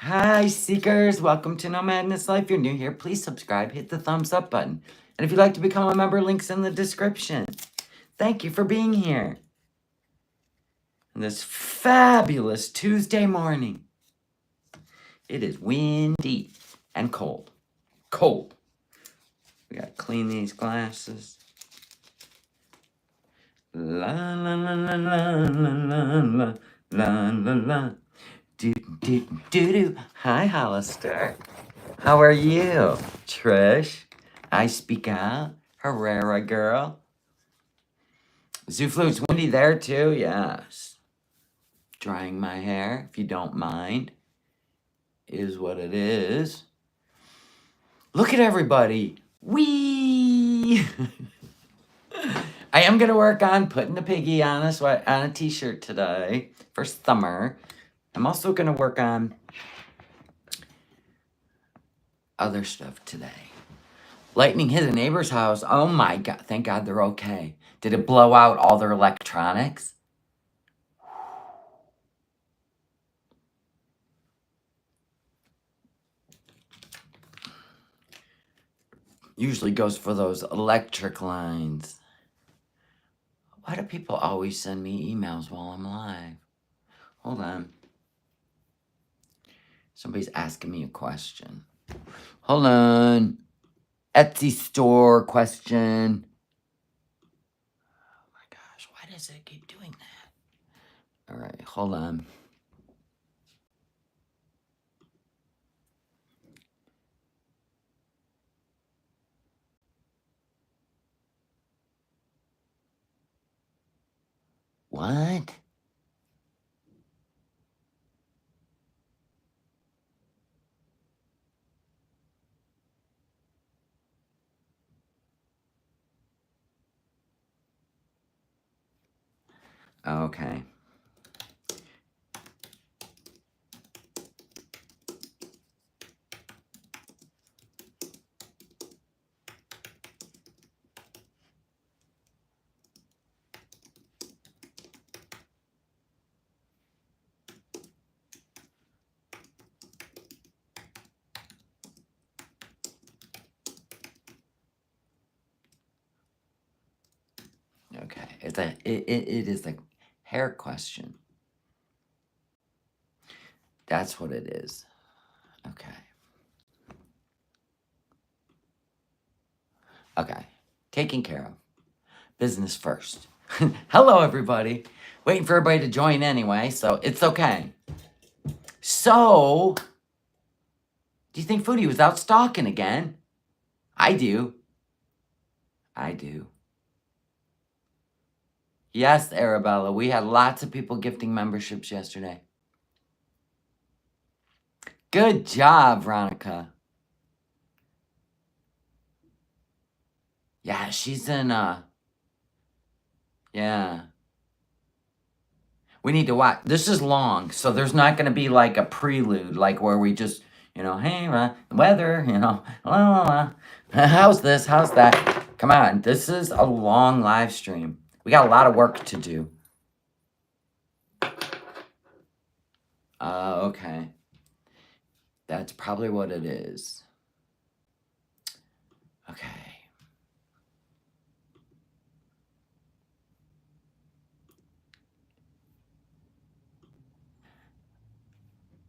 Hi, seekers. Welcome to No Madness Life. If you're new here, please subscribe, hit the thumbs up button. And if you'd like to become a member, links in the description. Thank you for being here. On this fabulous Tuesday morning. It is windy and cold. Cold. We gotta clean these glasses. La la la la la la la la la la. Do do do do. Hi, Hollister. How are you, Trish? I speak out. Herrera girl. Zuflu, it's windy there too. Yes. Drying my hair, if you don't mind, is what it is. Look at everybody. Whee! I am gonna work on putting the piggy on a t-shirt today for summer. I'm also gonna work on other stuff today. Lightning hit a neighbor's house. Oh my God, thank God they're okay. Did it blow out all their electronics? Usually goes for those electric lines. Why do people always send me emails while I'm live? Hold on. Somebody's asking me a question. Hold on. Etsy store question. Oh my gosh, why does it keep doing that? All right, hold on. What? Okay. Okay, it is a hair question. That's what it is. Okay. Okay, taken care of. Business first. Hello, everybody. Waiting for everybody to join anyway, so it's okay. So, do you think Foodie was out stalking again? I do. I do. Yes, Arabella, we had lots of people gifting memberships yesterday. Good job, Veronica. Yeah, she's in, yeah. We need to watch. This is long, so there's not going to be like a prelude, like where we just, hey, weather, la, la, la. How's this? How's that? Come on, this is a long live stream. We got a lot of work to do. Okay. That's probably what it is. Okay.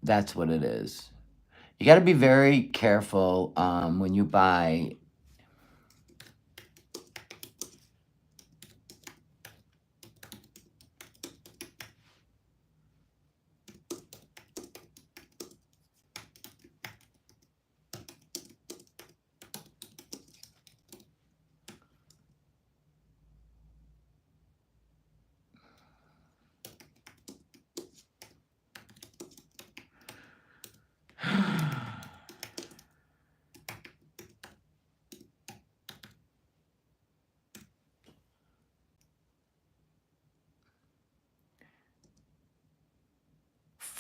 That's what it is. You got to be very careful when you buy.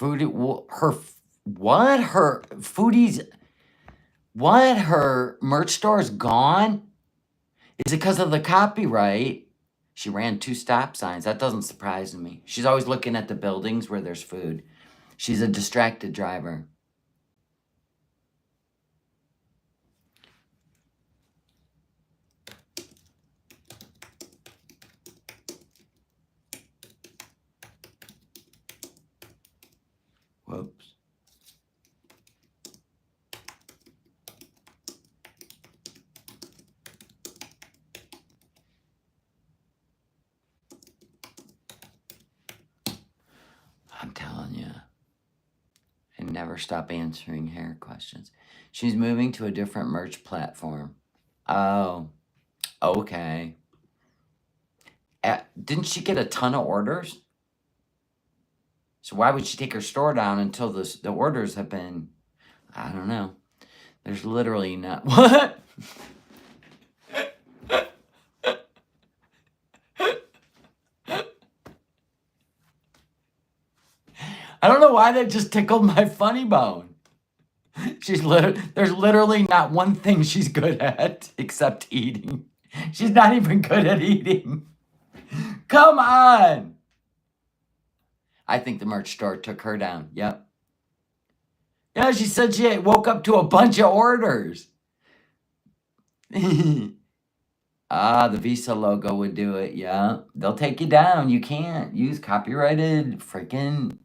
Foodie's her merch store is gone? Is it because of the copyright? She ran 2 stop signs. That doesn't surprise me. She's always looking at the buildings where there's food. She's a distracted driver. never stop answering hair questions. She's moving to a different merch platform. Oh, okay. Didn't she get a ton of orders? So why would she take her store down until the orders have been... I don't know. There's literally not... What? I don't know why that just tickled my funny bone. There's literally not one thing she's good at except eating. She's not even good at eating. Come on. I think the merch store took her down. Yep. Yeah, she said she woke up to a bunch of orders. The Visa logo would do it. Yeah, they'll take you down. You can't use copyrighted freaking...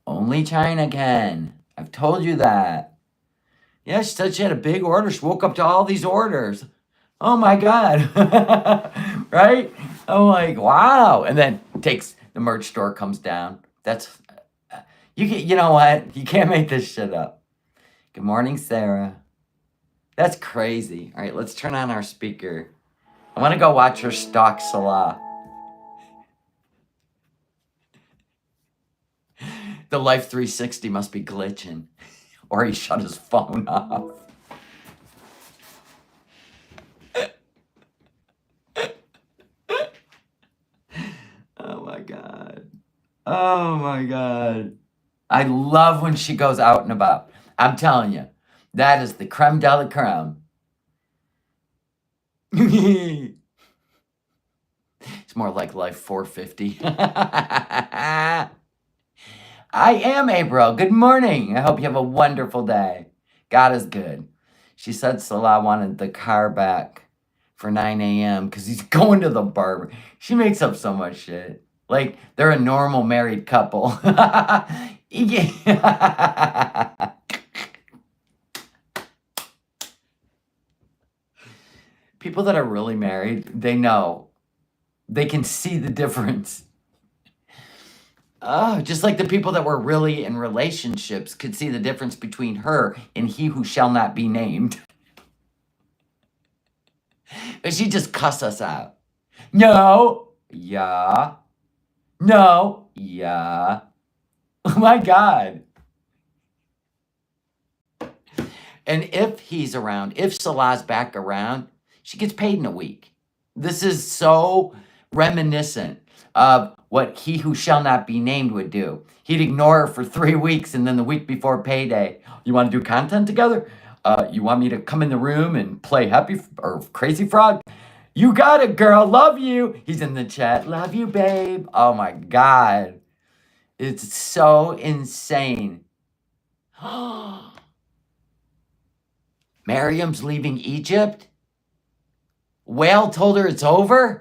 Only China can. I've told you that. Yeah, she said she had a big order. She woke up to all these orders. Oh my God. Right? I'm like, wow. And then the merch store comes down. That's, you know what? You can't make this shit up. Good morning, Sarah. That's crazy. All right, let's turn on our speaker. I want to go watch her stalk Salah. The Life 360 must be glitching. Or he shut his phone off. Oh my God. Oh my God. I love when she goes out and about. I'm telling you, that is the creme de la creme. It's more like Life 450. I am April. Good morning. I hope you have a wonderful day. God is good. She said Salah wanted the car back for 9 a.m. because he's going to the barber. She makes up so much shit. Like, they're a normal married couple. People that are really married, they know. They can see the difference. Oh, just like the people that were really in relationships could see the difference between her and he who shall not be named. But she just cuss us out. No. Yeah. No. Yeah. Oh my God. And if he's around, if Salah's back around, she gets paid in a week. This is so reminiscent of what he who shall not be named would do. He'd ignore her for 3 weeks, and then the week before payday, you want to do content together? You want me to come in the room and play Happy or Crazy Frog? You got it, girl. Love you. He's in the chat. Love you, babe. Oh my God. It's so insane. Miriam's leaving Egypt? Whale told her it's over?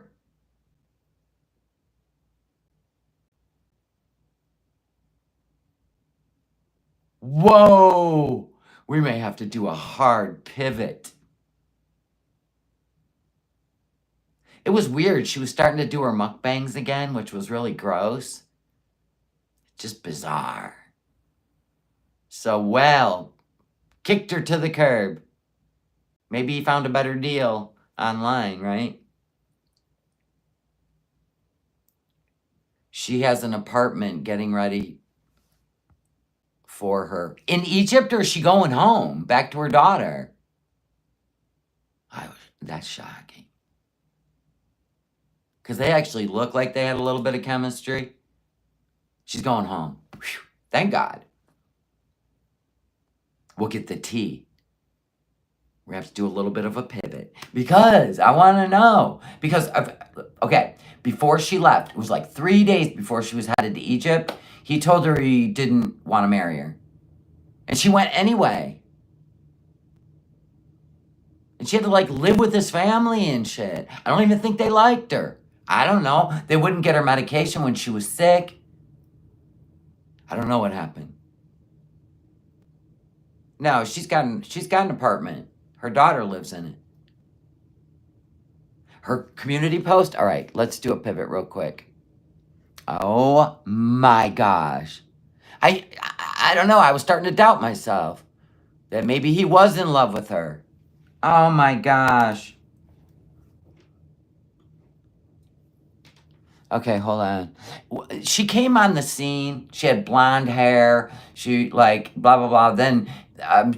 Whoa! We may have to do a hard pivot. It was weird. She was starting to do her mukbangs again, which was really gross. Just bizarre. So, well, kicked her to the curb. Maybe he found a better deal online, right? She has an apartment getting ready for her. In Egypt, or is she going home? Back to her daughter? That's shocking. Because they actually look like they had a little bit of chemistry. She's going home. Whew. Thank God. We'll get the tea. We have to do a little bit of a pivot. Because I want to know. Because, okay, before she left, it was like 3 days before she was headed to Egypt, he told her he didn't want to marry her. And she went anyway. And she had to, like, live with his family and shit. I don't even think they liked her. I don't know. They wouldn't get her medication when she was sick. I don't know what happened. No, she's got an apartment. Her daughter lives in it. Her community post? All right, let's do a pivot real quick. Oh my gosh. I don't know. I was starting to doubt myself that maybe he was in love with her. Oh my gosh. Okay, hold on. She came on the scene. She had blonde hair. She like blah blah blah. Then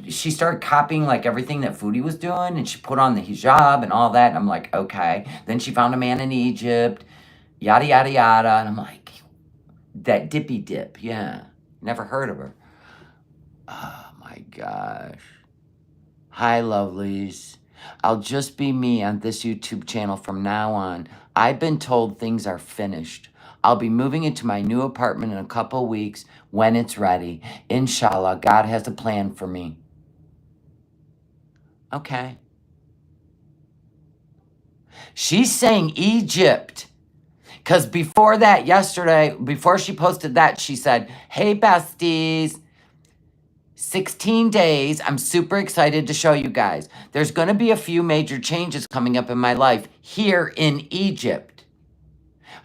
she started copying like everything that Foodie was doing, and she put on the hijab and all that. And I'm like, okay. Then she found a man in Egypt, yada yada yada. And I'm like, that dippy dip, yeah. Never heard of her. Oh my gosh. Hi, lovelies. I'll just be me on this YouTube channel from now on. I've been told things are finished. I'll be moving into my new apartment in a couple weeks when it's ready. Inshallah, God has a plan for me. Okay. She's saying Egypt. Because before that, yesterday, before she posted that, she said, hey, besties. 16 days. I'm super excited to show you guys. There's going to be a few major changes coming up in my life here in Egypt.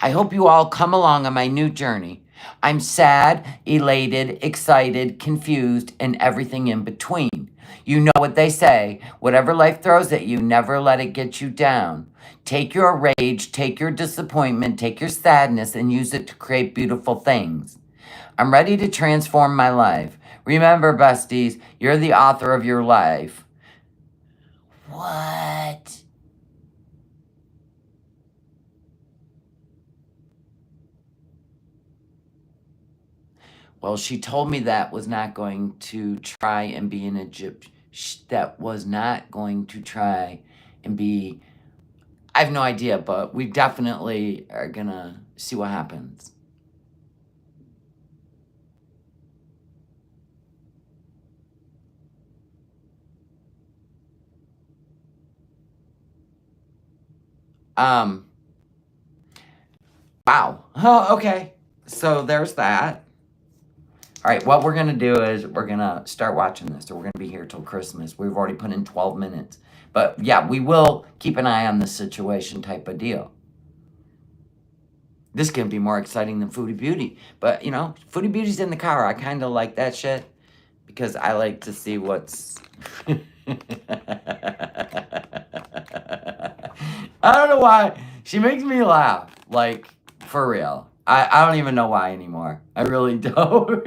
I hope you all come along on my new journey. I'm sad, elated, excited, confused, and everything in between. You know what they say, whatever life throws at you, never let it get you down. Take your rage, take your disappointment, take your sadness, and use it to create beautiful things. I'm ready to transform my life. Remember, besties, you're the author of your life. What? Well, she told me that was not going to try and be an Egyptian. That was not going to try and be... I have no idea, but we definitely are going to see what happens. Wow. Oh, okay. So there's that. All right, what we're going to do is we're going to start watching this. So we're going to be here till Christmas. We've already put in 12 minutes. But yeah, we will keep an eye on this situation type of deal. This can be more exciting than Foodie Beauty. But, you know, Foodie Beauty's in the car. I kind of like that shit because I like to see what's... I don't know why. She makes me laugh. Like, for real. I don't even know why anymore. I really don't.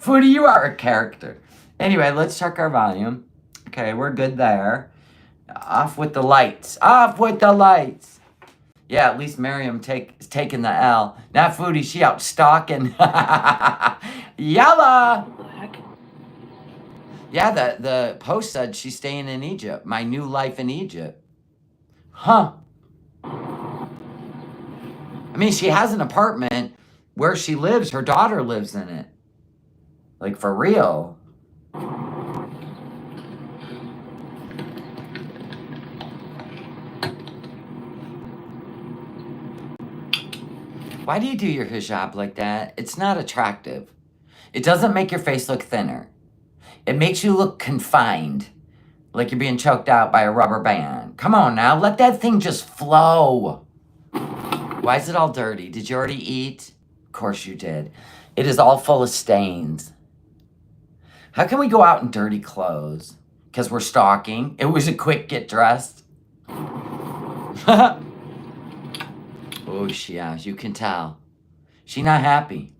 Foodie, you are a character. Anyway, let's check our volume. Okay, we're good there. Off with the lights. Off with the lights. Yeah, at least Miriam is taking the L. Not Foodie, she out stalking. Yaba! What the heck? Yeah, the post said she's staying in Egypt. My new life in Egypt. Huh. I mean, she has an apartment where she lives. Her daughter lives in it. Like, for real. Why do you do your hijab like that? It's not attractive. It doesn't make your face look thinner. It makes you look confined. Like you're being choked out by a rubber band. Come on now, let that thing just flow. Why is it all dirty? Did you already eat? Of course you did. It is all full of stains. How can we go out in dirty clothes? Because we're stalking. It was a quick get dressed. Oh, yeah, you can tell. She not happy.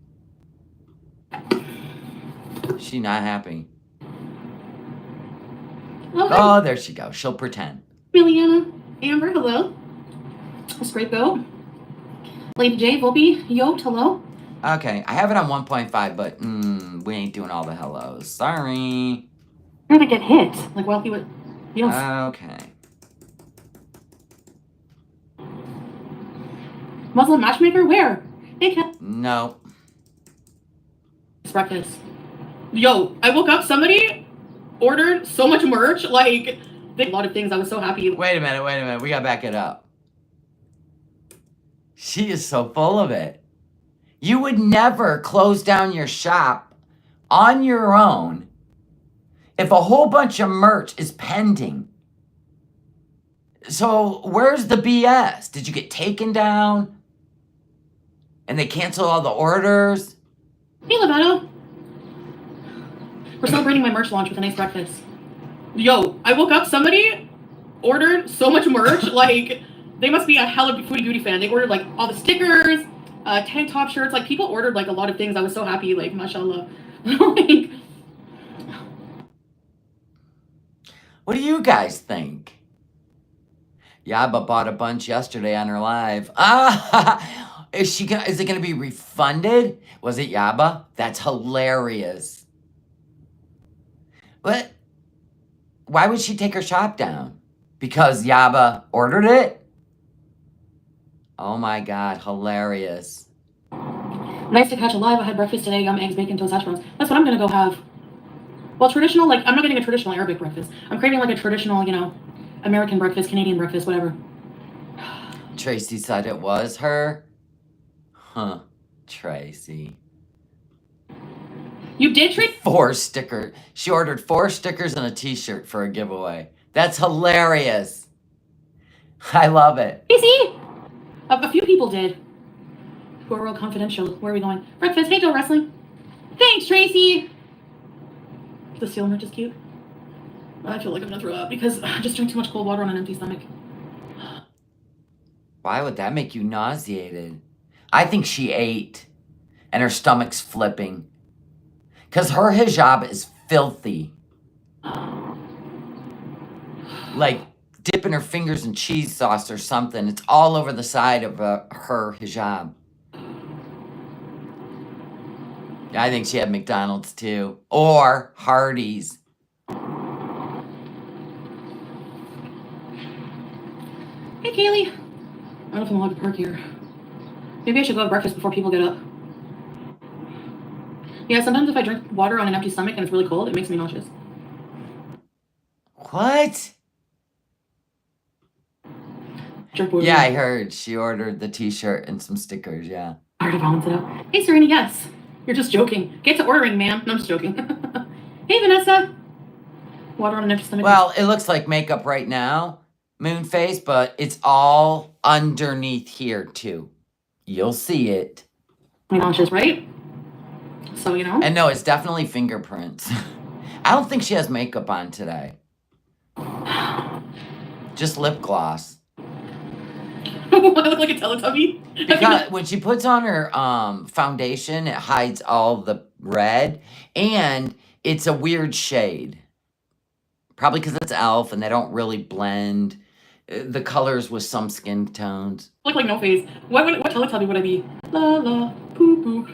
She not happy. Oh, there she goes. She'll pretend. Juliana, Amber, hello. Scrapo. Lady J, Volpe, Yacht, hello. Okay, I have it on 1.5, but we ain't doing all the hellos. Sorry. You're gonna get hit. Like, well, he would. You don't. Okay. Muslim matchmaker? Where? Hey, Cat. No. It's breakfast. Yo, I woke up, somebody ordered so much merch. Like, a lot of things. I was so happy. Wait a minute. We gotta back it up. She is so full of it. You would never close down your shop on your own if a whole bunch of merch is pending. So where's the BS? Did you get taken down? And they cancel all the orders? Hey, Lovato. We're celebrating my merch launch with a nice breakfast. Yo, I woke up, somebody ordered so much merch. Like, they must be a hella Foodie Beauty fan. They ordered, like, all the stickers, tank top shirts. Like, people ordered, like, a lot of things. I was so happy. Like, mashallah. Like, What do you guys think? Yaba bought a bunch yesterday on her live. Ah, is it gonna be refunded? Was it Yaba? That's hilarious. What? Why would she take her shop down? Because Yaba ordered it? Oh my God, hilarious. nice to catch a live. I had breakfast today. Yum, eggs, bacon, toast, hash browns. That's what I'm gonna go have. Well, traditional, like, I'm not getting a traditional Arabic breakfast. I'm craving, like, a traditional, you know, American breakfast, Canadian breakfast, whatever. Tracy said it was her? Huh, Tracy. You did treat 4 stickers. She ordered 4 stickers and a t-shirt for a giveaway. That's hilarious. I love it. Tracy? A few people did. Who are real confidential. Where are we going? Breakfast. Hey, Joe Wrestling. Thanks, Tracy. The seal merch is cute. I feel like I'm gonna throw up because I just drank too much cold water on an empty stomach. Why would that make you nauseated? I think she ate and her stomach's flipping. Because her hijab is filthy. Like dipping her fingers in cheese sauce or something. It's all over the side of her hijab. I think she had McDonald's too. Or Hardee's. Hey, Kaylee. I don't know if I'm allowed to park here. Maybe I should go have breakfast before people get up. Yeah, sometimes if I drink water on an empty stomach and it's really cold, it makes me nauseous. What? Jerk boy. Yeah, I heard. She ordered the t-shirt and some stickers, yeah. Hard to balance it out. Hey, Serena, yes. You're just joking. Get to ordering, ma'am. No, I'm just joking. Hey, Vanessa. Water on an empty stomach. Well, it looks like makeup right now, moon face, but it's all underneath here too. You'll see it. My nauseous, right? So, you know. And no, it's definitely fingerprints. I don't think she has makeup on today. Just lip gloss. I look like a Teletubby. Because when she puts on her foundation, it hides all the red, and it's a weird shade. Probably because it's e.l.f. and they don't really blend the colors with some skin tones. Look like no face. What Teletubby would I be? La la, poo poo.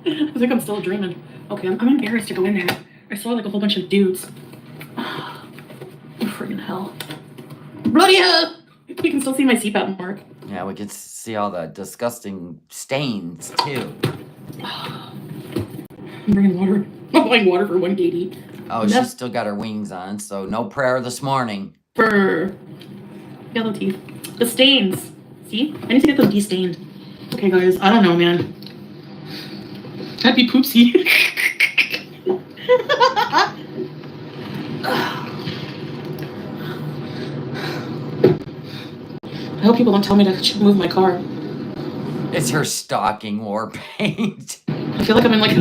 I think I'm still dreaming. Okay, I'm embarrassed to go in there. I saw like a whole bunch of dudes. Friggin' hell. Bloody hell! We can still see my CPAP mark. Yeah, we can see all the disgusting stains, too. I'm bringing water. I'm buying water for $1.80. Oh, she's still got her wings on, so no prayer this morning. For yellow teeth. The stains. See? I need to get them de-stained. Okay, guys. I don't know, man. Happy poopsie. I hope people don't tell me to move my car. It's her stalking war paint. I feel like I'm in like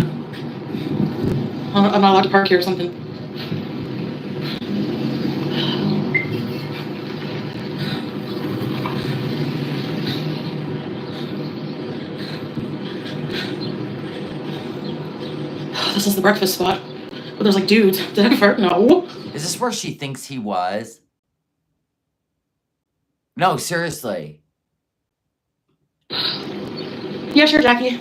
I'm not allowed to park here or something. This is the breakfast spot. But there's like dudes. Did I fart? No. Is this where she thinks he was? No, seriously. Yeah, sure, Jackie.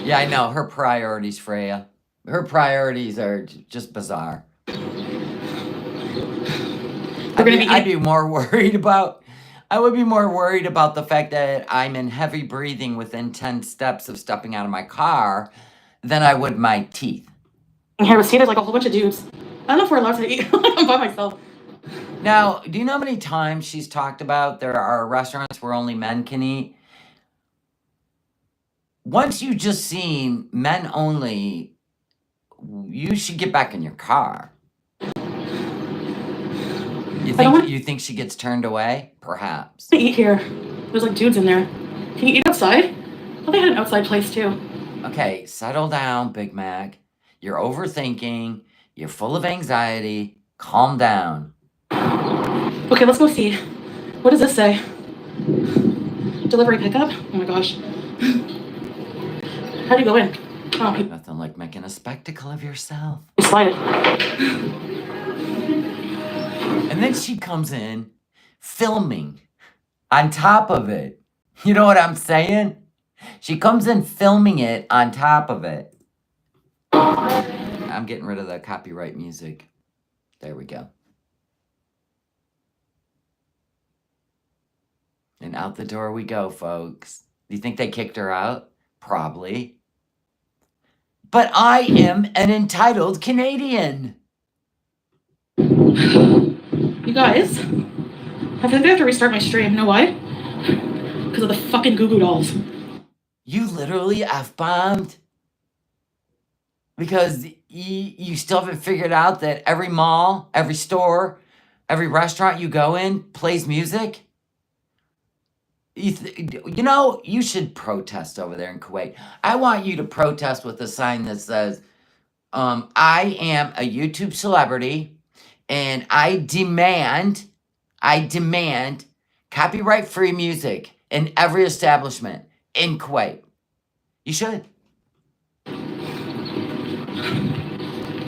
Yeah, I know. Her priorities, Freya. Her priorities are just bizarre. I'd be more worried about... I would be more worried about the fact that I'm in heavy breathing within 10 steps of stepping out of my car than I would my teeth. Here, see, there's like a whole bunch of dudes. I don't know if we're allowed to eat. I'm by myself. Now, do you know how many times she's talked about there are restaurants where only men can eat? Once you've just seen men only, you should get back in your car. You think she gets turned away? Perhaps. I eat here. There's like dudes in there. Can you eat outside? Oh, they had an outside place too. Okay, settle down, Big Mac. You're overthinking. You're full of anxiety. Calm down. Okay, let's go see. What does this say? Delivery pickup? Oh my gosh. How do you go in? Oh, Nothing like making a spectacle of yourself. you slide it. And then she comes in filming on top of it. You know what I'm saying? She comes in filming it on top of it. I'm getting rid of the copyright music. There we go. And out the door we go, folks. Do you think they kicked her out? Probably. But I am an entitled Canadian. You guys, I think I have to restart my stream. You know why? Because of the fucking Goo Goo Dolls. You literally F-bombed? Because you still haven't figured out that every mall, every store, every restaurant you go in plays music? You know, you should protest over there in Kuwait. I want you to protest with a sign that says, I am a YouTube celebrity and I demand copyright-free music in every establishment in Kuwait. You should.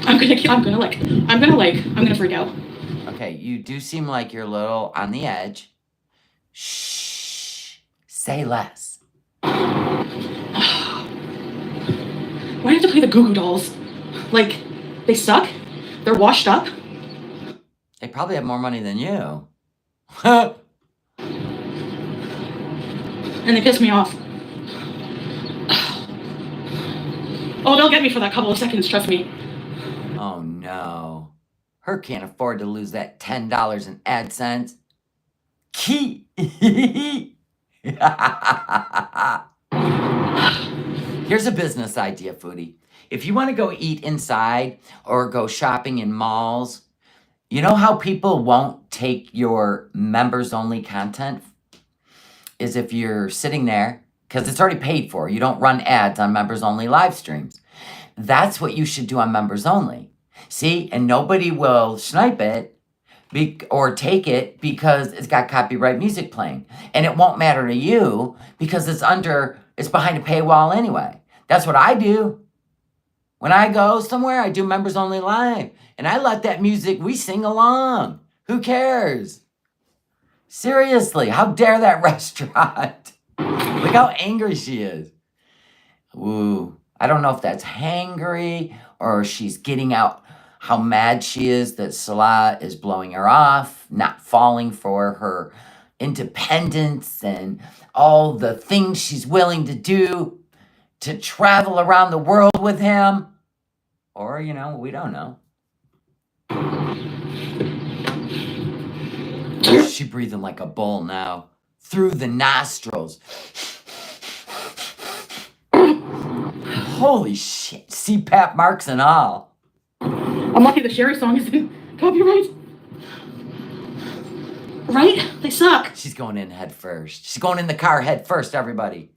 I'm gonna freak out. Okay, you do seem like you're a little on the edge. Shh. Say less. Why do you have to play the Goo Goo Dolls? Like, they suck? They're washed up? They probably have more money than you. And they piss me off. Oh, they'll get me for that couple of seconds, trust me. Oh no. Her can't afford to lose that $10 in AdSense. Key. Here's a business idea, Foodie. If you want to go eat inside or go shopping in malls, you know how people won't take your members-only content? Is if you're sitting there, because it's already paid for. You don't run ads on members-only live streams. That's what you should do on members-only. See? And nobody will snipe it or take it because it's got copyright music playing. And it won't matter to you because it's behind a paywall anyway. That's what I do. When I go somewhere, I do members only live. And I let that music, we sing along. Who cares? Seriously, how dare that restaurant? Look how angry she is. Ooh, I don't know if that's hangry or she's getting out how mad she is that Salah is blowing her off, not falling for her independence and all the things she's willing to do to travel around the world with him. Or, you know, we don't know. She's breathing like a bull now. Through the nostrils. Holy shit. CPAP marks and all. I'm lucky the Sherry song isn't copyright. Right? They suck. She's going in head first. She's going in the car head first, everybody.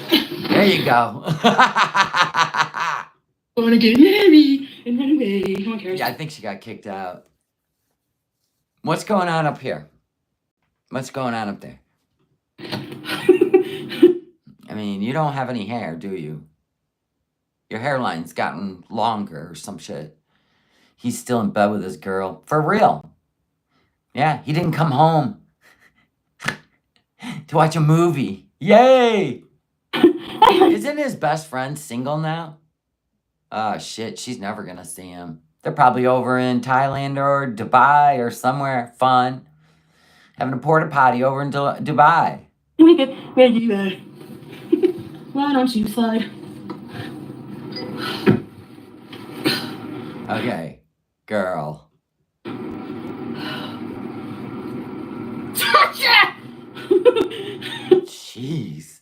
There you go. I want to get married and run away. No one cares. Yeah, I think she got kicked out. What's going on up here? What's going on up there? I mean, you don't have any hair, do you? Your hairline's gotten longer or some shit. He's still in bed with his girl. For real. Yeah, he didn't come home to watch a movie. Yay! Isn't his best friend single now? Oh, shit, she's never gonna see him. They're probably over in Thailand or Dubai or somewhere fun. Having a porta potty over in Dubai. Where you at? Why don't you slide? Okay, girl. Jeez.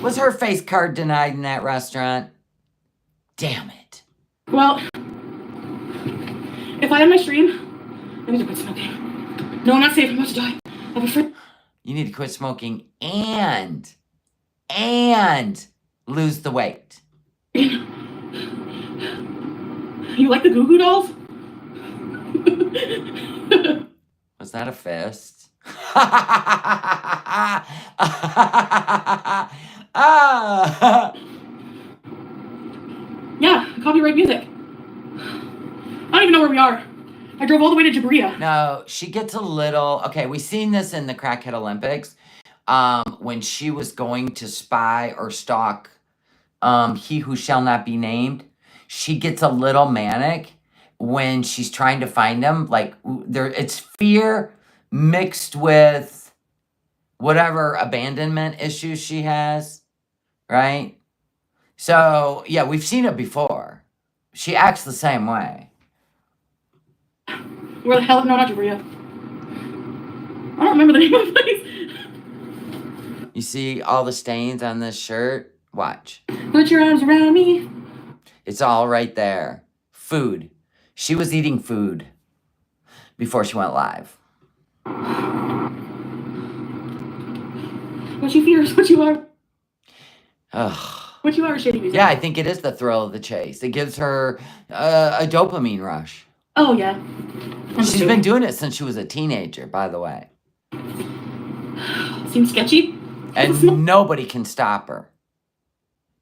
Was her face card denied in that restaurant? Damn it. Well, if I end my stream, I need to quit smoking. No, I'm not safe. I'm about to die. I'm afraid. You need to quit smoking and lose the weight. You like the Goo Goo dolls? Was that a fist? Yeah, copyright music. I don't even know where we are. I drove all the way to Jabria. No, she gets a little... Okay, we seen this in the Crackhead Olympics. When she was going to spy or stalk He Who Shall Not Be Named. She gets a little manic when she's trying to find him. Like, it's fear mixed with whatever abandonment issues she has, right? So, yeah, we've seen it before. She acts the same way. Where the hell? No, not Jabria. I don't remember the name of the place. You see all the stains on this shirt? Watch. Put your arms around me. It's all right there. Food. She was eating food before she went live. What she fears, what you are. Ugh. What you are is shitty music. Yeah, I think it is the thrill of the chase. It gives her a dopamine rush. Oh, yeah. She's been doing it since she was a teenager, by the way. Seems sketchy. And nobody can stop her.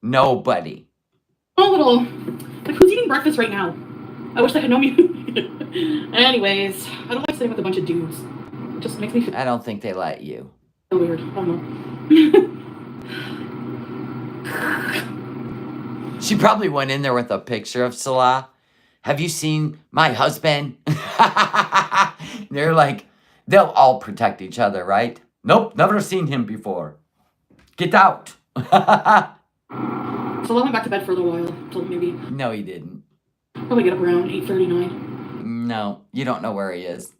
Nobody. Oh, little. Like, who's eating breakfast right now? I wish I had known you. Anyways, I don't like sitting with a bunch of dudes. It just makes me feel I don't think they let you. weird. I don't know. She probably went in there with a picture of Salah. Have you seen my husband? They're like, they'll all protect each other, right? Nope, never seen him before. Get out. So I went back to bed for a little while. Until maybe. No, he didn't. Probably get up around 8:39. No, you don't know where he is.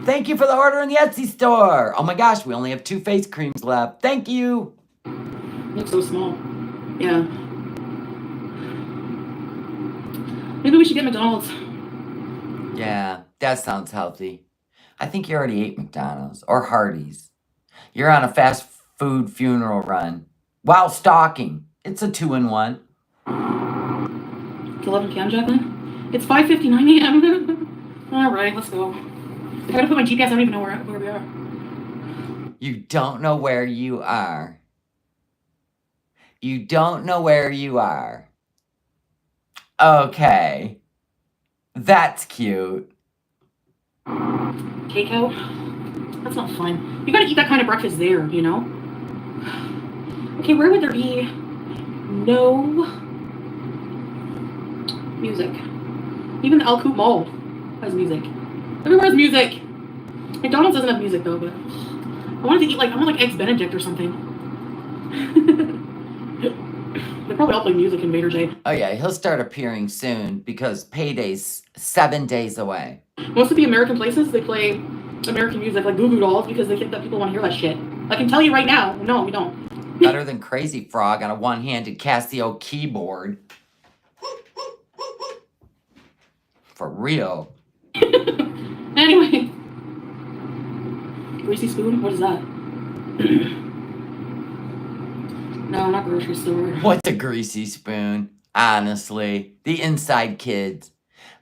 Thank you for the order in the Etsy store. Oh my gosh, we only have 2 face creams left. Thank you. Looks so small. Yeah. Maybe we should get McDonald's. Yeah, that sounds healthy. I think you already ate McDonald's or Hardee's. You're on a fast food funeral run while stalking. It's a 2-in-1. It's 11 p.m., Jacqueline. It's 5:59 a.m. All right, let's go. I gotta put my GPS. I don't even know where we are. You don't know where you are. You don't know where you are. Okay. That's cute. Takeout? That's not fun. You gotta eat that kind of breakfast there, you know? Okay, where would there be no music? Even the Al Coop Mall has music. Everywhere has music. McDonald's doesn't have music though, but I wanted to eat I want Eggs Benedict or something. They probably all play music in Vader J. Oh yeah, he'll start appearing soon because payday's 7 days away. Most of the American places, they play American music like Goo Goo Dolls because they think that people want to hear that shit. I can tell you right now, no, we don't. Better than Crazy Frog on a one-handed Casio keyboard. For real. Anyway. Greasy spoon? What is that? No, not grocery store. What's a greasy spoon? Honestly. The inside kids.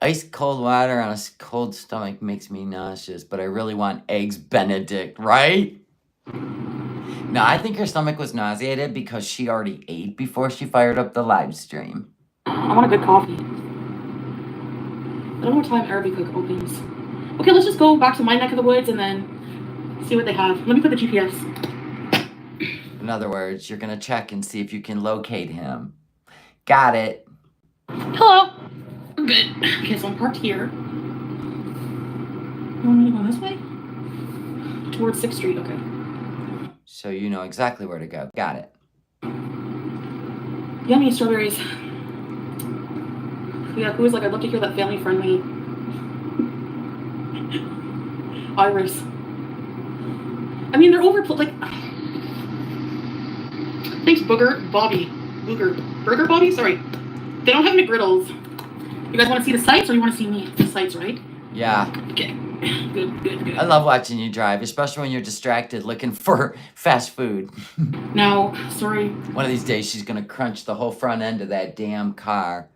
Ice cold water on a cold stomach makes me nauseous, but I really want Eggs Benedict, right? No, I think her stomach was nauseated because she already ate before she fired up the live stream. I want a good coffee. I don't know what time Arabic Cook opens. Okay, let's just go back to my neck of the woods and then see what they have. Let me put the GPS. In other words, you're going to check and see if you can locate him. Got it. Hello. I'm good. Okay, so I'm parked here. You want me to go this way? Towards 6th Street, okay. So you know exactly where to go. Got it. Yummy strawberries. Yeah, who is I'd love to hear that family-friendly Iris. I mean, they're over, thanks, Burger Bobby. Sorry. They don't have McGriddles. You guys want to see the sights or you want to see me? The sights, right? Yeah. Okay. Good. I love watching you drive, especially when you're distracted looking for fast food. Now, sorry. One of these days, she's going to crunch the whole front end of that damn car.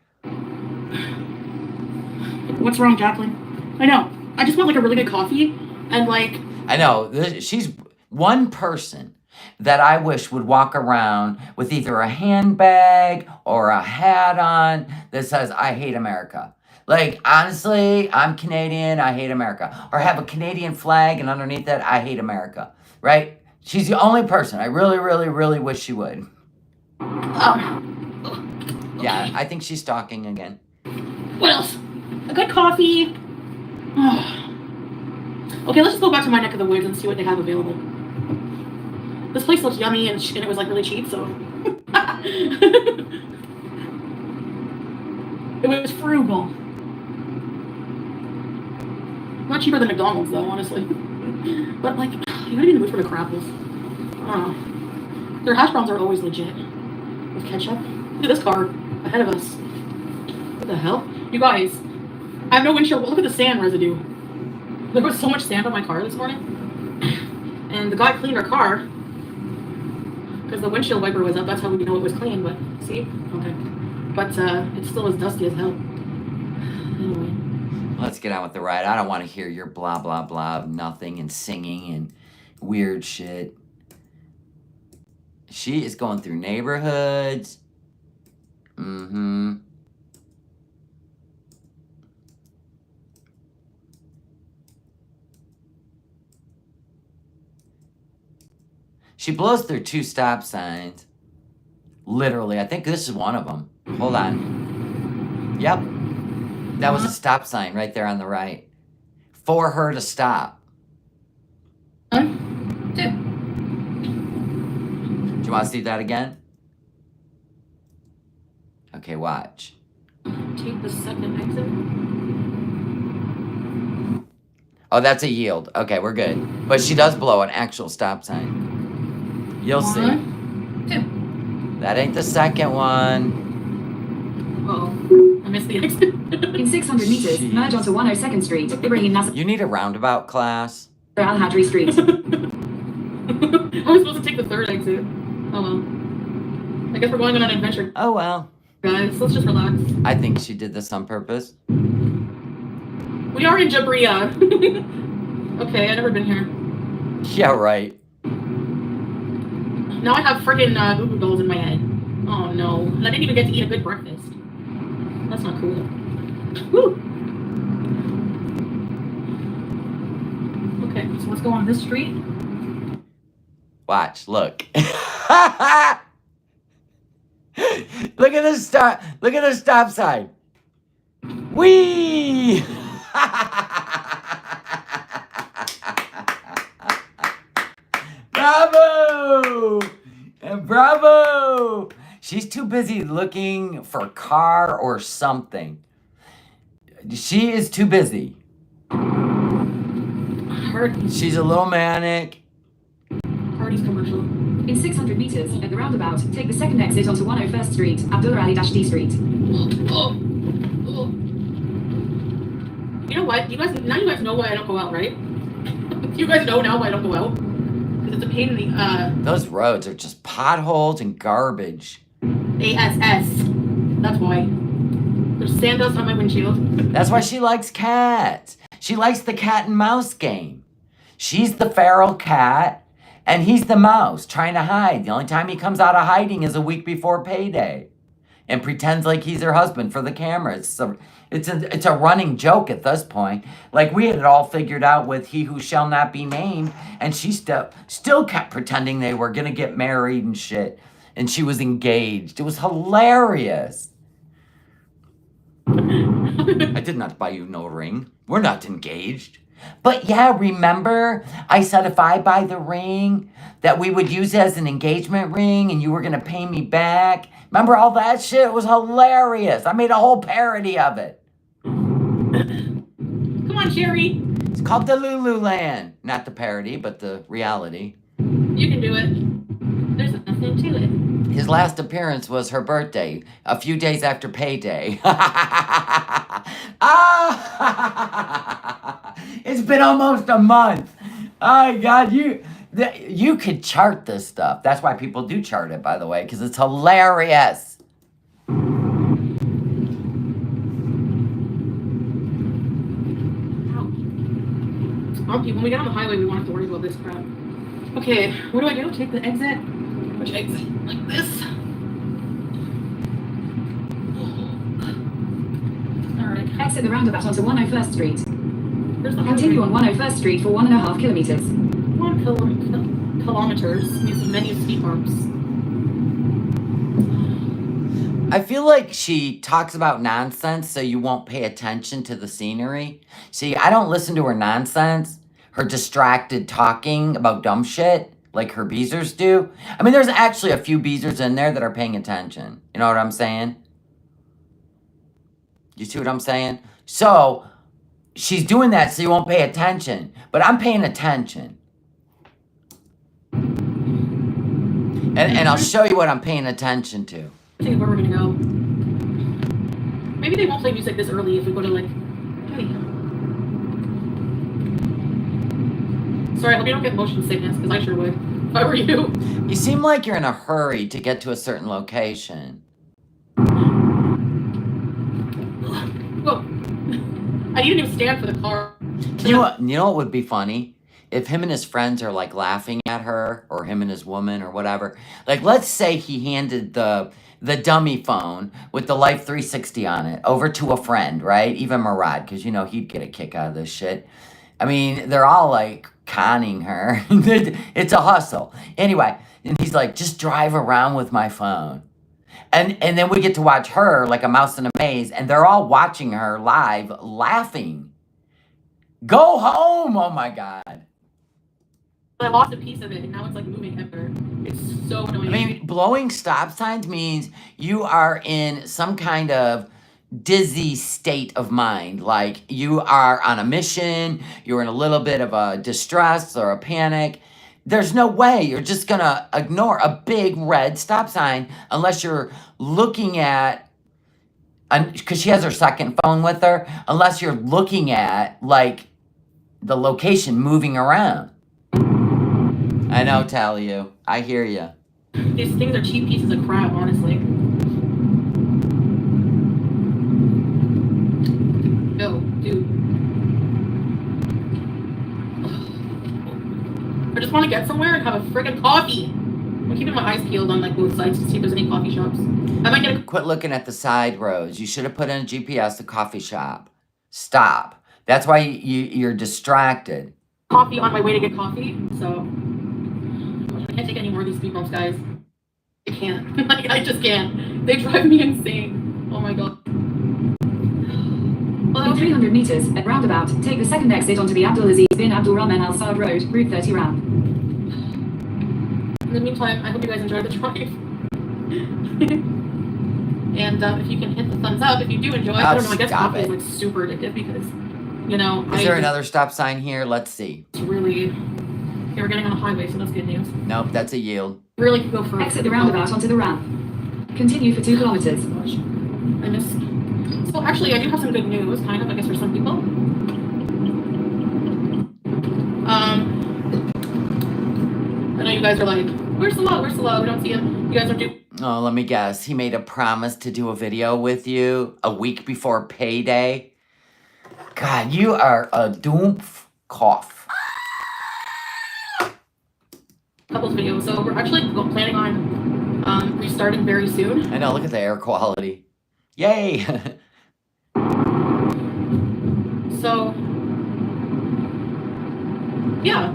What's wrong, Jacqueline? I know. I just want like a really good coffee and like. I know. She's one person that I wish would walk around with either a handbag or a hat on that says, I hate America. Like, honestly, I'm Canadian, I hate America. Or have a Canadian flag and underneath that, I hate America. Right? She's the only person. I really, really, really wish she would. Yeah, I think she's stalking again. What else? A good coffee. Okay, let's just go back to my neck of the woods and see what they have available. This place looks yummy and it was like really cheap, so. It was frugal. Not cheaper than McDonald's though, honestly. But like, you gotta be in the mood for the crapples. I don't know. Their hash browns are always legit. With ketchup. Look at this car ahead of us. What the hell? You guys, I have no windshield. Look at the sand residue. There was so much sand on my car this morning. And the guy cleaned our car. Because the windshield wiper was up. That's how we know it was clean, but see? Okay. But it still is dusty as hell. Anyway. Let's get on with the ride. I don't want to hear your blah, blah, blah of nothing and singing and weird shit. She is going through neighborhoods. She blows through 2 stop signs. Literally, I think this is one of them. Hold on. Yep. That was a stop sign right there on the right. For her to stop. 1, 2. Do you want to see that again? Okay, watch. Take the second exit. Oh, that's a yield. Okay, we're good. But she does blow an actual stop sign. You'll see. 1, 2. That ain't the second one. Uh-oh. I missed the exit. In 600 meters, merge onto 102nd Street, bringing Nasser You need a roundabout class. Al-Hadri Street. I was supposed to take the third exit. Oh well. I guess we're going on an adventure. Oh, well. Guys, let's just relax. I think she did this on purpose. We are in Jabria. Okay, I've never been here. Yeah, right. Now I have friggin' Goo Goo Dolls in my head. Oh no. And I didn't even get to eat a good breakfast. That's not cool. Woo! Okay, so let's go on this street. Watch, look. Look at the stop. Look at the stop sign. Whee! Bravo! Bravo! She's too busy looking for a car or something. She is too busy. She's a little manic. Hardy's commercial. In 600 meters, at the roundabout, take the second exit onto 101st Street, Abdullah Ali-D Street. You know what? You guys know why I don't go out, right? You guys know now why I don't go out? Because it's a pain in the, Those roads are just potholes and garbage. ASS. That's why. There's sand dust on my windshield. That's why she likes cats. She likes the cat and mouse game. She's the feral cat, and he's the mouse trying to hide. The only time he comes out of hiding is a week before payday and pretends like he's her husband for the camera. It's a running joke at this point. Like, we had it all figured out with He Who Shall Not Be Named, and she still kept pretending they were going to get married and shit, and she was engaged. It was hilarious. I did not buy you no ring. We're not engaged. But yeah, remember I said if I buy the ring that we would use it as an engagement ring and you were going to pay me back? Remember all that shit? It was hilarious. I made a whole parody of it. Come on, Sherry. It's called the Lululand. Not the parody, but the reality. You can do it. There's nothing to it. His last appearance was her birthday, a few days after payday. It's been almost a month. Oh, God, you could chart this stuff. That's why people do chart it, by the way, because it's hilarious. grumpy. When we get on the highway, we won't have to worry about this crap. Okay, what do I do? Take the exit? Which exit? Like this? Alright. Exit the roundabout onto 101st Street. There's the Continue on 101st Street for 1.5 kilometers. 1 kilometers means many speed bumps. I feel like she talks about nonsense so you won't pay attention to the scenery. See, I don't listen to her nonsense, her distracted talking about dumb shit like her beezers do. I mean, there's actually a few beezers in there that are paying attention. You know what I'm saying? You see what I'm saying? So, she's doing that so you won't pay attention. But I'm paying attention. And I'll show you what I'm paying attention to. I think where we're gonna go. Maybe they won't play music this early if we go to like. Hey. Sorry, I hope you don't get motion sickness because I sure would. If I were you. You seem like you're in a hurry to get to a certain location. Whoa. I need a new stand for the car. You know what would be funny? If him and his friends are like laughing at her, or him and his woman, or whatever. Like, let's say he handed the dummy phone with the Life 360 on it over to a friend, right? Even Murad, because you know he'd get a kick out of this shit. I mean, they're all like conning her. It's a hustle. Anyway, and he's like, just drive around with my phone. And then we get to watch her like a mouse in a maze, and they're all watching her live, laughing. Go home! Oh my God. I lost a piece of it, and now it's like moving everywhere. It's so annoying. I mean, blowing stop signs means you are in some kind of dizzy state of mind. Like you are on a mission, you're in a little bit of a distress or a panic. There's no way you're just gonna ignore a big red stop sign unless you're looking at, because she has her second phone with her, unless you're looking at like the location moving around. I know, tell you. I hear you. These things are cheap pieces of crap, honestly. No, dude. I just want to get somewhere and have a friggin' coffee. I'm keeping my eyes peeled on like both sides to see if there's any coffee shops. I might get a Quit looking at the side roads. You should have put in a GPS, the coffee shop. Stop. That's why you're distracted. coffee on my way to get coffee, so I can't take any more of these speed bumps, guys. I can't. Like, I just can't. They drive me insane. Oh my god. In 300 meters, at roundabout, take the second exit onto the Abdulaziz bin Abdul Rahman Al Saud Road, Route 30 ramp. In the meantime, I hope you guys enjoyed the drive. And if you can hit the thumbs up if you do enjoy. I don't know, I guess coffee is like super addictive because, you know. Is there another stop sign here? Let's see. It's really. Okay, we're getting on a highway, so that's good news. Nope, that's a yield. Really could go for exit the roundabout onto the ramp. Continue for 2 kilometers. Gosh, I missed. So actually, I do have some good news, kind of, I guess, for some people. I know you guys are like, where's the law? Where's the law? We don't see him. You guys are due. Oh, let me guess. He made a promise to do a video with you a week before payday. God, you are a doomph cough. Couples video. So we're actually planning on restarting very soon. I know, look at the air quality. Yay! So, yeah,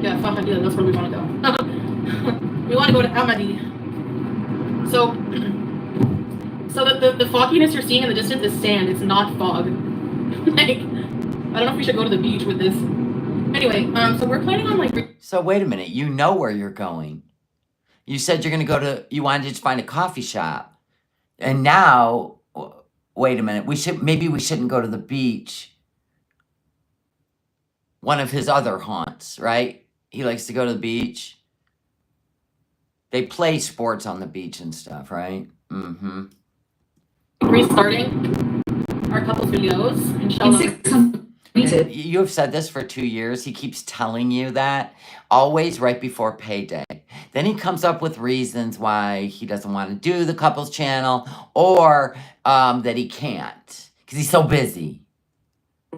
yeah, Fahadila, that's where we want to go. We want to go to Amadi. So the fogginess you're seeing in the distance is sand, it's not fog. Like, I don't know if we should go to the beach with this. Anyway, so we're planning on like... So wait a minute, you know where you're going. You said you're going to you wanted to just find a coffee shop. And now, wait a minute, maybe we shouldn't go to the beach. One of his other haunts, right? He likes to go to the beach. They play sports on the beach and stuff, right? Mm-hmm. Restarting our couples videos. In 600 meters. You have said this for 2 years. He keeps telling you that. Always right before payday. Then he comes up with reasons why he doesn't want to do the couples channel or that he can't because he's so busy.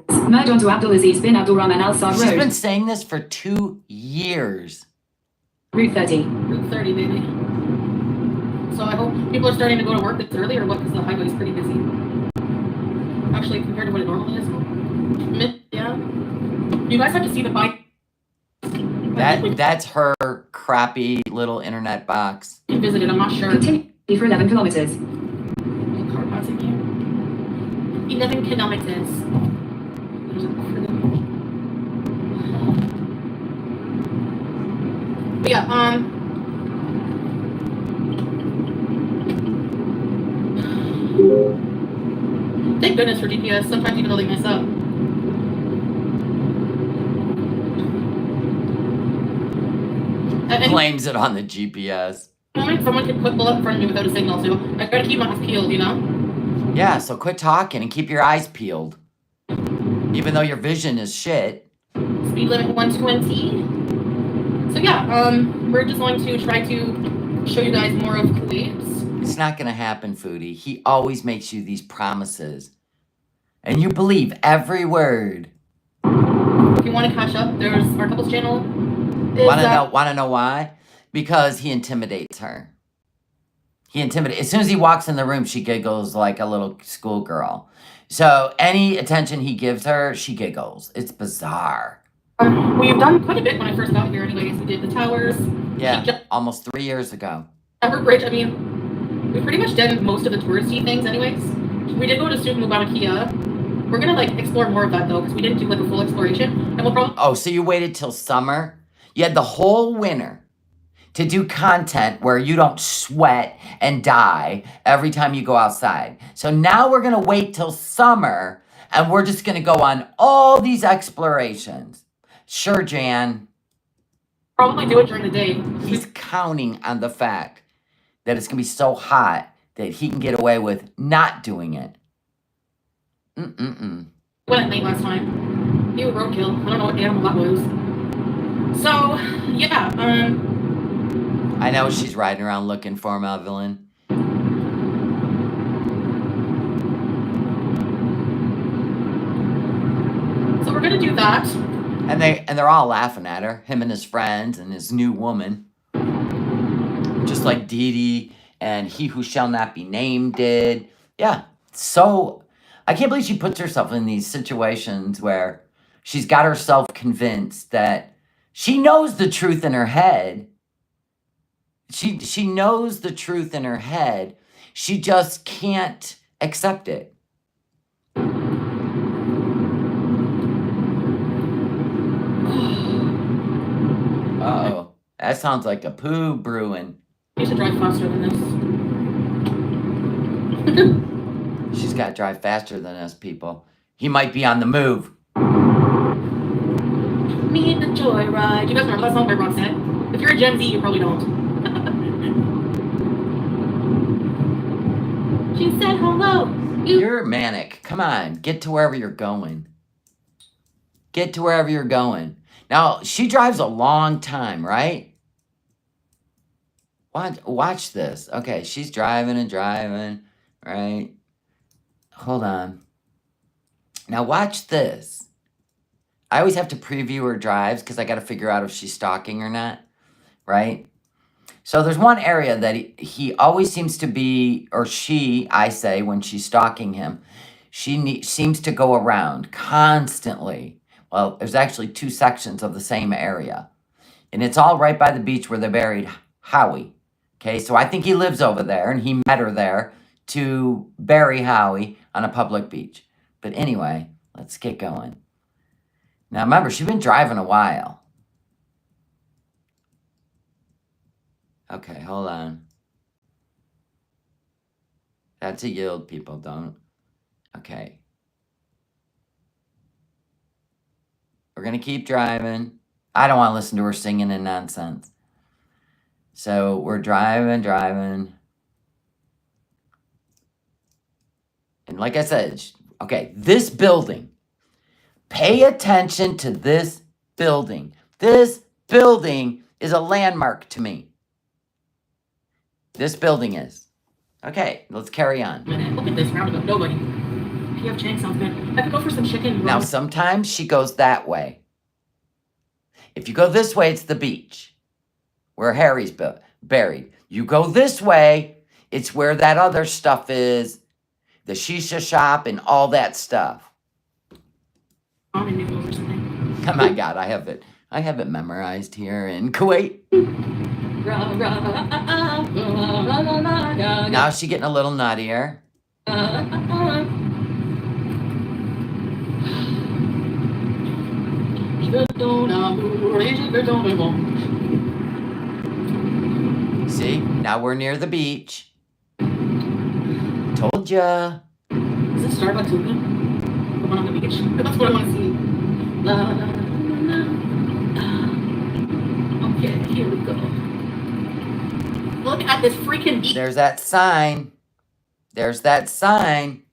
Merge onto Abdulaziz bin Abdulrahman Al Saad She's been Road. saying this for 2 years. Route 30. Route 30, baby. So I hope people are starting to go to work this early or what, because the highway is pretty busy. Actually, compared to what it normally is. Yeah. You guys have to see the bike. That's her crappy little internet box. You visited, I'm not sure. Continue for 11 kilometers. Car passing here. 11 kilometers. There's a for them. But yeah, thank goodness for GPS, sometimes even though they mess up. At any Blames it on the GPS. moment, someone could pull up in front of me without a signal, so I gotta keep my eyes peeled, you know? Yeah, so quit talking and keep your eyes peeled. Even though your vision is shit. Speed limit 120. So yeah, we're just going to try to show you guys more of Kuwait. It's not gonna happen, Foodie. He always makes you these promises. And you believe every word. If you want to catch up, there's our couples channel. Wanna know why? Because he intimidates her. As soon as he walks in the room, she giggles like a little schoolgirl. So any attention he gives her, she giggles. It's bizarre. We've done quite a bit when I first got here anyways. We did the towers. Yeah, almost 3 years ago. Upper Bridge, I mean, we've pretty much done most of the touristy things anyways. We did go to Souk Mubarakia. We're gonna like explore more of that though, because we didn't do like a full exploration. And we'll probably... Oh, so you waited till summer? You had the whole winter to do content where you don't sweat and die every time you go outside. So now we're gonna wait till summer and we're just gonna go on all these explorations. Sure, Jan. probably do it during the day. He's counting on the fact that it's gonna be so hot that he can get away with not doing it. Went at night last time. He was roadkill. I don't know what animal that was. So, yeah, I know she's riding around looking for him, Evelyn. so we're gonna do that. And they're all laughing at her, him and his friends and his new woman. Just like Dee Dee and He Who Shall Not Be Named did. Yeah, so I can't believe she puts herself in these situations where she's got herself convinced that she knows the truth in her head. She knows the truth in her head. She just can't accept it. Uh-oh. That sounds like a poo brewing. You should drive faster than this. She's got to drive faster than us, people. He might be on the move. Me and the joyride. You guys remember that song by Roxette? If you're a Gen Z, you probably don't. She said hello. You're Manic. Come on. Get to wherever you're going. Get to wherever you're going. Now, she drives a long time, right? Watch this. Okay, she's driving and driving, right? Hold on. Now, watch this. I always have to preview her drives because I got to figure out if she's stalking or not, right? So there's one area that he always seems to be, or she, I say, when she's stalking him, she seems to go around constantly. Well, there's actually 2 sections of the same area. And it's all right by the beach where they buried Howie. Okay, so I think he lives over there, and he met her there to bury Howie on a public beach. But anyway, let's get going. Now, remember, she's been driving a while. Okay, hold on. That's a yield, people, don't. Okay. We're going to keep driving. I don't want to listen to her singing and nonsense. So we're driving. And like I said, okay, this building. Pay attention to this building. This building is a landmark to me. This building is. Okay, let's carry on. Look at this roundabout. Nobody. PF Chang sounds good. I could go for some chicken. Now, roast. sometimes she goes that way. If you go this way, it's the beach where Harry's buried. You go this way, it's where that other stuff is, the shisha shop and all that stuff. Ramen noodles or something. Oh my God, I have it memorized here in Kuwait. Now she's getting a little nuttier. See, now we're near the beach. Told ya. Is it Starbucks open? The one on the beach? That's what I want to see. La, la, la, la, la. Okay, here we go. Look at this freaking beach. There's that sign. There's that sign.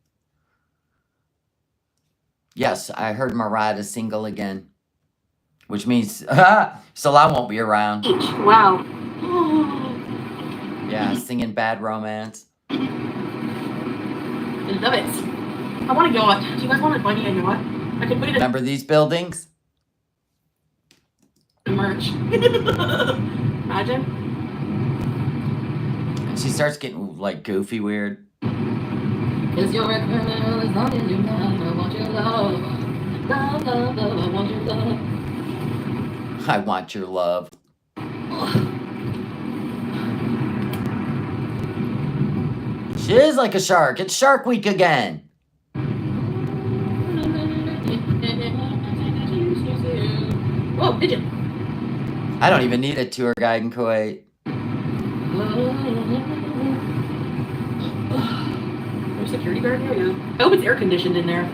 Yes, I heard Murad is single again. Which means Salah won't be around. Wow. Yeah, singing Bad Romance. I love it. I want a yacht. Do you guys want to buy me a yacht? I could put it in Remember these buildings? merch. Imagine. And she starts getting like goofy weird. Is your criminal as long as you love, I want your love. Love, love, love, I want your love. I want your love. She is like a shark. It's Shark Week again. Whoa, pigeon. I don't even need a tour guide in Kuwait. There's a security guard here, yeah. I hope it's air conditioned in there.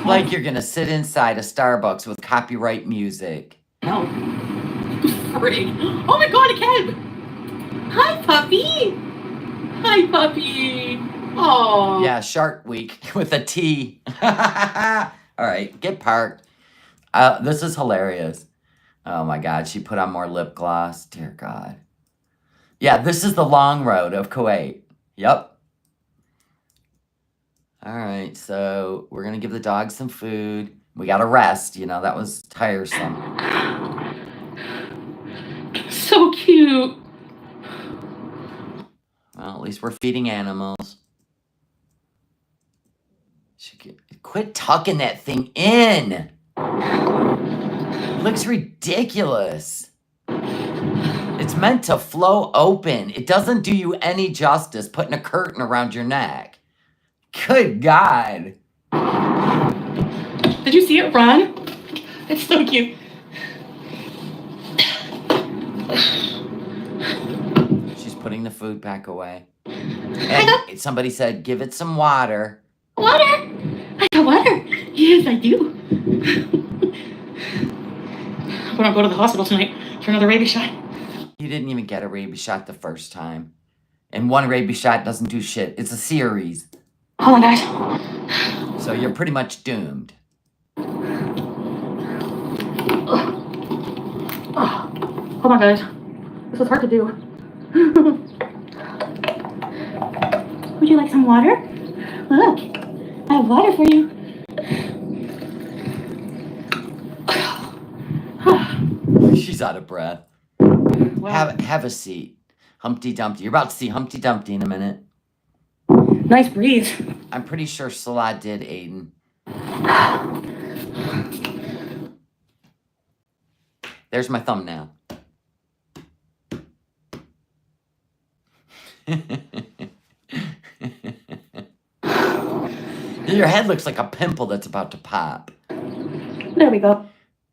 Like you're gonna sit inside a Starbucks with copyright music. No. Frig. Oh my god, a keb! Hi, puppy! Hi, puppy! Oh. Yeah, Shark Week with a T. Alright, get parked. This is hilarious. Oh my God, she put on more lip gloss. Dear God. Yeah, this is the long road of Kuwait. Yep. Alright, so we're gonna give the dog some food. We gotta rest, you know, that was tiresome. So cute. Well, at least we're feeding animals. Quit tucking that thing in. Looks ridiculous. It's meant to flow open. It doesn't do you any justice putting a curtain around your neck. Good God. Did you see it run? It's so cute. She's putting the food back away. And somebody said, give it some water. Water? I got water. Yes, I do. I'm gonna go to the hospital tonight for another rabies shot. You didn't even get a rabies shot the first time. And one rabies shot doesn't do shit. It's a series. Hold on, guys. So you're pretty much doomed. Hold on, guys. This is hard to do. Would you like some water? Look, I have water for you. She's out of breath. Wow. Have a seat. Humpty Dumpty. You're about to see Humpty Dumpty in a minute. Nice breeze. I'm pretty sure Salah did, Aiden. There's my thumbnail. Your head looks like a pimple that's about to pop. There we go.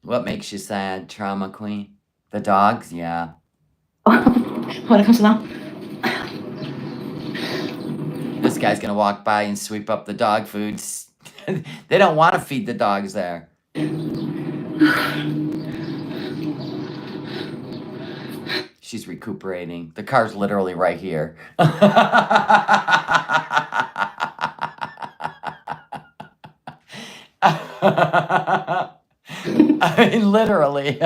What makes you sad, trauma queen? The dogs? Yeah. When it comes to that. This guy's gonna walk by and sweep up the dog foods. They don't want to feed the dogs there. She's recuperating. The car's literally right here. I mean, literally.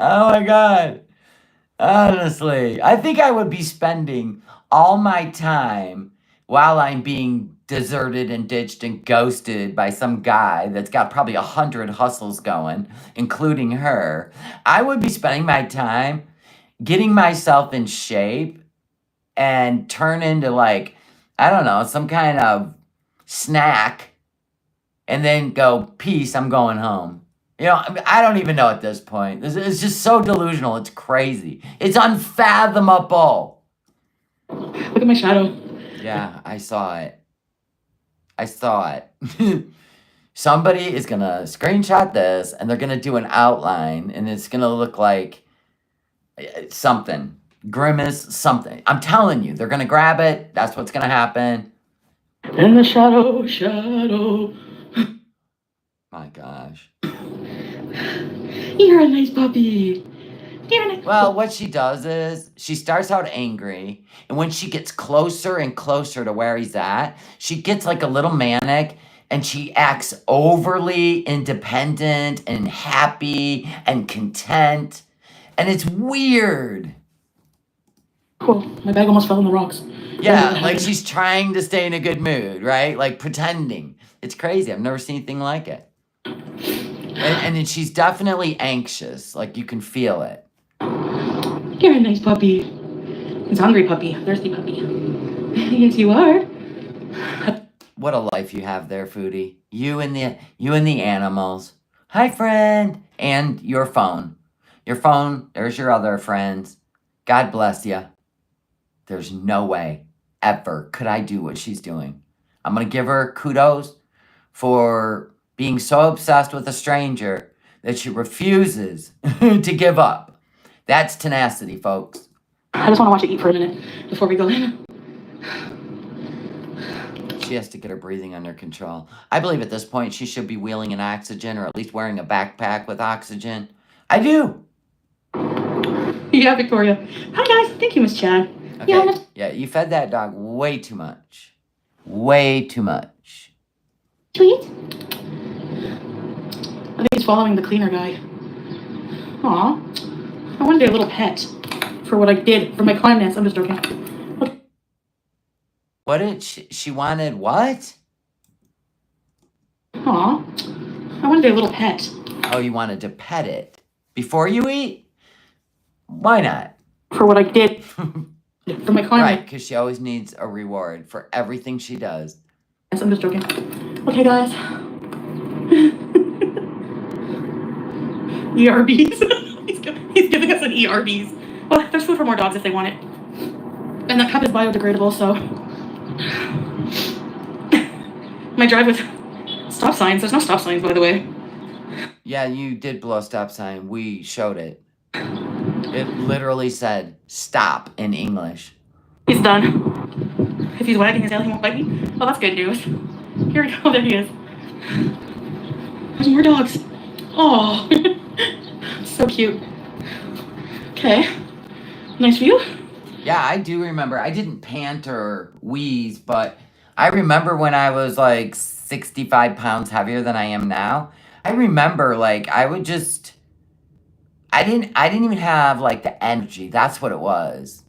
Oh my God. Honestly, I think I would be spending all my time while I'm being deserted and ditched and ghosted by some guy that's got probably 100 hustles going, including her. I would be spending my time getting myself in shape and turn into like, I don't know, some kind of snack and then go, peace, I'm going home. You know, I mean, I don't even know at this point. It's just so delusional. It's crazy. It's unfathomable. Look at my shadow. Yeah, I saw it. I saw it. Somebody is going to screenshot this and they're going to do an outline and it's going to look like something. Grimace, something. I'm telling you, they're going to grab it. That's what's going to happen. In the shadow. My gosh. You're a nice puppy. You're a nice Well, what she does is she starts out angry, and when she gets closer and closer to where he's at, she gets like a little manic, and she acts overly independent and happy and content, and it's weird. Cool. My bag almost fell on the rocks. Yeah, like she's trying to stay in a good mood, right? Like pretending. It's crazy. I've never seen anything like it. And then she's definitely anxious. Like you can feel it. You're a nice puppy. It's a hungry puppy. Thirsty puppy. Yes, you are. What a life you have there, Foodie. You and the animals. Hi, friend. And your phone. Your phone, there's your other friends. God bless you. There's no way ever could I do what she's doing. I'm going to give her kudos for being so obsessed with a stranger that she refuses to give up. That's tenacity, folks. I just want to watch it eat for a minute before we go in. She has to get her breathing under control. I believe at this point she should be wheeling an oxygen or at least wearing a backpack with oxygen. I do. Yeah, Victoria. Hi, guys. Thank you, Miss Chad. Okay. Yeah, you fed that dog way too much. Way too much. Sweet. I think he's following the cleaner guy. Aw. I wanted a little pet for what I did for my kindness. I'm just joking. What did she wanted what? Aw. I wanted a little pet. Oh, you wanted to pet it before you eat? Why not? For what I did for my kindness. Right, because she always needs a reward for everything she does. Yes, I'm just joking. Okay, guys. ERBs. He's giving us an ERBs. Well, there's food for more dogs if they want it. And that cup is biodegradable, so. My drive with stop signs. There's no stop signs, by the way. Yeah, you did blow a stop sign. We showed it. It literally said stop in English. He's done. If he's wagging his tail, he won't bite me. Well, that's good news. Here we go. There he is. There's more dogs. Oh, so cute. Okay. Nice view. Yeah, I do remember. I didn't pant or wheeze, but I remember when I was like 65 pounds heavier than I am now. I remember like I would just I didn't even have like the energy. That's what it was.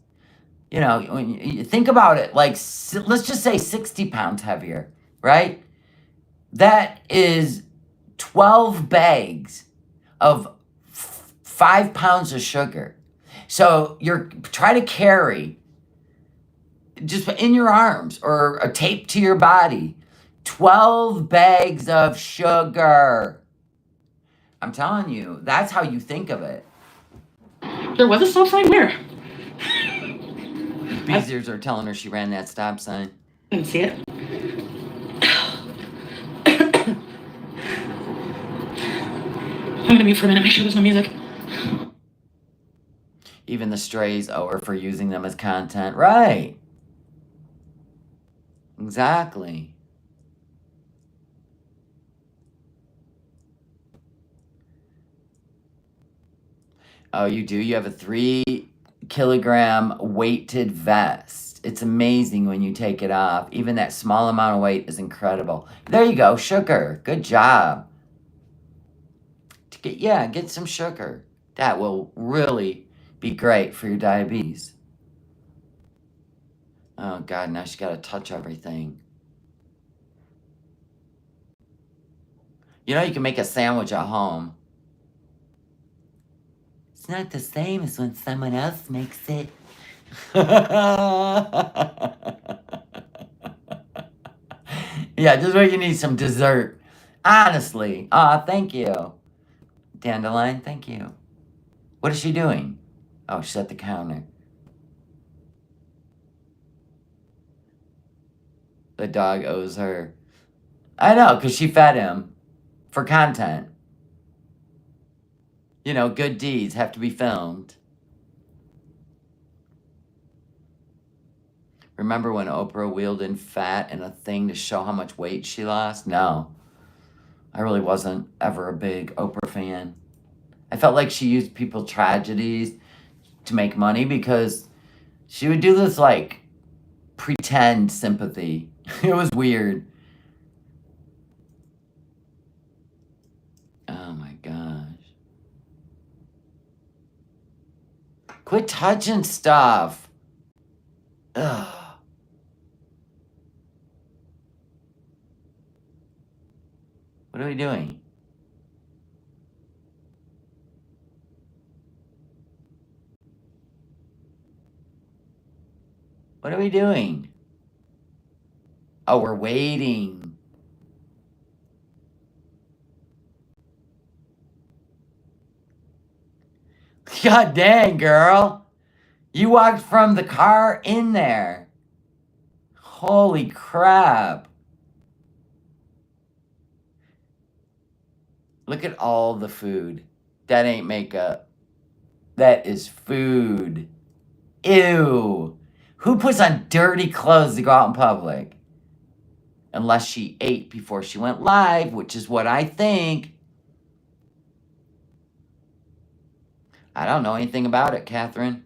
You know, when you think about it, like let's just say 60 pounds heavier, right? That is 12 bags of 5 pounds of sugar. So you're trying to carry just in your arms or a tape to your body 12 bags of sugar. I'm telling you, that's how you think of it. There was a stop sign where? Beezers are telling her she ran that stop sign. I didn't see it. I'm gonna mute for a minute, make sure there's no music. Even the strays owe her for using them as content. Right. Exactly. Oh, you do? You have a 3-kilogram weighted vest. It's amazing when you take it off. Even that small amount of weight is incredible. There you go, sugar. Good job. Get some sugar. That will really be great for your diabetes. Oh, God, now she got to touch everything. You know, you can make a sandwich at home. It's not the same as when someone else makes it. Yeah, just when you need some dessert. Honestly. Thank you. Dandelion, thank you. What is she doing? Oh, she's at the counter. The dog owes her. I know, because she fed him for content. You know, good deeds have to be filmed. Remember when Oprah wheeled in fat in a thing to show how much weight she lost? No. I really wasn't ever a big Oprah fan. I felt like she used people's tragedies to make money because she would do this, like, pretend sympathy. It was weird. Oh, my gosh. Quit touching stuff. Ugh. What are we doing? What are we doing? Oh, we're waiting. God dang, girl. You walked from the car in there. Holy crap. Look at all the food. That ain't makeup. That is food. Ew. Who puts on dirty clothes to go out in public? Unless she ate before she went live, which is what I think. I don't know anything about it, Catherine.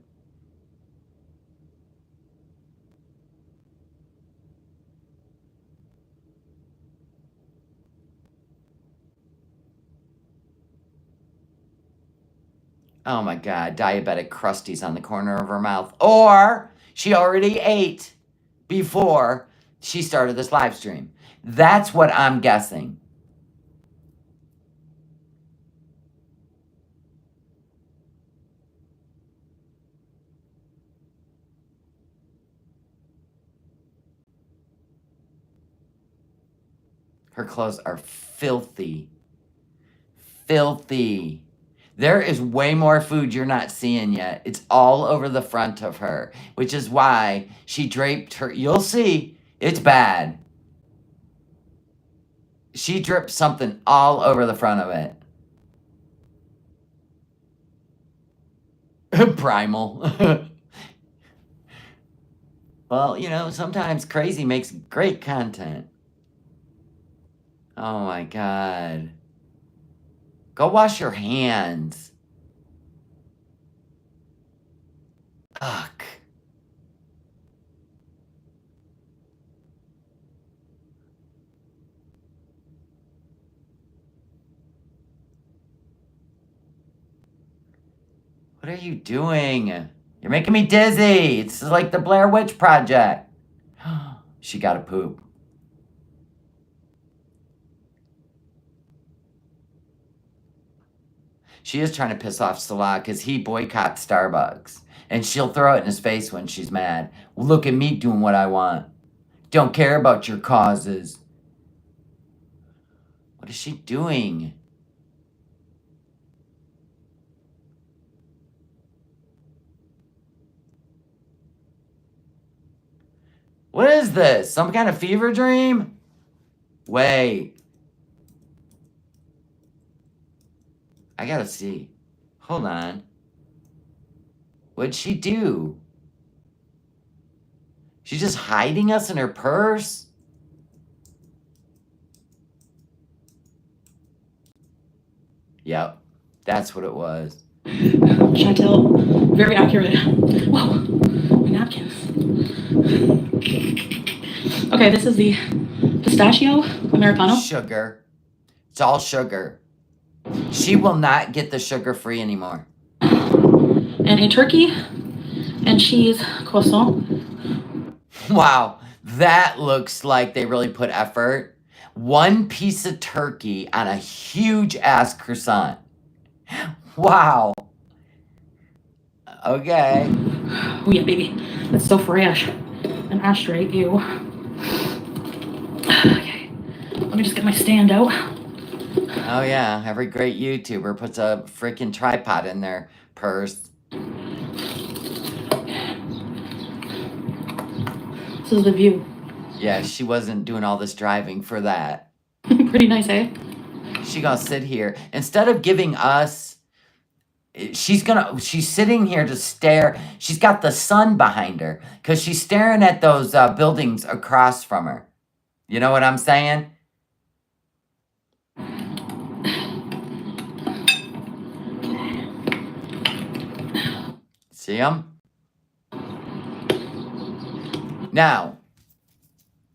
Oh my God, diabetic crusties on the corner of her mouth. Or she already ate before she started this live stream. That's what I'm guessing. Her clothes are filthy. Filthy. There is way more food you're not seeing yet. It's all over the front of her, which is why she draped her. You'll see. It's bad. She dripped something all over the front of it. Primal. Well, you know, sometimes crazy makes great content. Oh my God. Go wash your hands. Ugh. What are you doing? You're making me dizzy. It's like the Blair Witch Project. She got to poop. She is trying to piss off Salah because he boycotts Starbucks. And she'll throw it in his face when she's mad. Look at me doing what I want. Don't care about your causes. What is she doing? What is this? Some kind of fever dream? Wait. I gotta see. Hold on. What'd she do? She's just hiding us in her purse? Yep. That's what it was. Chantel, very accurate. Whoa, my napkins. Okay, this is the pistachio Americano. Sugar. It's all sugar. She will not get the sugar-free anymore. And a turkey and cheese croissant. Wow, that looks like they really put effort. One piece of turkey on a huge-ass croissant. Wow. Okay. Oh yeah, baby. That's so fresh. An ashtray, ew. Okay. Let me just get my stand out. Oh yeah, every great YouTuber puts a freaking tripod in their purse. This is the view. Yeah, she wasn't doing all this driving for that. Pretty nice, eh? She gonna sit here. Instead of giving us, she's sitting here to stare. She's got the sun behind her because she's staring at those buildings across from her. You know what I'm saying? See them? Now,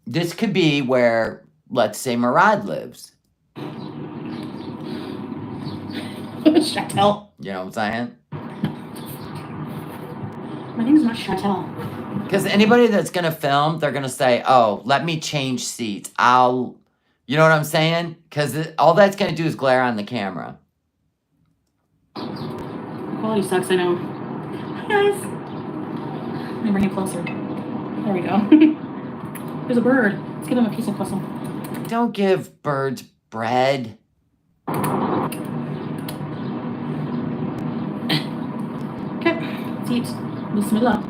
this could be where, let's say, Murad lives. Chatel. You know what I'm saying? My name's not Chatel. Because anybody that's going to film, they're going to say, oh, let me change seats. You know what I'm saying? Because all that's going to do is glare on the camera. Quality sucks, I know. Hi, guys. Let me bring it closer. There we go. There's a bird. Let's give him a piece of croissant. Don't give birds bread. Okay, let's eat. Bismillah.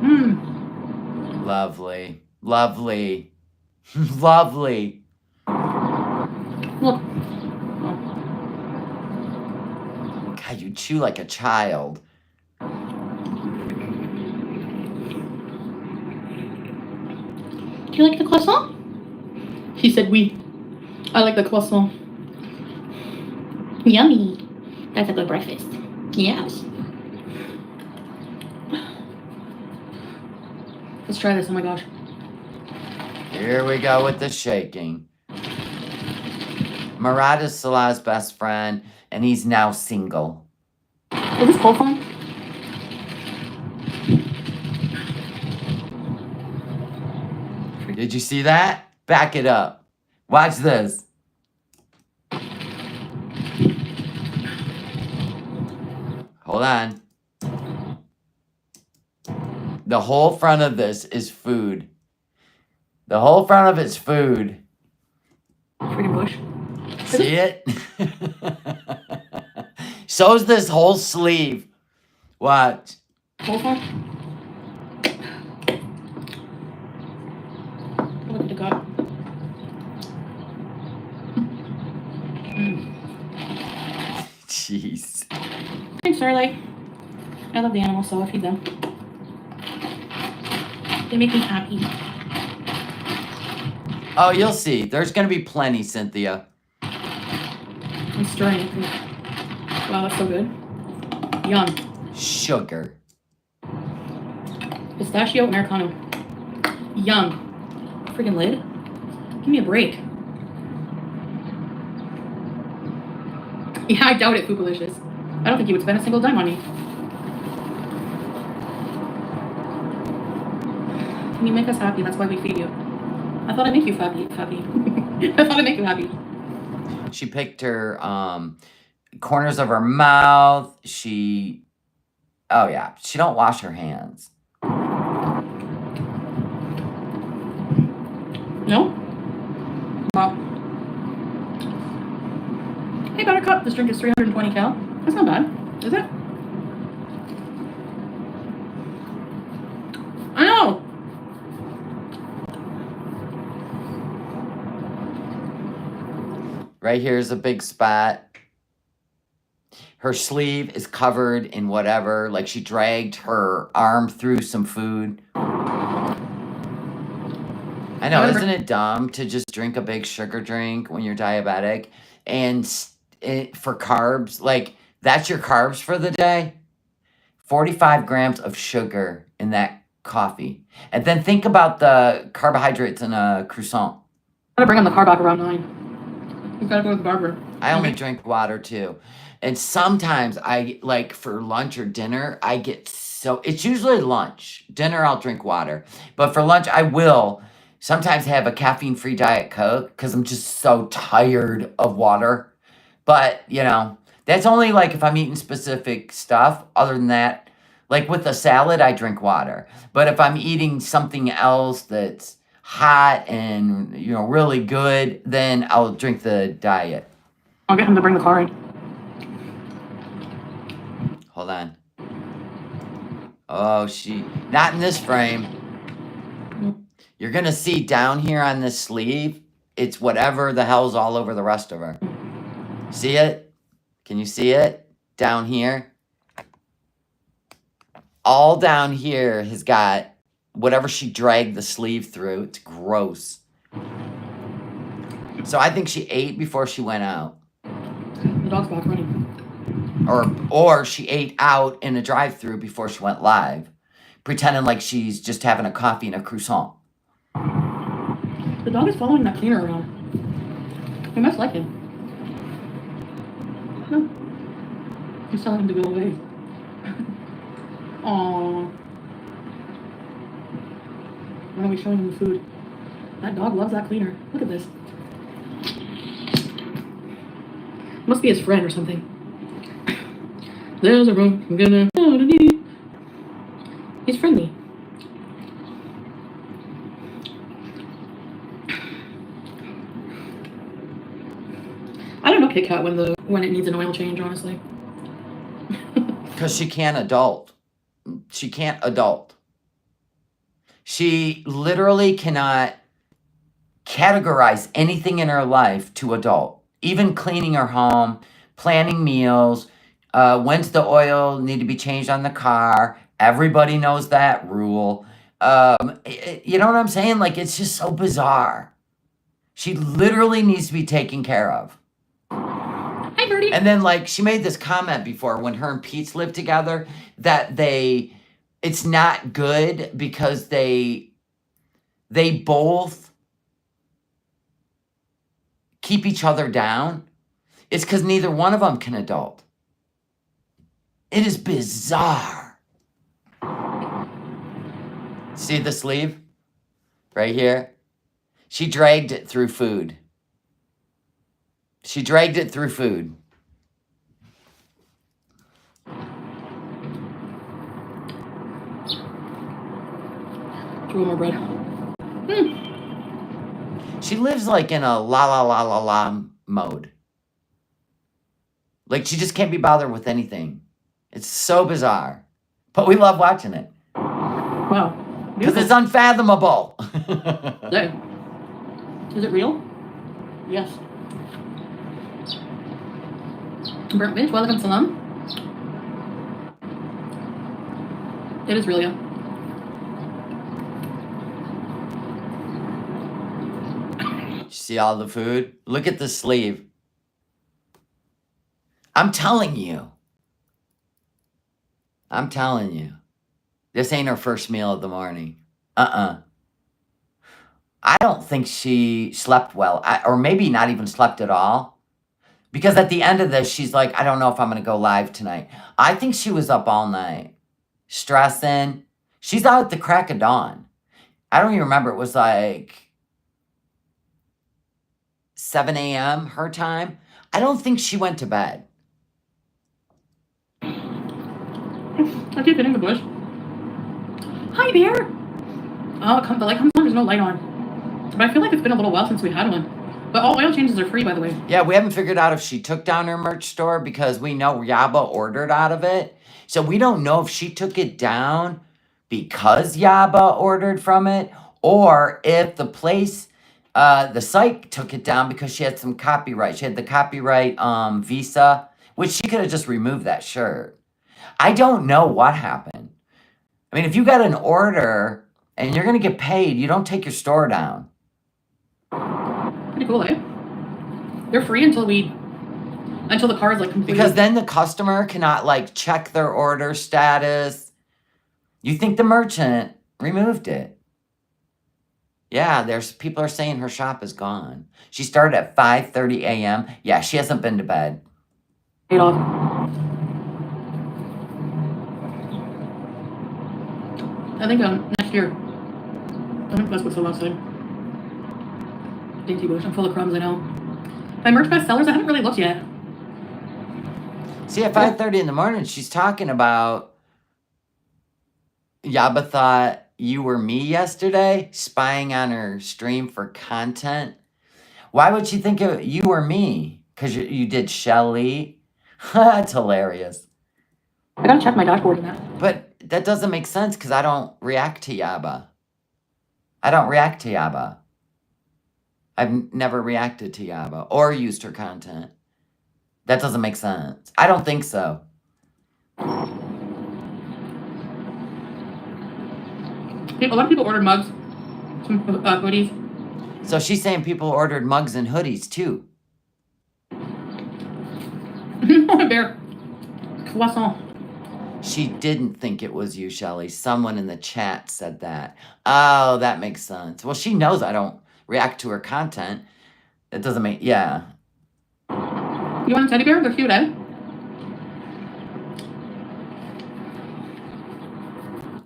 Mmm. Lovely. Lovely. Lovely. Look. God, you chew like a child. Do you like the croissant? He said oui. I like the croissant. Yummy. That's a good breakfast. Yes. Let's try this. Oh my gosh. Here we go with the shaking. Murad is Salah's best friend, and he's now single. Is this cold phone? Did you see that? Back it up. Watch this. Hold on. The whole front of this is food. The whole front of it's food. Freaking bush. See it? So's this whole sleeve. Watch. Cold phone? Look at the gut. Jeez. Thanks, Starlight. I love the animals, so I feed them. They make me happy. Oh, you'll see. There's going to be plenty, Cynthia. I'm stirring it. Wow, that's so good. Yum. Sugar. Pistachio Americano. Yum. Freaking lid. Give me a break. Yeah, I doubt it, Foodalicious. I don't think you would spend a single dime on me. Can you make us happy? That's why we feed you. I thought I'd make you happy. I thought I'd make you happy. She picked her corners of her mouth. Oh yeah, she don't wash her hands. No? Wow. Hey, Buttercup, this drink is 320 cal. That's not bad, is it? I know! Right here's a big spot. Her sleeve is covered in whatever. Like she dragged her arm through some food. I know, isn't it dumb to just drink a big sugar drink when you're diabetic? And for carbs, like that's your carbs for the day? 45 grams of sugar in that coffee. And then think about the carbohydrates in a croissant. I'm gonna bring on the car back around 9. You gotta go with the barber. I only drink water too. And sometimes I, like, for lunch or dinner, I get so, it's usually lunch. Dinner, I'll drink water. But for lunch, I will sometimes have a caffeine-free Diet Coke because I'm just so tired of water. But, you know, that's only, like, if I'm eating specific stuff. Other than that, like with a salad, I drink water. But if I'm eating something else that's hot and, you know, really good, then I'll drink the diet. I'll get him to bring the car in. Hold on. Oh, not in this frame. You're gonna see down here on this sleeve, it's whatever the hell's all over the rest of her. See it? Can you see it? Down here? All down here has got whatever she dragged the sleeve through. It's gross. So I think she ate before she went out. The dog's back running. Or she ate out in a drive-thru before she went live, pretending like she's just having a coffee and a croissant. The dog is following that cleaner around. He must like him. No. He's telling him to go away. Aww. Why are we showing him the food? That dog loves that cleaner. Look at this. Must be his friend or something. There's a room. I'm gonna. He's friendly. I don't know Kit Kat when it needs an oil change, honestly. Because she can't adult. She can't adult. She literally cannot categorize anything in her life to adult. Even cleaning her home, planning meals, when's the oil need to be changed on the car. Everybody knows that rule. You know what I'm saying? Like, it's just so bizarre. She literally needs to be taken care of. Hi, Birdie. And then, like, she made this comment before when her and Pete's lived together that it's not good because they both keep each other down. It's because neither one of them can adult. It is bizarre. See the sleeve? Right here? She dragged it through food. She dragged it through food. Do you want more bread? She lives like in a la la la la la mode. Like she just can't be bothered with anything. It's so bizarre. But we love watching it. Wow. Because it's unfathomable. Hey. Is it real? Yes. Burnt bitch, welcome salam. It is real, yeah. See all the food? Look at the sleeve. I'm telling you. I'm telling you. This ain't her first meal of the morning. I don't think she slept well. Or maybe not even slept at all. Because at the end of this, she's like, I don't know if I'm going to go live tonight. I think she was up all night. Stressing. She's out at the crack of dawn. I don't even remember. It was like 7 a.m. her time. I don't think she went to bed. I keep hitting the bush. Hi there. Oh, the light comes on. There's no light on. But I feel like it's been a little while since we had one. But all oil changes are free, by the way. Yeah, we haven't figured out if she took down her merch store because we know Yaba ordered out of it. So we don't know if she took it down because Yaba ordered from it or if the place, the site took it down because she had some copyright. She had the copyright visa, which she could have just removed that shirt. I don't know what happened. I mean, if you got an order and you're going to get paid, you don't take your store down. Pretty cool, eh? They're free until the car is like completely. Because then the customer cannot like check their order status. You think the merchant removed it. Yeah, there's people are saying her shop is gone. She started at 5:30 a.m. Yeah, she hasn't been to bed. Paid off. I think next year. I think that's what's the last thing. Dainty Bush. I'm full of crumbs, I know. My merch bestsellers, I haven't really looked yet. See, at 5:30 in the morning, she's talking about Yaba thought you were me yesterday, spying on her stream for content. Why would she think you were me? Because you did Shelly. That's hilarious. I gotta check my dashboard in that. But that doesn't make sense because I don't react to Yaba. I don't react to Yaba. I've never reacted to Yaba or used her content. That doesn't make sense. I don't think so. A lot of people ordered mugs, some hoodies. So she's saying people ordered mugs and hoodies too. Bear. Croissant. She didn't think it was you, Shelly. Someone in the chat said that. Oh, that makes sense. Well, she knows I don't react to her content. It doesn't make... Yeah. You want a teddy bear? They're cute, eh?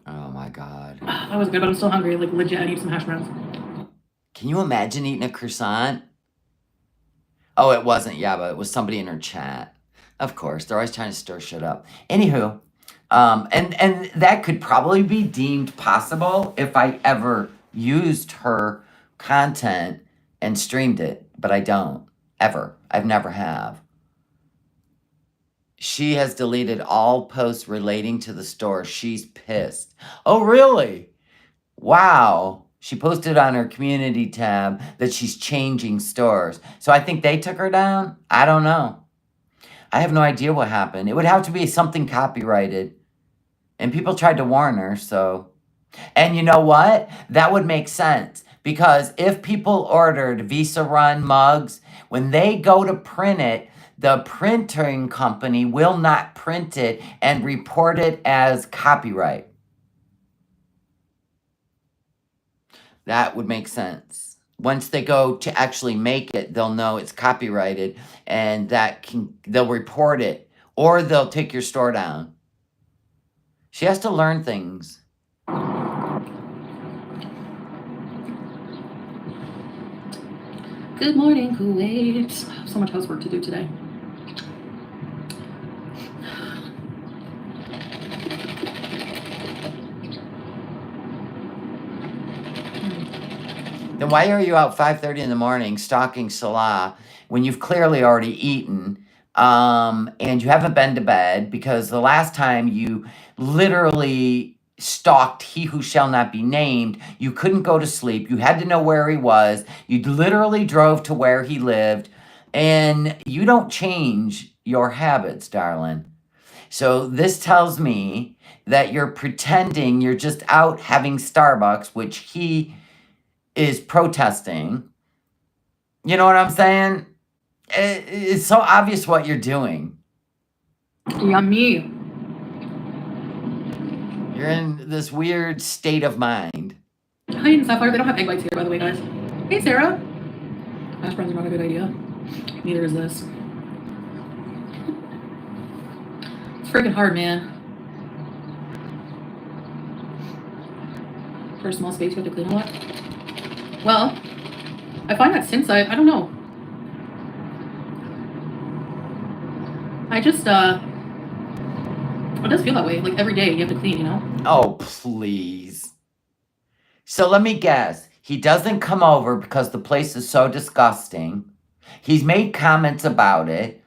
Oh, my God. That was good, but I'm still hungry. Like, legit, I need some hash browns. Can you imagine eating a croissant? Oh, it wasn't Yaba. It was somebody in her chat. Of course. They're always trying to stir shit up. Anywho... and that could probably be deemed possible if I ever used her content and streamed it, but I don't, ever. I've never have. She has deleted all posts relating to the store. She's pissed. Oh, really? Wow. She posted on her community tab that she's changing stores. So I think they took her down? I don't know. I have no idea what happened. It would have to be something copyrighted. And people tried to warn her, so... And you know what? That would make sense. Because if people ordered Visa Run mugs, when they go to print it, the printing company will not print it and report it as copyright. That would make sense. Once they go to actually make it, they'll know it's copyrighted, and they'll report it, or they'll take your store down. She has to learn things. Good morning, Kuwait. So much housework to do today. Then why are you out 5:30 in the morning stalking Salah when you've clearly already eaten? And you haven't been to bed because the last time you literally stalked he who shall not be named, you couldn't go to sleep. You had to know where he was. You literally drove to where he lived. And you don't change your habits, darling. So this tells me that you're pretending you're just out having Starbucks, which he is protesting. You know what I'm saying? It's so obvious what you're doing. Yummy. You're in this weird state of mind. Honey and Sapphire, they don't have egg whites here, by the way, guys. Hey, Sarah. Hash browns are not a good idea. Neither is this. It's freaking hard, man. For a small space, you have to clean a lot. Well, I find that since I don't know. I just, it does feel that way. Like, every day you have to clean, you know? Oh, please. So let me guess. He doesn't come over because the place is so disgusting. He's made comments about it.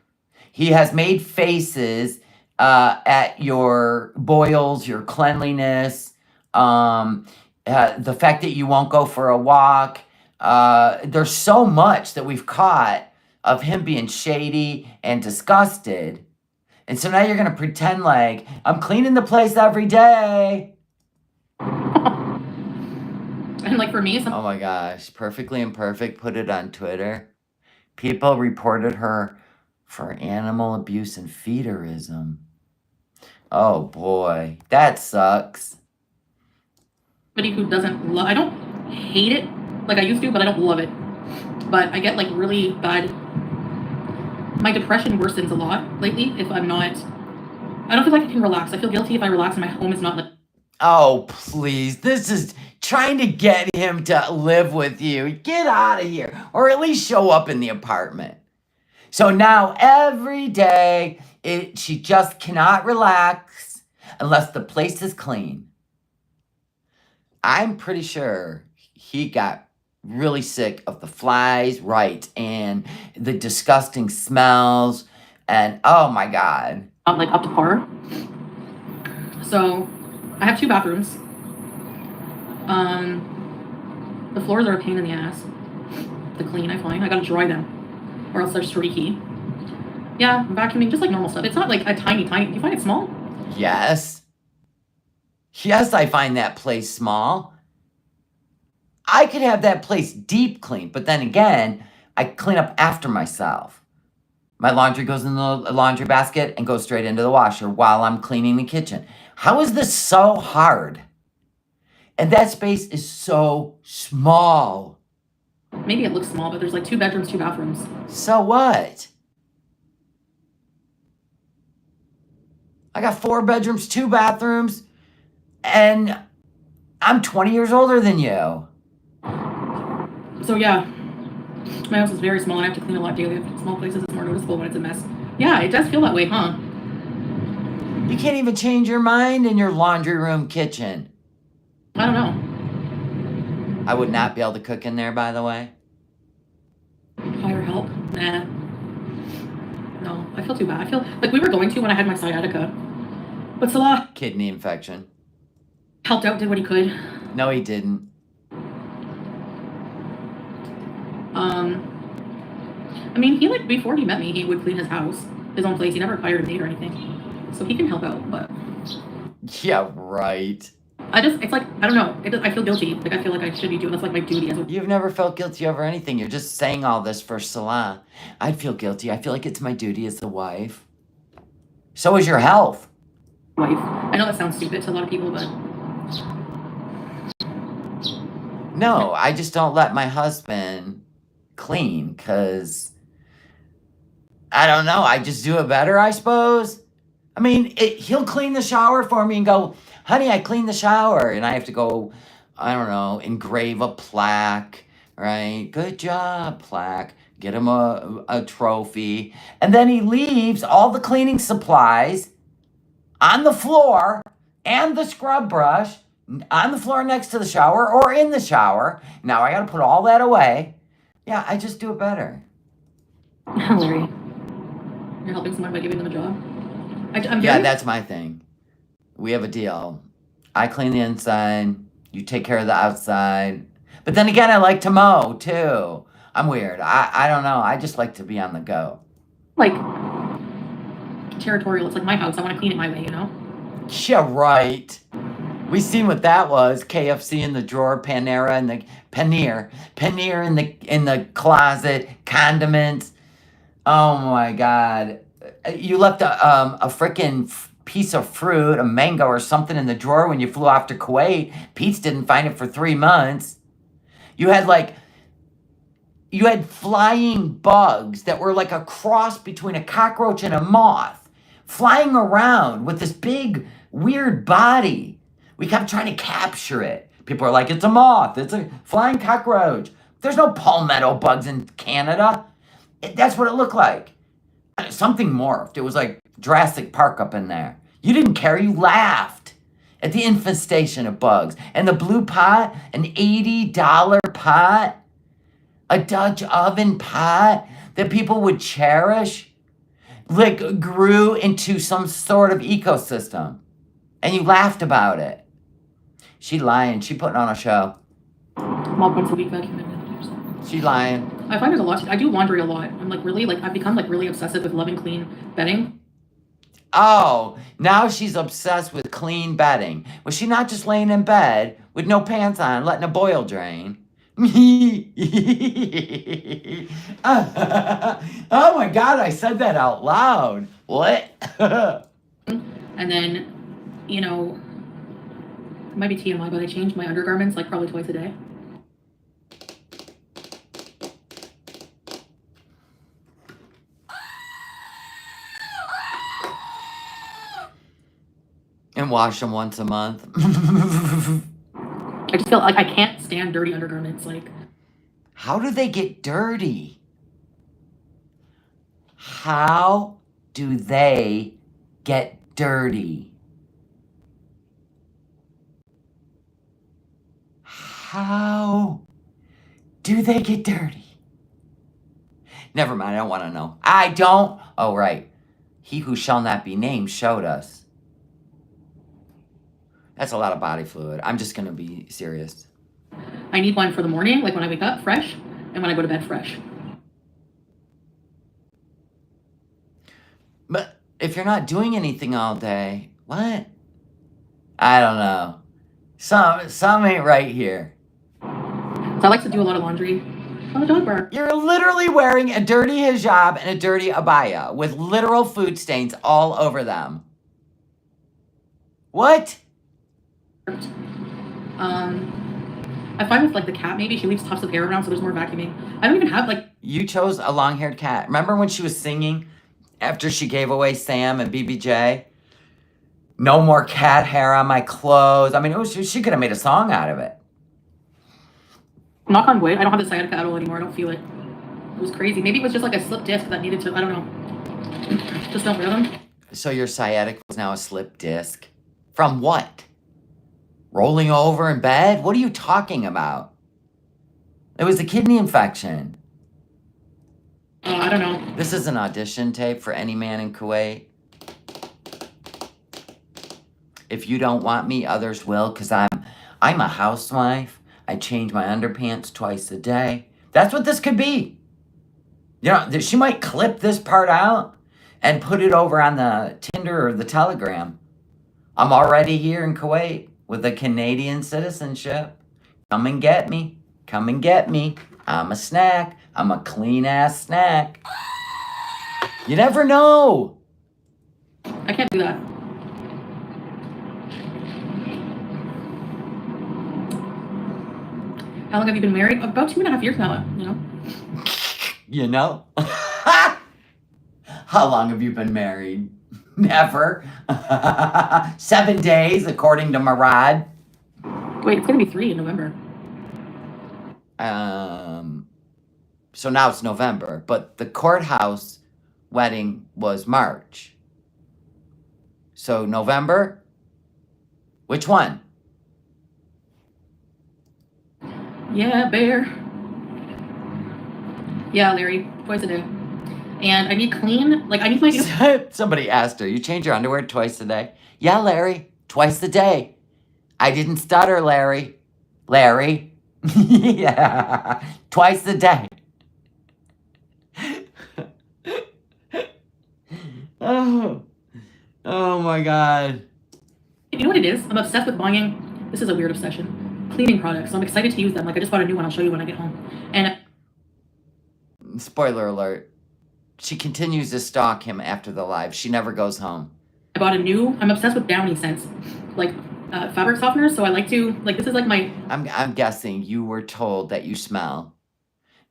He has made faces at your boils, your cleanliness, the fact that you won't go for a walk. There's so much that we've caught of him being shady and disgusted. And so now you're going to pretend like, I'm cleaning the place every day. And like for me, Oh my gosh, Perfectly Imperfect put it on Twitter. People reported her for animal abuse and feederism. Oh boy, that sucks. somebody who doesn't love, I don't hate it, Like I used to, but I don't love it. But I get like really bad. My depression worsens a lot lately if I'm not. I don't feel like I can relax. I feel guilty if I relax and my home is not like. Oh, please. This is trying to get him to live with you. Get out of here. Or at least show up in the apartment. So now every day, she just cannot relax unless the place is clean. I'm pretty sure he got really sick of the flies, right, and the disgusting smells, and oh my God. Not like up to par. So I have 2 bathrooms. The floors are a pain in the ass to clean, I find. I gotta dry them, or else they're streaky. Yeah, I'm vacuuming, just like normal stuff. It's not like a tiny. Do you find it small? Yes. Yes, I find that place small. I could have that place deep clean, but then again, I clean up after myself. My laundry goes in the laundry basket and goes straight into the washer while I'm cleaning the kitchen. How is this so hard? And that space is so small. Maybe it looks small, but there's like 2 bedrooms, 2 bathrooms. So what? I got 4 bedrooms, 2 bathrooms, and I'm 20 years older than you. So yeah, my house is very small and I have to clean a lot daily. Small places is more noticeable when it's a mess. Yeah, it does feel that way, huh? You can't even change your mind in your laundry room kitchen. I don't know. I would not be able to cook in there, by the way. Hire help? Nah. No, I feel too bad. I feel like we were going to when I had my sciatica. But Salah Kidney infection. helped out, did what he could. No, he didn't. I mean, he like before he met me, he would clean his house, his own place. He never hired a maid or anything, so he can help out. But Yeah, right. it's like I don't know. I feel guilty. Like I feel like I should be doing that's like my duty as a. You've never felt guilty over anything. You're just saying all this for Salah. I'd feel guilty. I feel like it's my duty as the wife. So is your health. Wife. I know that sounds stupid to a lot of people, but No, I just don't let my husband clean because I don't know. I just do it better, I suppose. I mean, he'll clean the shower for me and go, honey, I cleaned the shower. And I have to go, I don't know, engrave a plaque, right? Good job, plaque. Get him a trophy. And then he leaves all the cleaning supplies on the floor and the scrub brush on the floor next to the shower or in the shower. Now I got to put all that away. Yeah, I just do it better. Larry, you're helping someone by giving them a job. Yeah, that's my thing. We have a deal. I clean the inside. You take care of the outside. But then again, I like to mow too. I'm weird. I don't know. I just like to be on the go. Like territorial. It's like my house. I want to clean it my way, you know? Yeah, right. We seen what that was. KFC in the drawer, Panera in the Paneer in the closet, condiments. Oh my God. You left a freaking piece of fruit, a mango or something in the drawer when you flew off to Kuwait. Pete's didn't find it for 3 months. You had flying bugs that were like a cross between a cockroach and a moth flying around with this big, weird body. We kept trying to capture it. People are like, it's a moth. It's a flying cockroach. There's no palmetto bugs in Canada. That's what it looked like. Something morphed. It was like Jurassic Park up in there. You didn't care. You laughed at the infestation of bugs. And the blue pot, an $80 pot, a Dutch oven pot that people would cherish, like grew into some sort of ecosystem. And you laughed about it. She lying. She putting on a show. Mom once a week vacuuming. She lying. I find there's a lot. I do laundry a lot. I'm like really I've become like really obsessive with loving clean bedding. Oh, now she's obsessed with clean bedding. Was she not just laying in bed with no pants on, letting a boil drain? Oh my God, I said that out loud. What? And then, you know, it might be TMI, but I change my undergarments like probably twice a day. And wash them once a month. I just feel like I can't stand dirty undergarments. Like, how do they get dirty? How do they get dirty? How do they get dirty? Never mind, I don't want to know. I don't. Oh, right. He who shall not be named showed us. That's a lot of body fluid. I'm just going to be serious. I need one for the morning, like when I wake up, fresh, and when I go to bed, fresh. But if you're not doing anything all day, what? I don't know. Some ain't right here. So I like to do a lot of laundry on the dog bar. You're literally wearing a dirty hijab and a dirty abaya with literal food stains all over them. What? I find with like the cat, maybe she leaves tufts of hair around, so there's more vacuuming. I don't even have like. You chose a long-haired cat. Remember when she was singing after she gave away Sam and BBJ? No more cat hair on my clothes. I mean, she could have made a song out of it. Knock on wood, I don't have the sciatica at all anymore. I don't feel it. It was crazy. Maybe it was just like a slip disc that needed to. I don't know. Just don't wear them. So your sciatic was now a slip disc? From what? Rolling over in bed? What are you talking about? It was a kidney infection. I don't know. This is an audition tape for any man in Kuwait. If you don't want me, others will, because I'm a housewife. I change my underpants twice a day. That's what this could be. You know, she might clip this part out and put it over on the Tinder or the Telegram. I'm already here in Kuwait with a Canadian citizenship. Come and get me. Come and get me. I'm a snack. I'm a clean-ass snack. You never know. I can't do that. How long have you been married? About 2.5 years now, you know? You know? How long have you been married? Never. 7 days, according to Murad. Wait, it's gonna be 3 in November. So now it's November, but the courthouse wedding was March. So November? Which one? Yeah, bear. Yeah, Larry, twice a day. And I need clean, like I need my... Somebody asked her, you change your underwear twice a day? Yeah, Larry, twice a day. I didn't stutter, Larry. Larry. Yeah, twice a day. Oh my God. You know what it is? I'm obsessed with buying, this is a weird obsession, cleaning products. So I'm excited to use them. Like I just bought a new one. I'll show you when I get home. And spoiler alert, she continues to stalk him after the live. She never goes home. I bought I'm obsessed with Downy scents, like fabric softeners. So I like to, like this is like my... I'm guessing you were told that you smell.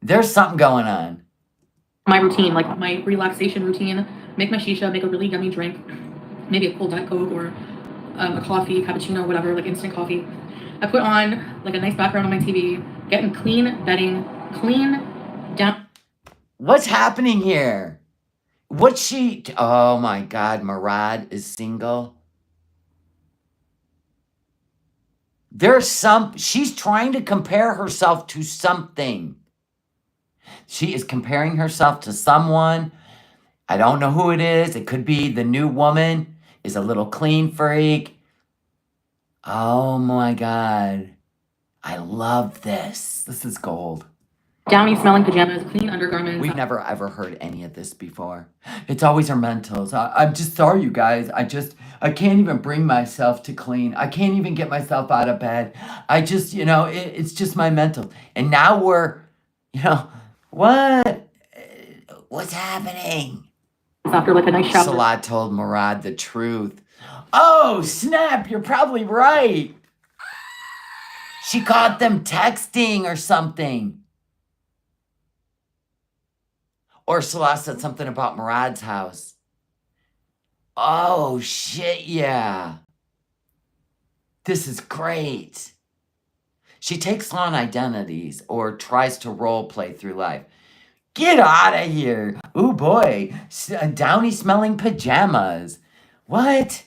There's something going on. My routine, like my relaxation routine. Make my shisha, make a really yummy drink. Maybe a cold Diet Coke or a coffee, cappuccino, whatever, like instant coffee. I put on like a nice background on my TV, getting clean bedding, clean down. What's happening here? Oh my God, Murad is single. She's trying to compare herself to something. She is comparing herself to someone. I don't know who it is. It could be the new woman is a little clean freak. Oh my God. I love this. This is gold. Downy smelling pajamas, clean undergarments. We've never ever heard any of this before. It's always our mentals. I'm just sorry, you guys. I can't even bring myself to clean. I can't even get myself out of bed. I just, it's just my mental. And now we're, what? What's happening? After like a nice shower. Salah told Murad the truth. Oh, snap. You're probably right. She caught them texting or something. Or Salah said something about Murad's house. Oh, shit, yeah. This is great. She takes on identities or tries to role play through life. Get out of here. Ooh, boy. Downy smelling pajamas. What?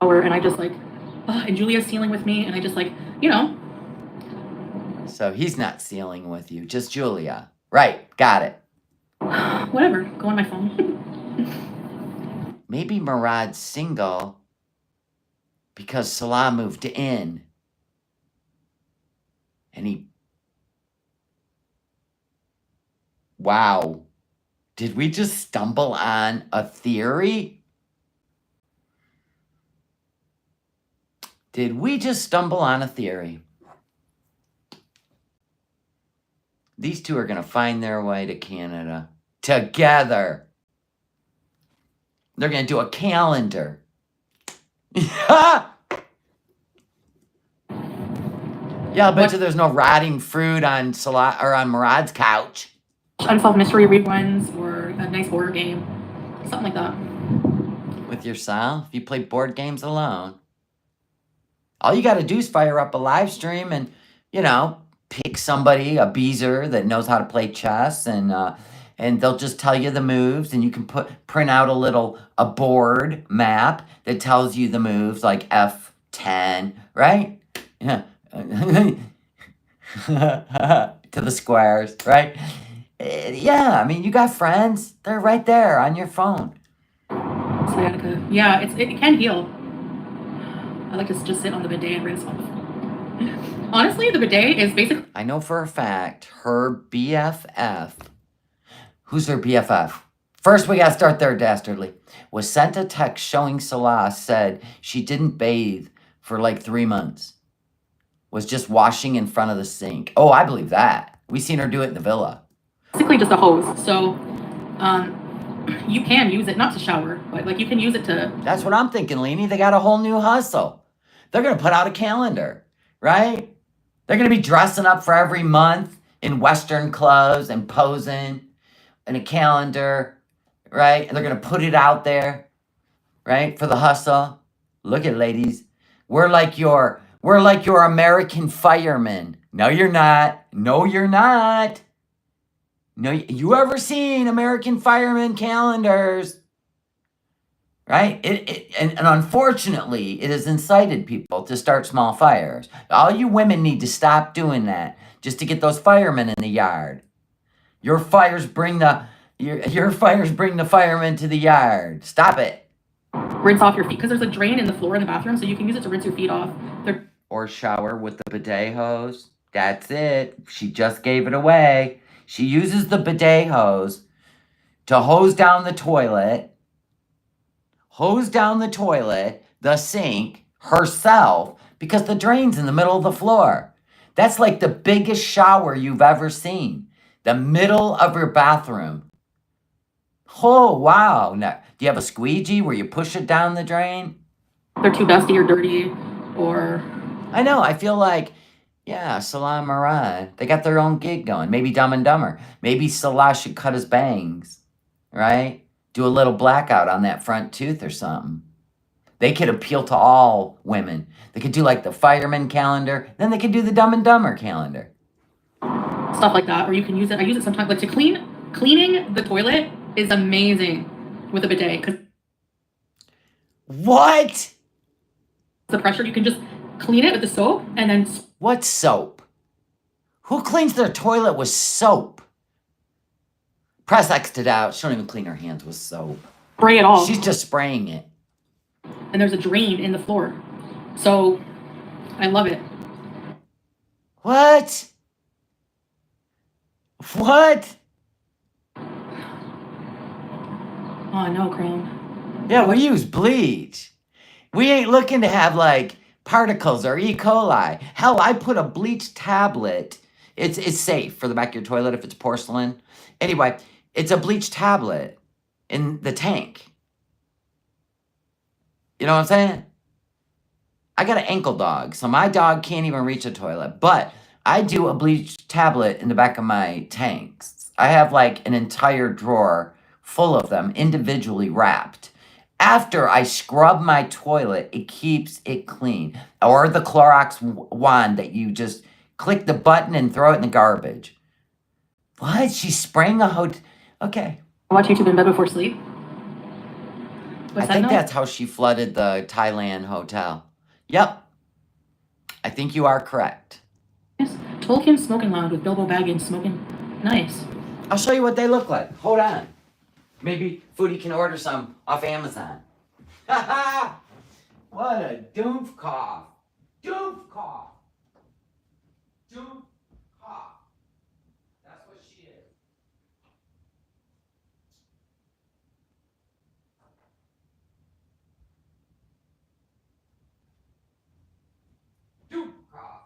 And I just like, and Julia's sealing with me, and I just like, you know. So he's not sealing with you, just Julia. Right, got it. Whatever, go on my phone. Maybe Murad's single because Salah moved in. And he... Wow. Did we just stumble on a theory? Did we just stumble on a theory? These two are going to find their way to Canada together. They're going to do a calendar. Yeah, I bet you there's no rotting fruit on Salah or on Murad's couch. Unsolved mystery reruns or a nice horror game. Something like that. With yourself? You play board games alone. All you got to do is fire up a live stream and, you know, pick somebody, a beezer that knows how to play chess, and they'll just tell you the moves, and you can print out a board map that tells you the moves, like F10, right? Yeah. To the squares, right? Yeah, I mean, you got friends. They're right there on your phone. Sciatica. Yeah, it can heal. I like to just sit on the bidet and rinse off. Honestly, the bidet is basically... I know for a fact her BFF... Who's her BFF? First, we gotta start there, dastardly. Was sent a text showing Salah said she didn't bathe for like 3 months. Was just washing in front of the sink. Oh, I believe that. We seen her do it in the villa. Basically just a hose. So, you can use it, not to shower, but like you can use it to... That's what I'm thinking, Leanie. They got a whole new hustle. They're gonna put out a calendar, right? They're gonna be dressing up for every month in Western clothes and posing in a calendar, right? And they're gonna put it out there, right? For the hustle. Look at ladies. We're like your American firemen. No, you're not. No, you're not. No, you ever seen American fireman calendars? Right? And unfortunately, it has incited people to start small fires. All you women need to stop doing that just to get those firemen in the yard. Your fires bring the firemen to the yard. Stop it. Rinse off your feet, because there's a drain in the floor in the bathroom, so you can use it to rinse your feet off. Or shower with the bidet hose. That's it. She just gave it away. She uses the bidet hose to hose down the toilet, the sink, herself, because the drain's in the middle of the floor. That's like the biggest shower you've ever seen. The middle of your bathroom. Oh, wow. Now, do you have a squeegee where you push it down the drain? They're too dusty or dirty, or... I know, I feel like, yeah, Salah and Murad, they got their own gig going. Maybe Dumb and Dumber. Maybe Salah should cut his bangs, right? Do a little blackout on that front tooth or something. They could appeal to all women. They could do like the fireman calendar, then they could do the Dumb and Dumber calendar. Stuff like that, or you can use it. I use it sometimes, like to cleaning the toilet is amazing with a bidet. Cause what? The pressure, you can just clean it with the soap and then... What soap? Who cleans their toilet with soap? Press X'd it out. She don't even clean her hands with soap. Spray it all. She's just spraying it. And there's a drain in the floor. So, I love it. What? What? Oh, no, Crown. Yeah, we use bleach. We ain't looking to have, like, particles or E. coli. Hell, I put a bleach tablet. It's safe for the back of your toilet if it's porcelain. Anyway, it's a bleach tablet in the tank. You know what I'm saying? I got an ankle dog, so my dog can't even reach a toilet. But I do a bleach tablet in the back of my tanks. I have, like, an entire drawer full of them, individually wrapped. After I scrub my toilet, it keeps it clean. Or the Clorox wand that you just click the button and throw it in the garbage. What? She's spraying a hotel. Okay. Watch YouTube in bed before sleep. I think that's how she flooded the Thailand hotel. Yep. I think you are correct. Yes. Tolkien smoking lounge with Bilbo Baggins smoking. Nice. I'll show you what they look like. Hold on. Maybe Foodie can order some off Amazon. What a doof cough. Doof cough. Doof cough. That's what she is. Doof cough.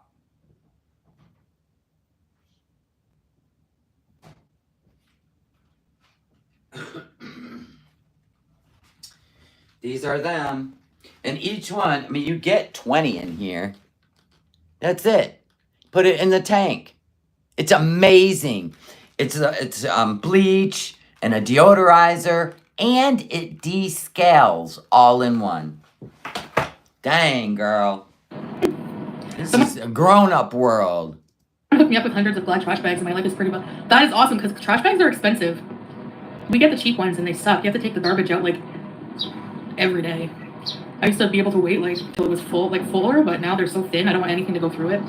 These are them. And each one, I mean, you get 20 in here. That's it. Put it in the tank. It's amazing. It's bleach and a deodorizer, and it descales all in one. Dang, girl. This is a grown-up world. Hook me up with hundreds of black trash bags and my life is pretty much. That is awesome because trash bags are expensive. We get the cheap ones and they suck. You have to take the garbage out like every day. I used to be able to wait like till it was fuller, but now they're so thin I don't want anything to go through it.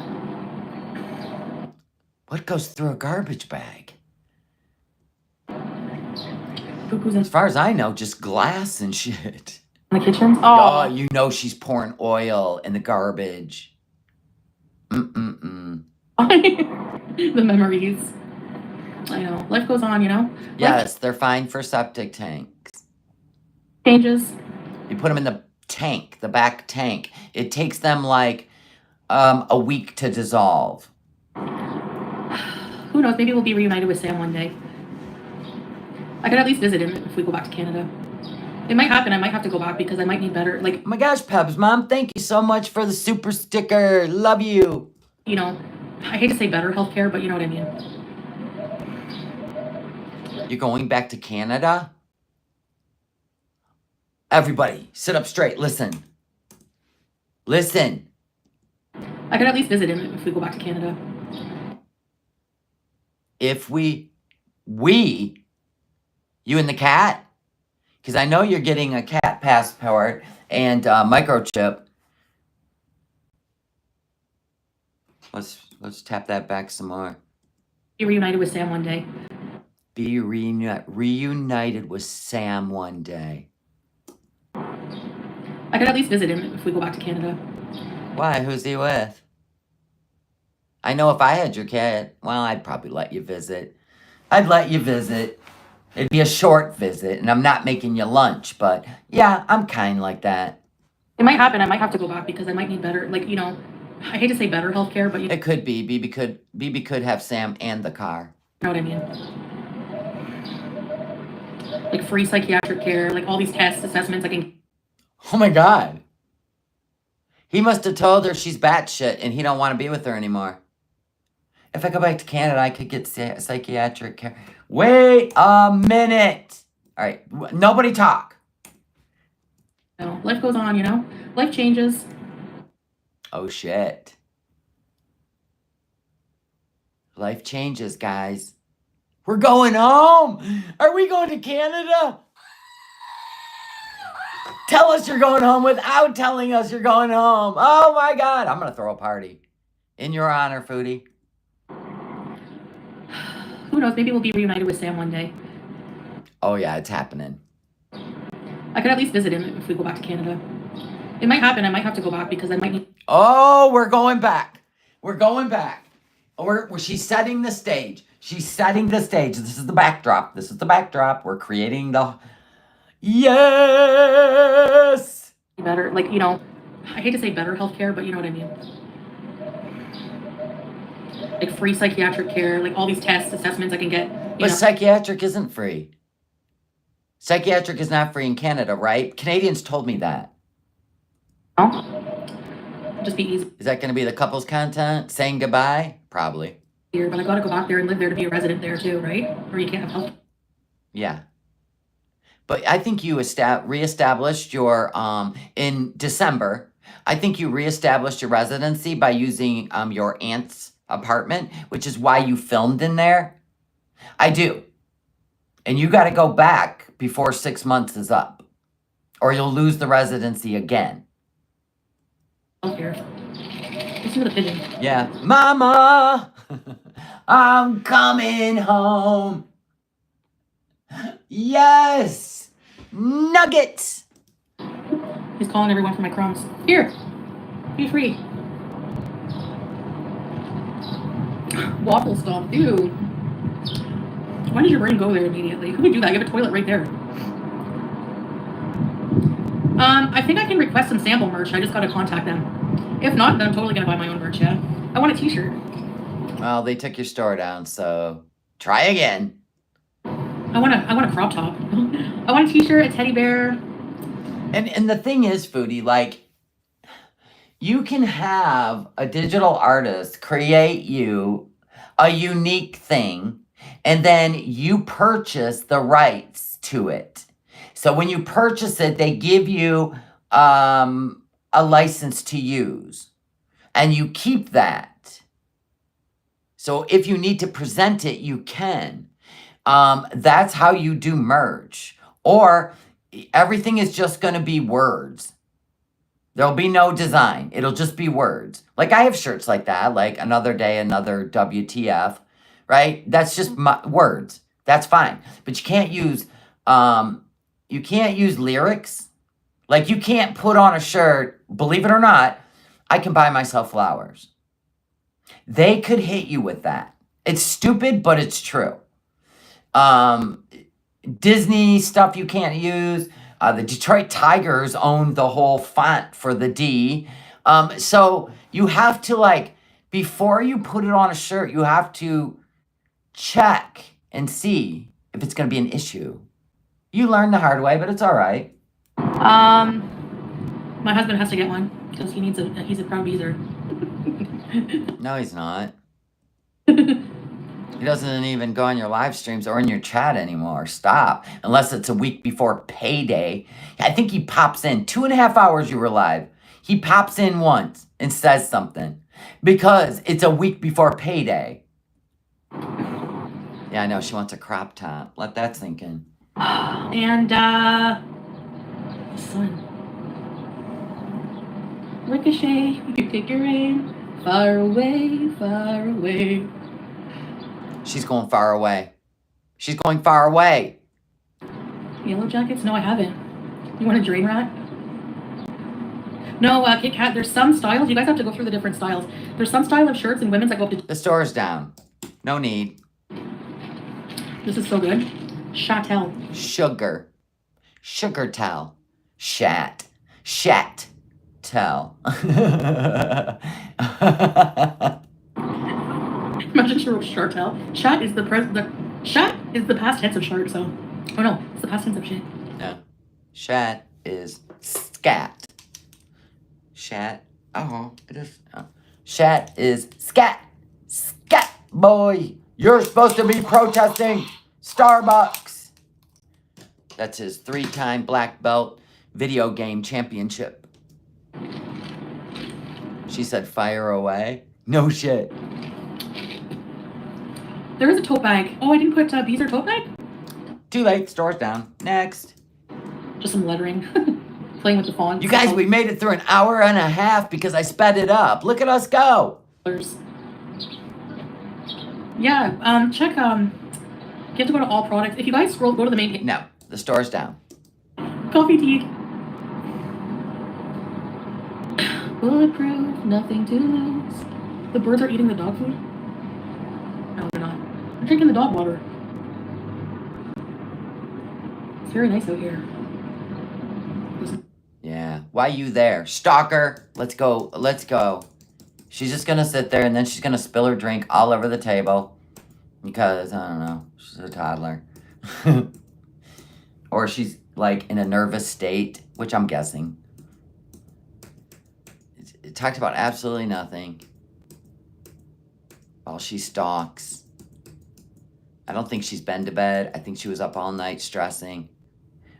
What goes through a garbage bag? Poo-poo's in As far as I know, just glass and shit. the kitchen. Oh, you know she's pouring oil in the garbage. Mm-mm-mm. The memories. I know. Life goes on, you know? Yes, they're fine for septic tanks. Changes. You put them in the tank, the back tank. It takes them like a week to dissolve. Who knows? Maybe we'll be reunited with Sam one day. I could at least visit him if we go back to Canada. It might happen. I might have to go back because I might need better, like, Oh my gosh, Pebs, Mom, thank you so much for the super sticker. Love you. you know, I hate to say better healthcare, but you know what I mean. You're going back to Canada? Everybody, sit up straight. Listen. Listen. I could at least visit him if we go back to Canada. If you and the cat, because I know you're getting a cat passport and microchip. Let's tap that back some more. Be reunited with Sam one day. Be reunited with Sam one day. I could at least visit him if we go back to Canada. Why? Who's he with? I know if I had your cat, well, I'd probably let you visit. I'd let you visit. It'd be a short visit, and I'm not making you lunch, but yeah, I'm kind like that. It might happen. I might have to go back because I might need better, like, you know, I hate to say better healthcare, but you It could be. BB could have Sam and the car. know what I mean. Like free psychiatric care, like all these tests, assessments, I can. Oh my God. He must have told her she's batshit and he don't want to be with her anymore. If I go back to Canada, I could get psychiatric care. Wait a minute. All right, nobody talk. No, life goes on, you know? Life changes. Oh shit. Life changes, guys. We're going home. Are we going to Canada? Tell us you're going home without telling us you're going home. Oh my God. I'm going to throw a party. In your honor, Foodie. Who knows? Maybe we'll be reunited with Sam one day. Oh yeah, it's happening. I could at least visit him if we go back to Canada. It might happen. I might have to go back because I might need. Oh, we're going back. We're going back. She's setting the stage. She's setting the stage. This is the backdrop. This is the backdrop. We're creating the... Yes! Better, like, you know, I hate to say better healthcare, but you know what I mean. Like free psychiatric care, like all these tests, assessments I can get. But psychiatric isn't free. Psychiatric is not free in Canada, right? Canadians told me that. Oh. Just be easy Is that going to be the couple's content? Saying goodbye? Probably. here, but I gotta go back there and live there to be a resident there too, right? Or you can't have health. Yeah. But I think you reestablished your, in December, I think you reestablished your residency by using your aunt's apartment, which is why you filmed in there. I do. And you got to go back before 6 months is up, or you'll lose the residency again. Here. Listen to the pigeon. Yeah. Mama, I'm coming home. Yes. Nuggets. He's calling everyone for my crumbs. Here. Be free. Waffle stomp. Ew. Why did your brain go there immediately? Who would do that? You have a toilet right there. I think I can request some sample merch. I just gotta contact them. If not, then I'm totally gonna buy my own merch, yeah. I want a t-shirt. Well, they took your store down, so try again. I want a crop top. I want a t-shirt, a teddy bear. And the thing is, Foodie, like, you can have a digital artist create you a unique thing, and then you purchase the rights to it. So when you purchase it, they give you a license to use, and you keep that. So if you need to present it, you can. That's how you do merch. Or everything is just going to be words. There'll be no design. It'll just be words. Like I have shirts like that, like another day, another WTF, right? That's just my words. That's fine. But you can't use lyrics. Like you can't put on a shirt, believe it or not, I can buy myself flowers. They could hit you with that. It's stupid, but it's true. Disney stuff you can't use. The Detroit Tigers own the whole font for the D. So you have to, like, before you put it on a shirt, you have to check and see if it's going to be an issue. You learn the hard way, but it's all right. My husband has to get one because he's a proud beezer. No, he's not. He doesn't even go on your live streams or in your chat anymore. Stop. Unless it's a week before payday. I think he pops in 2.5 hours you were live. He pops in once and says something. Because it's a week before payday. Yeah, I know. She wants a crop top. Let that sink in. And, sun. Ricochet, you take your aim. Far away, far away. She's going far away. She's going far away. Yellow jackets? No, I haven't. You want a drain rat? No, Kit Kat, there's some styles. You guys have to go through the different styles. There's some style of shirts and women's that go up to... The store's down. No need. This is so good. Chatel. Sugar. Sugar tell. Shat. Shat. Tell. Imagine she wrote Chartel. Chat is the past tense of chart, so... Oh no, it's the past tense of shit. Yeah. Shat is scat. Shat. Oh, it is. Oh. Shat is scat. Scat, boy. You're supposed to be protesting Starbucks. That's his 3-time black belt video game championship. She said fire away. No shit. There is a tote bag. Oh, I didn't put beezer tote bag? Too late. Store's down. Next. Just some lettering. Playing with the font. You guys, we made it through an hour and a half because I sped it up. Look at us go. Yeah, check, you have to go to all products. If you guys scroll, go to the main page. No, the store's down. Coffee tea. Bulletproof, nothing to lose. The birds are eating the dog food? No, they're not. They're drinking the dog water. It's very nice out here. Yeah. Why you there? Stalker. Let's go. Let's go. She's just going to sit there and then she's going to spill her drink all over the table. Because, I don't know, she's a toddler. Or she's, like, in a nervous state, which I'm guessing. It talks about absolutely nothing. While she stalks. I don't think she's been to bed. I think she was up all night stressing.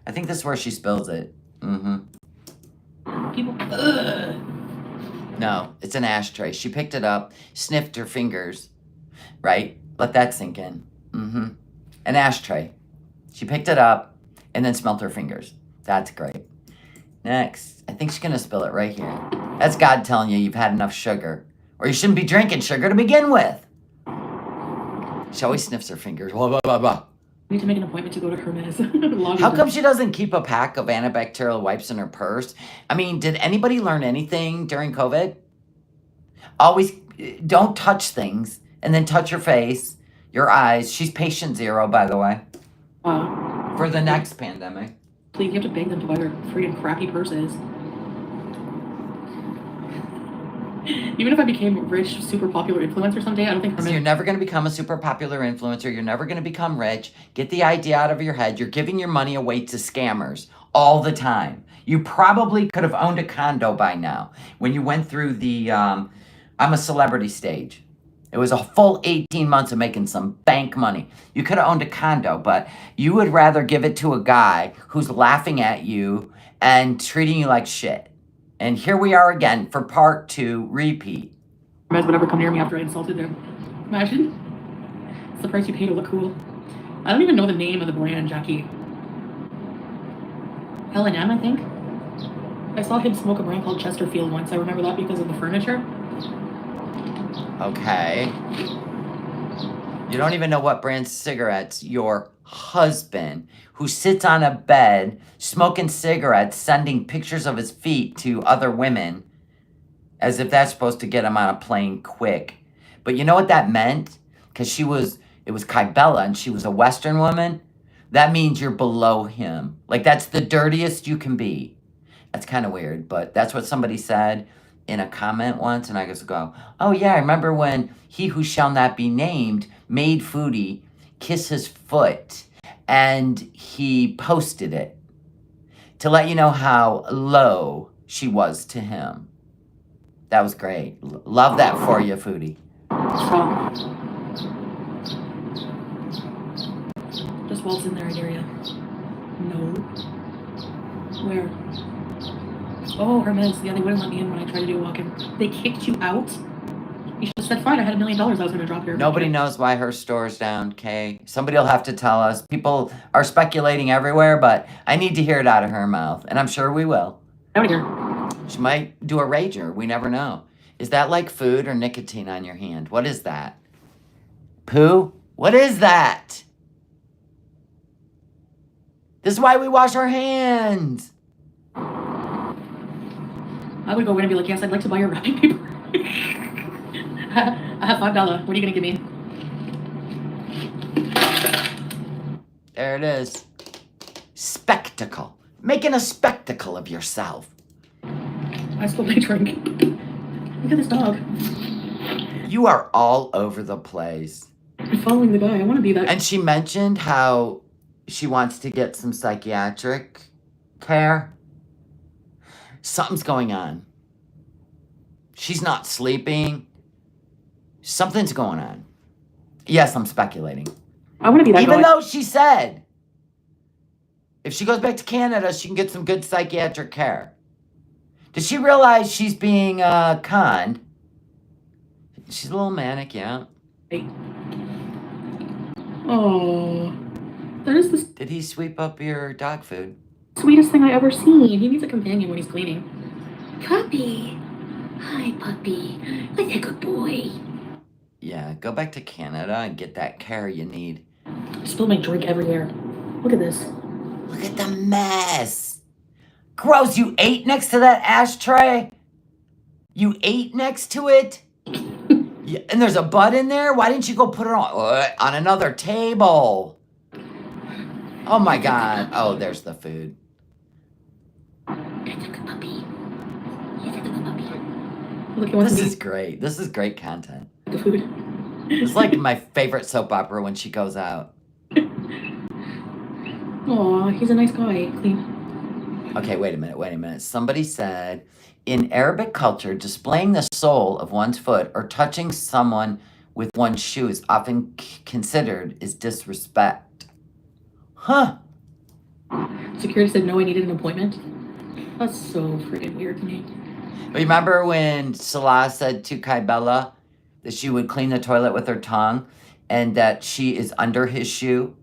I think this is where she spills it. Mm-hmm. People. Ugh. No, it's an ashtray. She picked it up, sniffed her fingers, right? Let that sink in. Mm-hmm. An ashtray. She picked it up and then smelled her fingers. That's great. Next, I think she's gonna spill it right here. That's God telling you you've had enough sugar. Or you shouldn't be drinking sugar to begin with. She always sniffs her fingers. Blah, blah, blah, blah. I need to make an appointment to go to Hermes. How come she doesn't keep a pack of antibacterial wipes in her purse? I mean, did anybody learn anything during COVID? Always don't touch things and then touch your face, your eyes. She's patient zero, by the way, for the next pandemic. Please, you have to beg them to buy her freaking crappy purses. Even if I became a rich, super popular influencer someday, I don't think So you're never going to become a super popular influencer. You're never going to become rich. Get the idea out of your head. You're giving your money away to scammers all the time. You probably could have owned a condo by now when you went through the I'm a celebrity stage. It was a full 18 months of making some bank money. You could have owned a condo, but you would rather give it to a guy who's laughing at you and treating you like shit. And here we are again for part 2, repeat. Hermes would ever come near me after I insulted them. Imagine. It's the price you pay to look cool. I don't even know the name of the brand, Jackie. L&M, I think. I saw him smoke a brand called Chesterfield once. I remember that because of the furniture. Okay. You don't even know what brand cigarettes your husband, who sits on a bed smoking cigarettes, sending pictures of his feet to other women as if that's supposed to get him on a plane quick. But you know what that meant? Because it was Kybella and she was a Western woman. That means you're below him. Like, that's the dirtiest you can be. That's kind of weird, but that's what somebody said in a comment once, and I just go, oh yeah, I remember when he who shall not be named made Foodie kiss his foot, and he posted it to let you know how low she was to him. That was great. Love that for you, Foodie. Just waltz in there, I dare ya. No. Where? Oh, Hermes. Yeah, they wouldn't let me in when I tried to do a walk-in. They kicked you out? You should have said, fine, I had $1 million I was going to drop here. Nobody knows why her store's down, Kay. Somebody will have to tell us. People are speculating everywhere, but I need to hear it out of her mouth, and I'm sure we will. Out of here. She might do a rager. We never know. Is that like food or nicotine on your hand? What is that? Poo? What is that? This is why we wash our hands. I would go in and be like, yes, I'd like to buy your wrapping paper. I have $5. What are you going to give me? There it is. Spectacle. Making a spectacle of yourself. I spilled my drink. Look at this dog. You are all over the place. I'm following the guy. I want to be that. And she mentioned how she wants to get some psychiatric care. Something's going on. She's not sleeping. Something's going on. Yes, I'm speculating. I want to be that Even guy. though she said if she goes back to Canada, she can get some good psychiatric care. Does she realize she's being conned? She's a little manic, yeah. Hey. Oh, that is the Did he sweep up your dog food? sweetest thing I ever seen. He needs a companion when he's cleaning. Puppy. Hi, puppy. What's a good boy? Yeah, go back to Canada and get that care you need. I spilled my drink everywhere. Look at this. Look at the mess. Gross, you ate next to that ashtray? You ate next to it? Yeah, and there's a butt in there? Why didn't you go put it on another table? Oh my God. Oh, there's the food. That's a good puppy. He's a good puppy. Look, he wants This to is great. This is great content. eat the food. It's like my favorite soap opera when she goes out. Aw, he's a nice guy. Clean. Okay, wait a minute. Somebody said, in Arabic culture, displaying the sole of one's foot or touching someone with one's shoe is often considered as disrespect. Huh. Security said no, I needed an appointment. That's so freaking weird to me. Remember when Salah said to Kaibella that she would clean the toilet with her tongue and that she is under his shoe?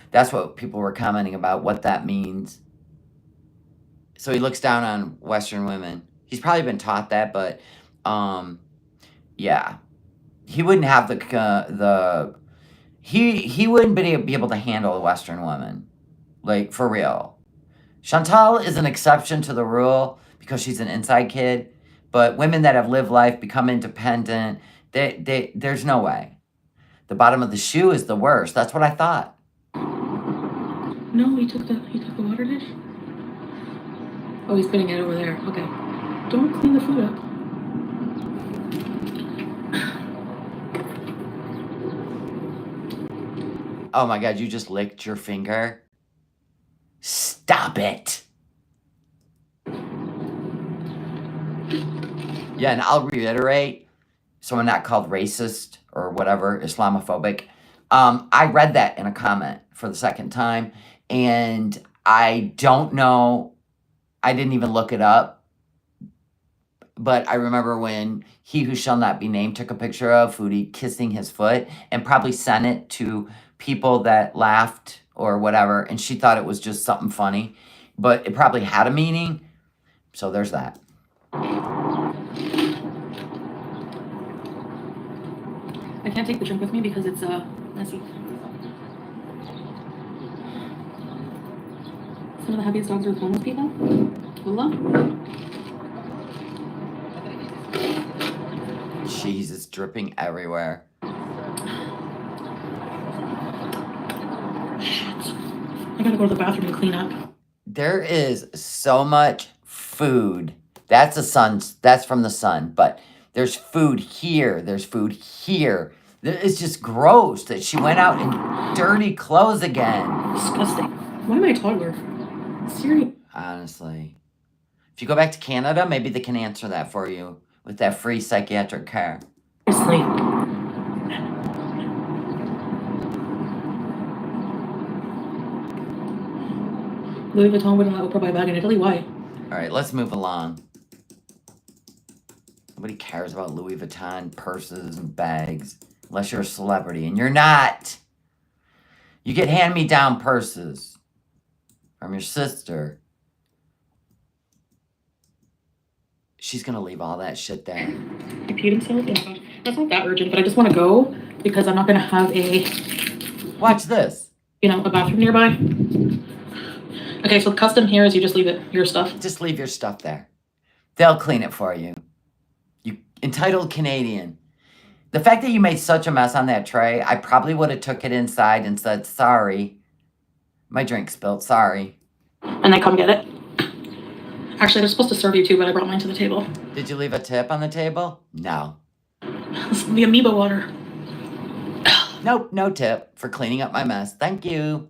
That's what people were commenting about, what that means. So he looks down on Western women. He's probably been taught that, but yeah. He wouldn't have he wouldn't be able to handle a Western woman. Like, for real. Chantal is an exception to the rule because she's an inside kid, but women that have lived life, become independent, there's no way. The bottom of the shoe is the worst. That's what I thought. No, he took the water dish. Oh, he's putting it over there. Okay. Don't clean the food up. Oh my God, you just licked your finger? Stop it. Yeah, and I'll reiterate, someone not called racist or whatever, Islamophobic. I read that in a comment for the second time, and I don't know, I didn't even look it up, but I remember when He Who Shall Not Be Named took a picture of Foodie kissing his foot and probably sent it to people that laughed or whatever, and she thought it was just something funny, but it probably had a meaning, so there's that. I can't take the drink with me because it's messy. Some of the happiest dogs are with homeless people. Lola? Jeez, it's dripping everywhere. I gotta go to the bathroom to clean up. There is so much food. That's from the sun, but there's food here. There's food here. It's just gross that she went out in dirty clothes again. Disgusting. Why am I a toddler? Seriously. Honestly. If you go back to Canada, maybe they can answer that for you with that free psychiatric care. Seriously. Louis Vuitton wouldn't let Oprah buy a bag in Italy. Why? All right, let's move along. Nobody cares about Louis Vuitton purses and bags unless you're a celebrity, and you're not. You get hand-me-down purses from your sister. She's gonna leave all that shit there. He peed himself? Oh my gosh. That's not that urgent, but I just want to go because I'm not going to have Watch this. a bathroom nearby. Okay, so the custom here is you just leave your stuff. Just leave your stuff there. They'll clean it for you. You entitled Canadian. The fact that you made such a mess on that tray, I probably would have took it inside and said, sorry. My drink spilled, sorry. And they come get it. Actually, they're supposed to serve you too, but I brought mine to the table. Did you leave a tip on the table? No. The amoeba water. Nope, no tip for cleaning up my mess. Thank you.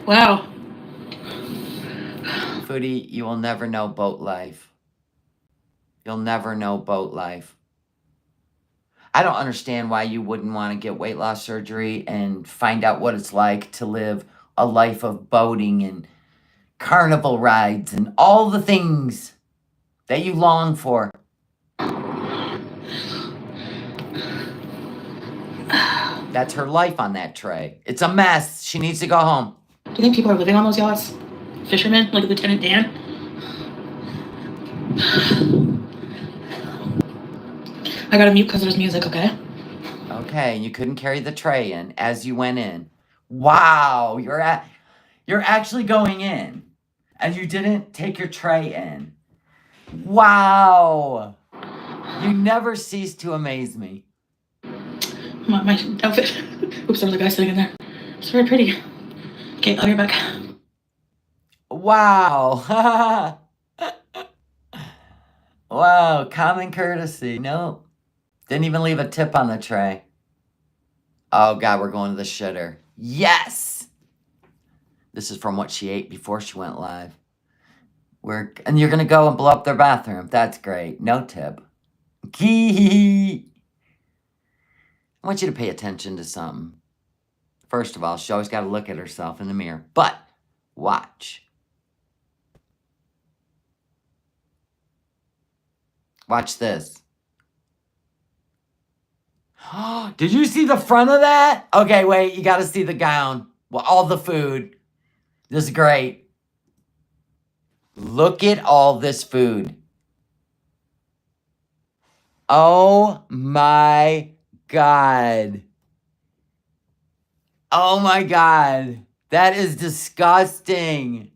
Wow. Foodie, you will never know boat life. You'll never know boat life. I don't understand why you wouldn't want to get weight loss surgery and find out what it's like to live a life of boating and carnival rides and all the things that you long for. That's her life on that tray. It's a mess. She needs to go home. Do you think people are living on those yachts? Fishermen, like Lieutenant Dan? I gotta mute because there's music, okay? Okay, and you couldn't carry the tray in as you went in. Wow, you're actually going in, and you didn't take your tray in. Wow, you never cease to amaze me. My outfit. Oops, there's a guy sitting in there. It's very pretty. Okay, I'll be back. Wow. Wow, common courtesy. Nope. Didn't even leave a tip on the tray. Oh, God, we're going to the shitter. Yes! This is from what she ate before she went live. And you're going to go and blow up their bathroom. That's great. No tip. I want you to pay attention to something. First of all, she always got to look at herself in the mirror. But Watch. Watch this. Did you see the front of that? Okay, wait, you gotta see the gown. Well, all the food. This is great. Look at all this food. Oh my God. Oh my God. That is disgusting.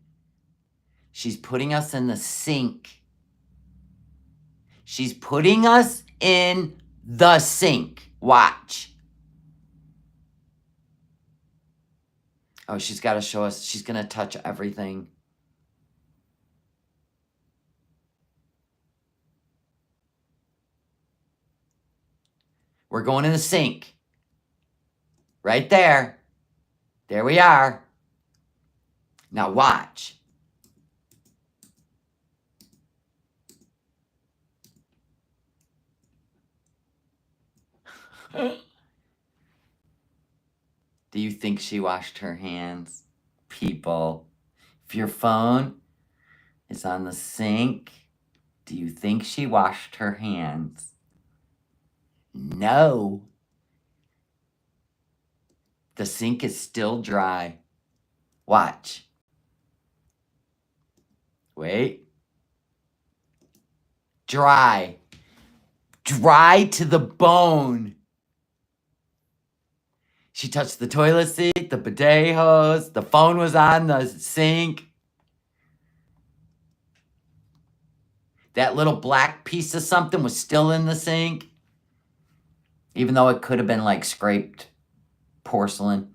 She's putting us in the sink. She's putting us in the sink. Watch. Oh, she's got to show us. She's going to touch everything. We're going in the sink. Right there. There we are. Now watch. Do you think she washed her hands? People, if your phone is on the sink, do you think she washed her hands? No. The sink is still dry. Watch. Wait. Dry. Dry to the bone. She touched the toilet seat, the bidet hose, the phone was on the sink. That little black piece of something was still in the sink. Even though it could have been like scraped porcelain.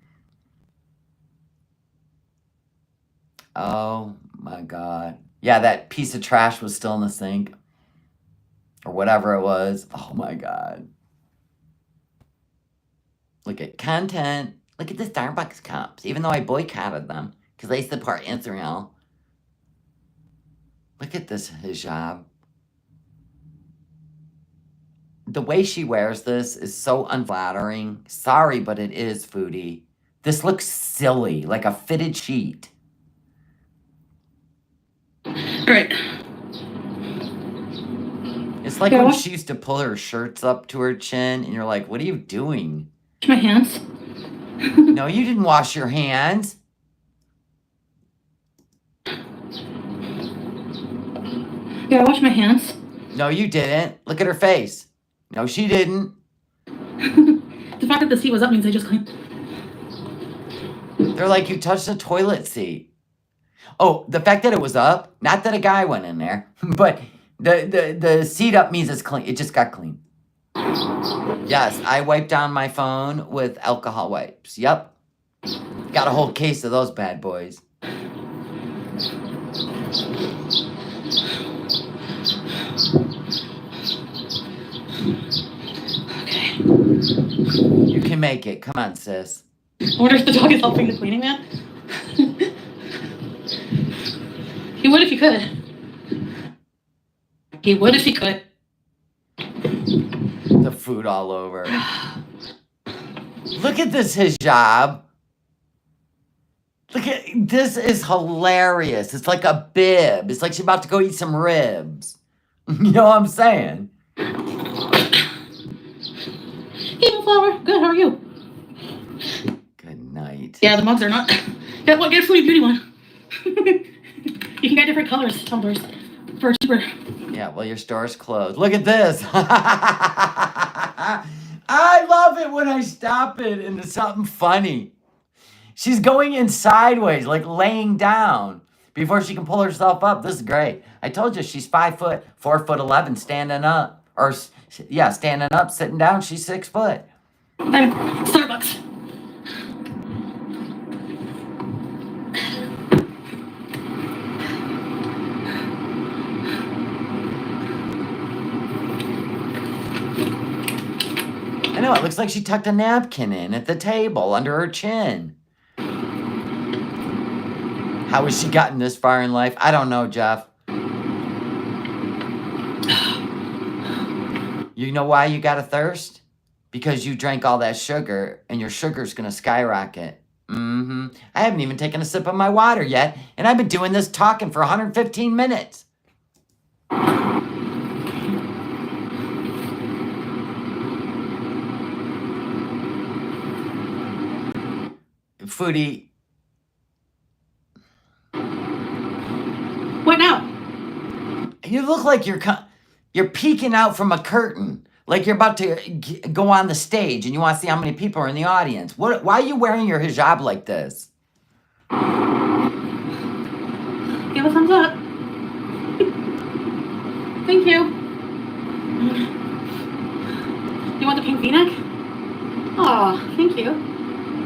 Oh my God. Yeah, that piece of trash was still in the sink. Or whatever it was. Oh my God. Look at content. Look at the Starbucks cups. Even though I boycotted them. Because they support Israel. Look at this hijab. The way she wears this is so unflattering. Sorry, but it is, Foodie. This looks silly. Like a fitted sheet. Alright. It's like when she used to pull her shirts up to her chin. And you're like, what are you doing? My hands. No, you didn't wash your hands. Yeah, I washed my hands. No, you didn't. Look at her face. No, she didn't. The fact that the seat was up means I just cleaned. They're like, you touched the toilet seat. Oh, the fact that it was up, not that a guy went in there, but the seat up means it's clean. It just got clean. Yes, I wiped down my phone with alcohol wipes. Yep. Got a whole case of those bad boys. Okay. You can make it. Come on, sis. I wonder if the dog is helping the cleaning man. He would if he could. He would if he could. The food all over. Look at this hijab. Look at this is hilarious. It's like a bib. It's like she's about to go eat some ribs. You know what I'm saying? Eating flour. Good. How are you? Good night. Yeah, the mugs are not. Get a Foodie Beauty one. You can get different colors tumblers for cheaper. Yeah, well, your store's closed. Look at this. I love it when I stop it into something funny. She's going in sideways, like laying down before she can pull herself up. This is great. I told you she's 5 foot, 4'11", standing up. Or, yeah, standing up, sitting down, she's 6 foot. Starbucks. I know, it looks like she tucked a napkin in at the table under her chin. How has she gotten this far in life? I don't know, Jeff. You know why you got a thirst? Because you drank all that sugar, and your sugar's gonna skyrocket. Mm-hmm. Mm-hmm. I haven't even taken a sip of my water yet, and I've been doing this talking for 115 minutes. Foodie. What now? You look like you're peeking out from a curtain, like you're about to go on the stage, and you want to see how many people are in the audience. Why are you wearing your hijab like this? Give a thumbs up. Thank you. You want the pink V-neck? Aw, thank you.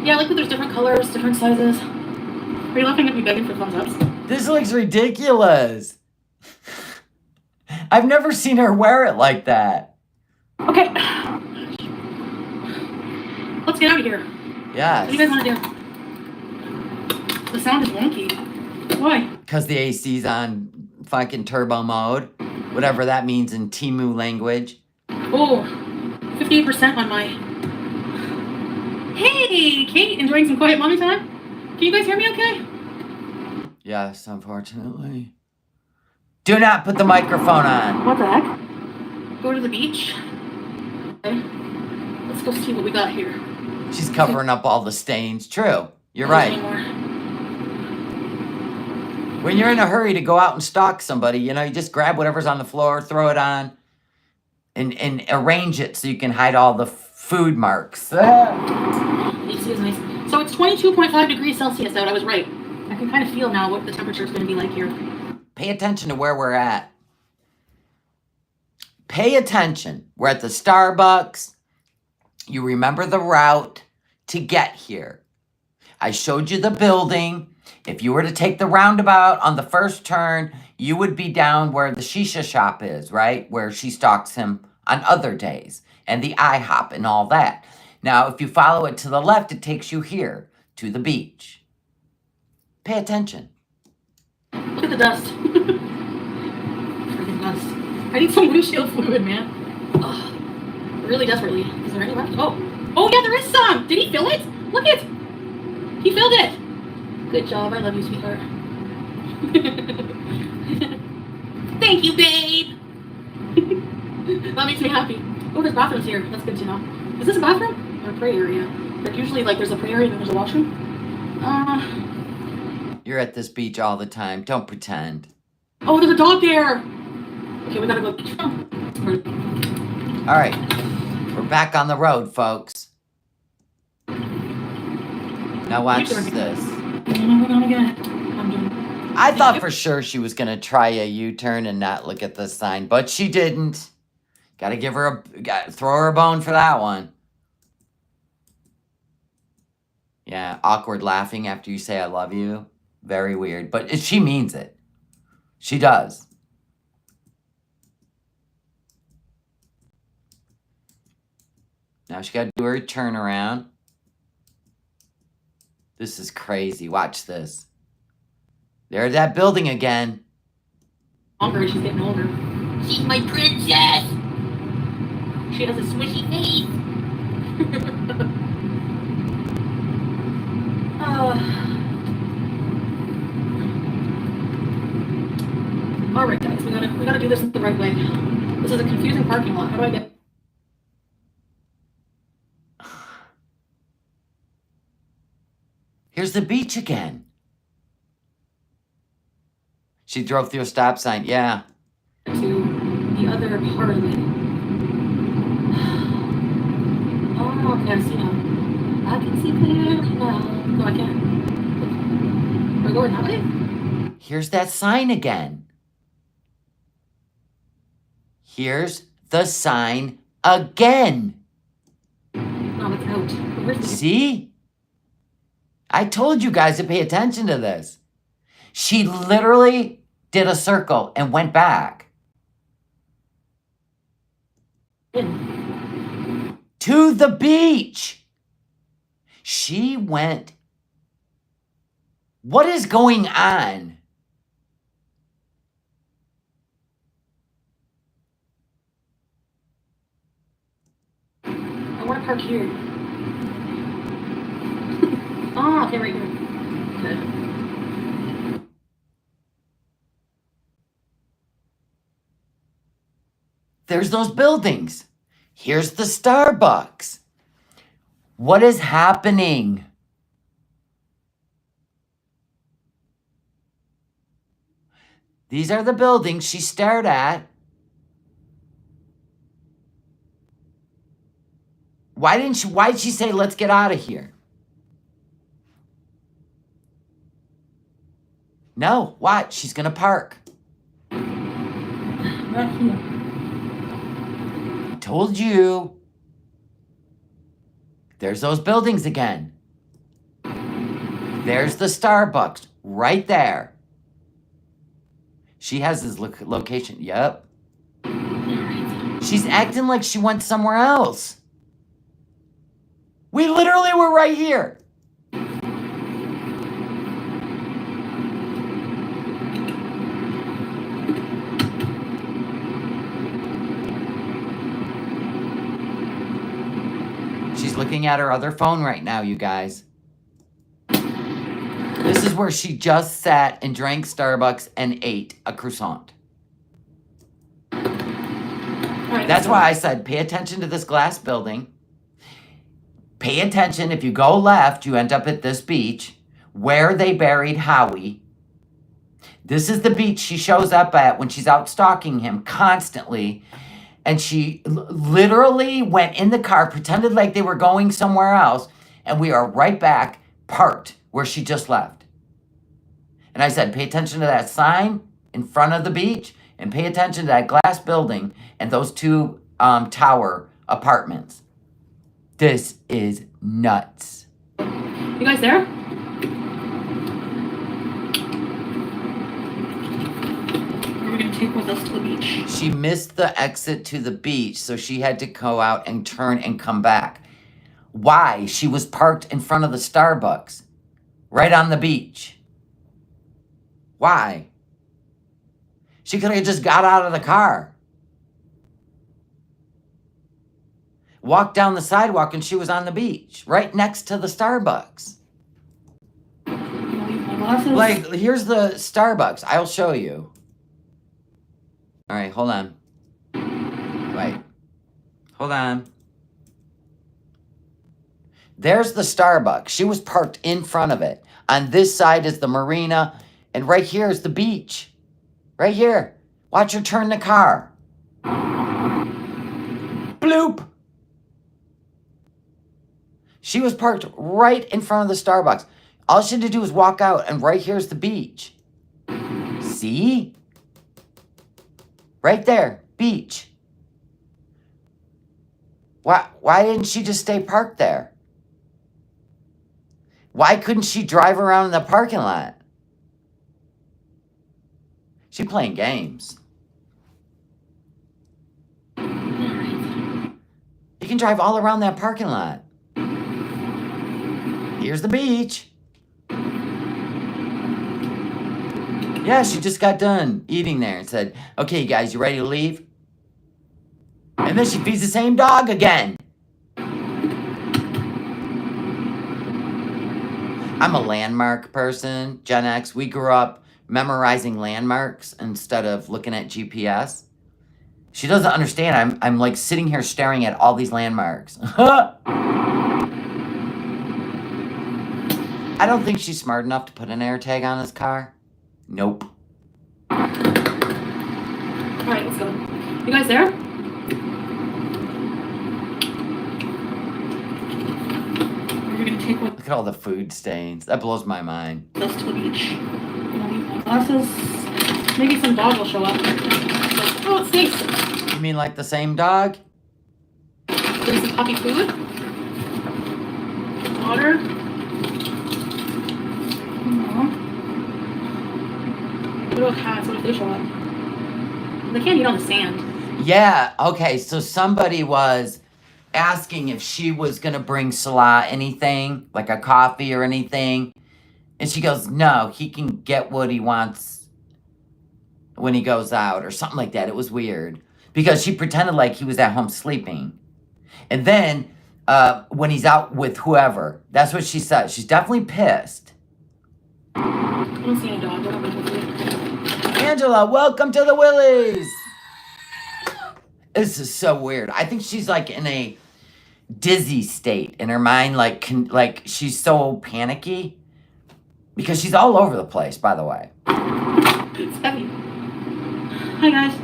Yeah, I like that there's different colors, different sizes. Are you laughing at me begging for thumbs ups? This looks ridiculous. I've never seen her wear it like that. Okay. Let's get out of here. Yes. What do you guys want to do? The sound is wonky. Why? Because the AC's on fucking turbo mode. Whatever that means in Timu language. Oh, 58% on my... Hey, Kate, enjoying some quiet mommy time? Can you guys hear me okay? Yes, unfortunately. Do not put the microphone on. What the heck? Go to the beach. Okay. Let's go see what we got here. She's covering up all the stains. True. You're right. When you're in a hurry to go out and stalk somebody, you just grab whatever's on the floor, throw it on, and arrange it so you can hide all the food marks. AC is nice. So it's 22.5 degrees Celsius out. I was right. I can kind of feel now what the temperature is going to be like here. Pay attention to where we're at. Pay attention. We're at the Starbucks. You remember the route to get here. I showed you the building. If you were to take the roundabout on the first turn, you would be down where the shisha shop is, right? Where she stalks him on other days. And the IHOP and all that. Now, if you follow it to the left, it takes you here to the beach. Pay attention. Look at the dust. Freaking dust. I need some windshield fluid, man. Ugh. Really desperately. Is there any left? Oh, yeah, there is some. Did he fill it? Look it. He filled it. Good job. I love you, sweetheart. Thank you, babe. That makes me happy. Oh, there's bathrooms here. That's good to know. Is this a bathroom or a prayer area? Like usually, there's a prayer area and then there's a washroom. You're at this beach all the time. Don't pretend. Oh, there's a dog there. Okay, we gotta go. All right. We're back on the road, folks. Now watch this. I thought for sure she was going to try a U-turn and not look at the sign, but she didn't. Gotta throw her a bone for that one. Yeah, awkward laughing after you say I love you. Very weird, but she means it. She does. Now she gotta do her turnaround. This is crazy. Watch this. There's that building again. She's getting older. She's my princess. She has a swishy face. All right, guys, we gotta do this the right way. This is a confusing parking lot. How do I get? Here's the beach again. She drove through a stop sign. Yeah. To the other part of it. Oh, okay, I see now. I can see clearly now. No, I can't. We're going that way? Here's that sign again. Here's the sign again. No, it's out. Where's the... See? I told you guys to pay attention to this. She literally did a circle and went back. To the beach. She went. What is going on? I want to park here. Oh, okay, right here. Okay. There's those buildings. Here's the Starbucks. What is happening? These are the buildings she stared at. Why'd she say, let's get out of here? No, what? She's gonna park. Right here. Told you. There's those buildings again. There's the Starbucks right there. She has his location. Yep. She's acting like she went somewhere else. We literally were right here. She's looking at her other phone right now, you guys. This is where she just sat and drank Starbucks and ate a croissant. That's why I said, pay attention to this glass building. Pay attention. If you go left, you end up at this beach where they buried Howie. This is the beach she shows up at when she's out stalking him constantly. And she literally went in the car, pretended like they were going somewhere else. And we are right back, parked where she just left. And I said, pay attention to that sign in front of the beach. And pay attention to that glass building and those two tower apartments. This is nuts. You guys there? We're gonna take with us to the beach. She missed the exit to the beach, so she had to go out and turn and come back. Why? She was parked in front of the Starbucks, right on the beach. Why? She could have just got out of the car. Walked down the sidewalk and she was on the beach, right next to the Starbucks. Like, here's the Starbucks. I'll show you. All right, hold on. Wait. Hold on. There's the Starbucks. She was parked in front of it. On this side is the marina, and right here is the beach. Right here. Watch her turn the car. Bloop. She was parked right in front of the Starbucks. All she had to do was walk out, and right here's the beach. See? Right there, beach. Why didn't she just stay parked there? Why couldn't she drive around in the parking lot? She's playing games. You can drive all around that parking lot. Here's the beach. Yeah, she just got done eating there and said, okay, you guys, you ready to leave? And then she feeds the same dog again. I'm a landmark person, Gen X. We grew up memorizing landmarks instead of looking at GPS. She doesn't understand. I'm like sitting here staring at all these landmarks. I don't think she's smart enough to put an air tag on this car. Nope. Alright, let's go. You guys there? We're gonna take with Look at all the food stains. That blows my mind. us to the beach. I'm gonna leave my glasses. Maybe some dog will show up. Oh, it stinks. You mean like the same dog? There's some puppy food. Water. What about cats? What if they show up? They can't eat on the sand. Yeah, okay, so somebody was asking if she was gonna bring Salah anything, like a coffee or anything. And she goes, no, he can get what he wants when he goes out, or something like that. It was weird. Because she pretended like he was at home sleeping. And then when he's out with whoever. That's what she said. She's definitely pissed. I don't see any dog. I don't know what Angela, welcome to the Willies. This is so weird. I think she's like in a dizzy state in her mind, like she's so panicky because she's all over the place. By the way, it's heavy. Hi guys.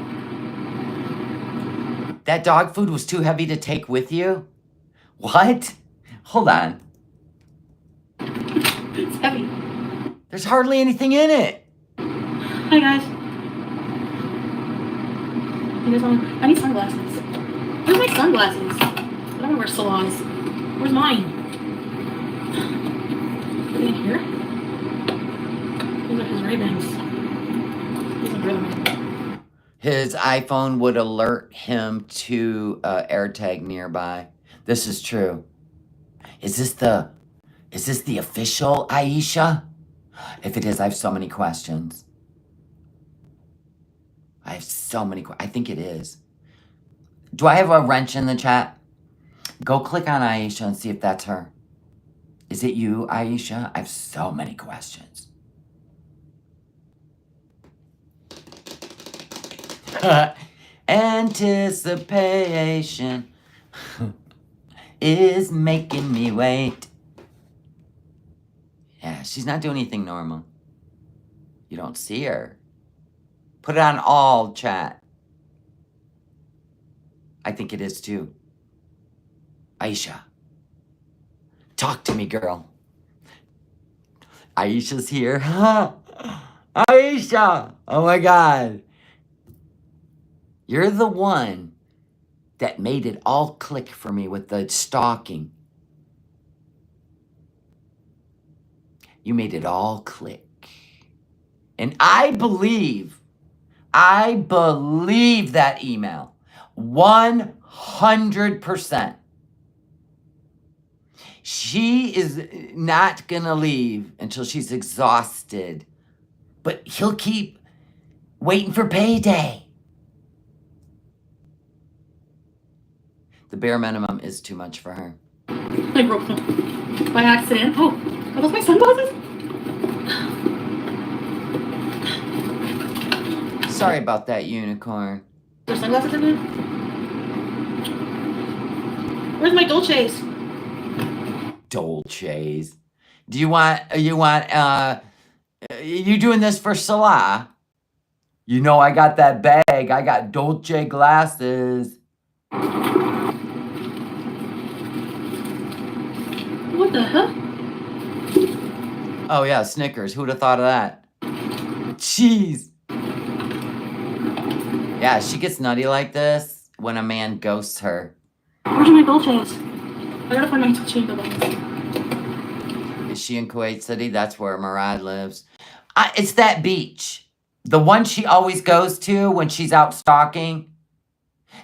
that dog food was too heavy to take with you. What? Hold on. It's heavy. There's hardly anything in it. Hi guys. You guys want? I need sunglasses. Where's my sunglasses? I don't wear salons. Where's mine? Are they in here? These are his Ray-Bans. These are Ray-Bans. His iPhone would alert him to AirTag nearby. This is true. Is this the official Aisha? If it is, I have so many questions. I have so many questions. I think it is. Do I have a wrench in the chat? Go click on Aisha and see if that's her. Is it you, Aisha? I have so many questions. Anticipation is making me wait. Yeah, she's not doing anything normal. You don't see her. Put it on all, chat. I think it is too. Aisha. Talk to me, girl. Aisha's here. Aisha! Oh my God. You're the one that made it all click for me with the stalking. You made it all click. And I believe that email. 100%. She is not gonna leave until she's exhausted. But he'll keep waiting for payday. The bare minimum is too much for her. I broke them by accident. Oh, are those my sunglasses? Sorry about that, unicorn. There's sunglasses in there? Where's my Dolces? Dolces. Do you doing this for Salah? You know I got that bag. I got Dolce glasses. What the hell? Oh yeah, Snickers. Who'd have thought of that? Jeez. Yeah, she gets nutty like this when a man ghosts her. Where's my Dolces? I gotta find my Dolce glasses. Is she in Kuwait City? That's where Murad lives. It's that beach. The one she always goes to when she's out stalking.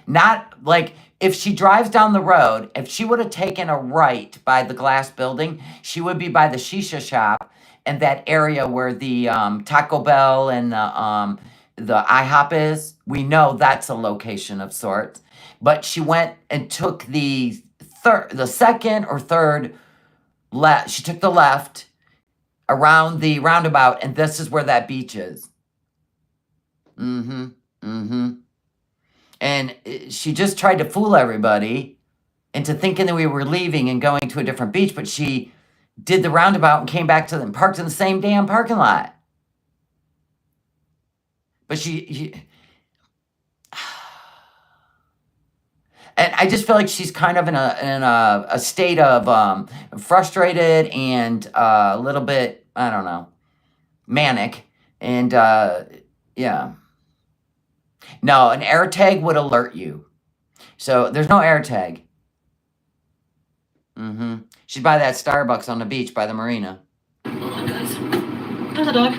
Not like if she drives down the road, if she would have taken a right by the glass building, she would be by the shisha shop and that area where the Taco Bell and the IHOP is. We know that's a location of sorts. But she went and took the second or third left. She took the left around the roundabout, and this is where that beach is. And she just tried to fool everybody into thinking that we were leaving and going to a different beach, but she did the roundabout and came back to them, parked in the same damn parking lot. But and I just feel like she's kind of in a state of frustrated and a little bit, I don't know, manic. And yeah. No, an AirTag would alert you. So there's no AirTag. She'd buy that Starbucks on the beach by the marina. Oh, guys. There's a dog.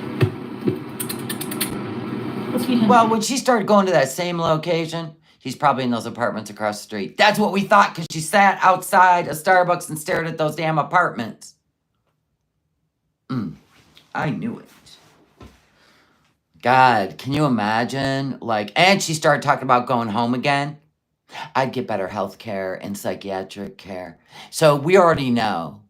Let's feed him. Well, when she started going to that same location, he's probably in those apartments across the street. That's what we thought, because she sat outside a Starbucks and stared at those damn apartments. I knew it. God, can you imagine? And she started talking about going home again. I'd get better health care and psychiatric care. So we already know.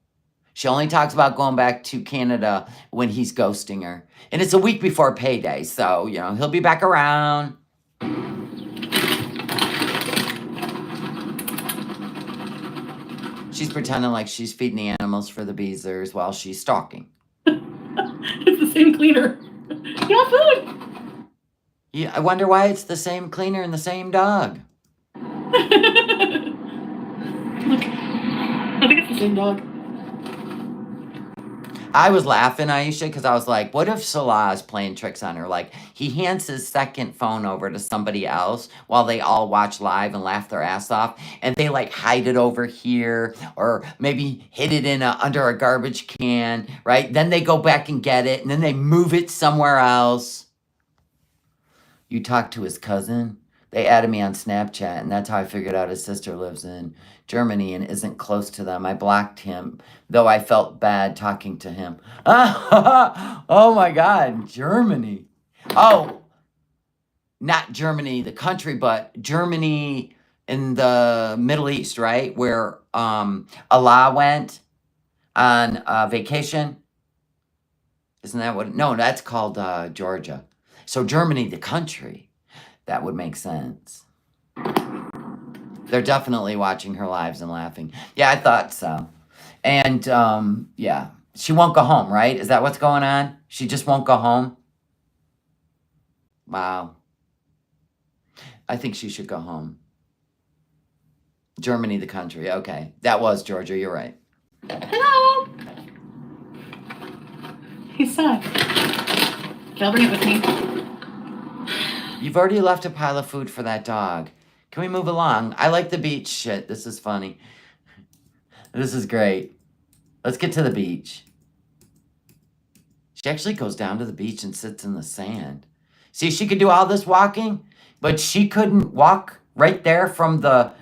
She only talks about going back to Canada when he's ghosting her. And it's a week before payday, so, he'll be back around. She's pretending like she's feeding the animals for the beezers while she's stalking. It's the same cleaner. Yeah, food. Yeah, I wonder why it's the same cleaner and the same dog. Look, I think it's the same dog. I was laughing, Aisha, because I was like, what if Salah is playing tricks on her? Like, he hands his second phone over to somebody else while they all watch live and laugh their ass off, and they, like, hide it over here, or maybe hid it under a garbage can, right? Then they go back and get it, and then they move it somewhere else. You talked to his cousin? They added me on Snapchat, and that's how I figured out his sister lives in Germany and isn't close to them. I blocked him, though I felt bad talking to him. Oh my God, Germany. Oh, not Germany, the country, but Germany in the Middle East, right? Where Allah went on vacation. Isn't that what? No, that's called Georgia. So Germany, the country. That would make sense. They're definitely watching her lives and laughing. Yeah, I thought so. And, yeah. She won't go home, right? Is that what's going on? She just won't go home? Wow. I think she should go home. Germany, the country. Okay. That was Georgia. You're right. Hello. He's sad. Okay, I'll bring it with me. You've already left a pile of food for that dog. Can we move along? I like the beach shit. This is funny. This is great. Let's get to the beach. She actually goes down to the beach and sits in the sand. See, she could do all this walking, but she couldn't walk right there from the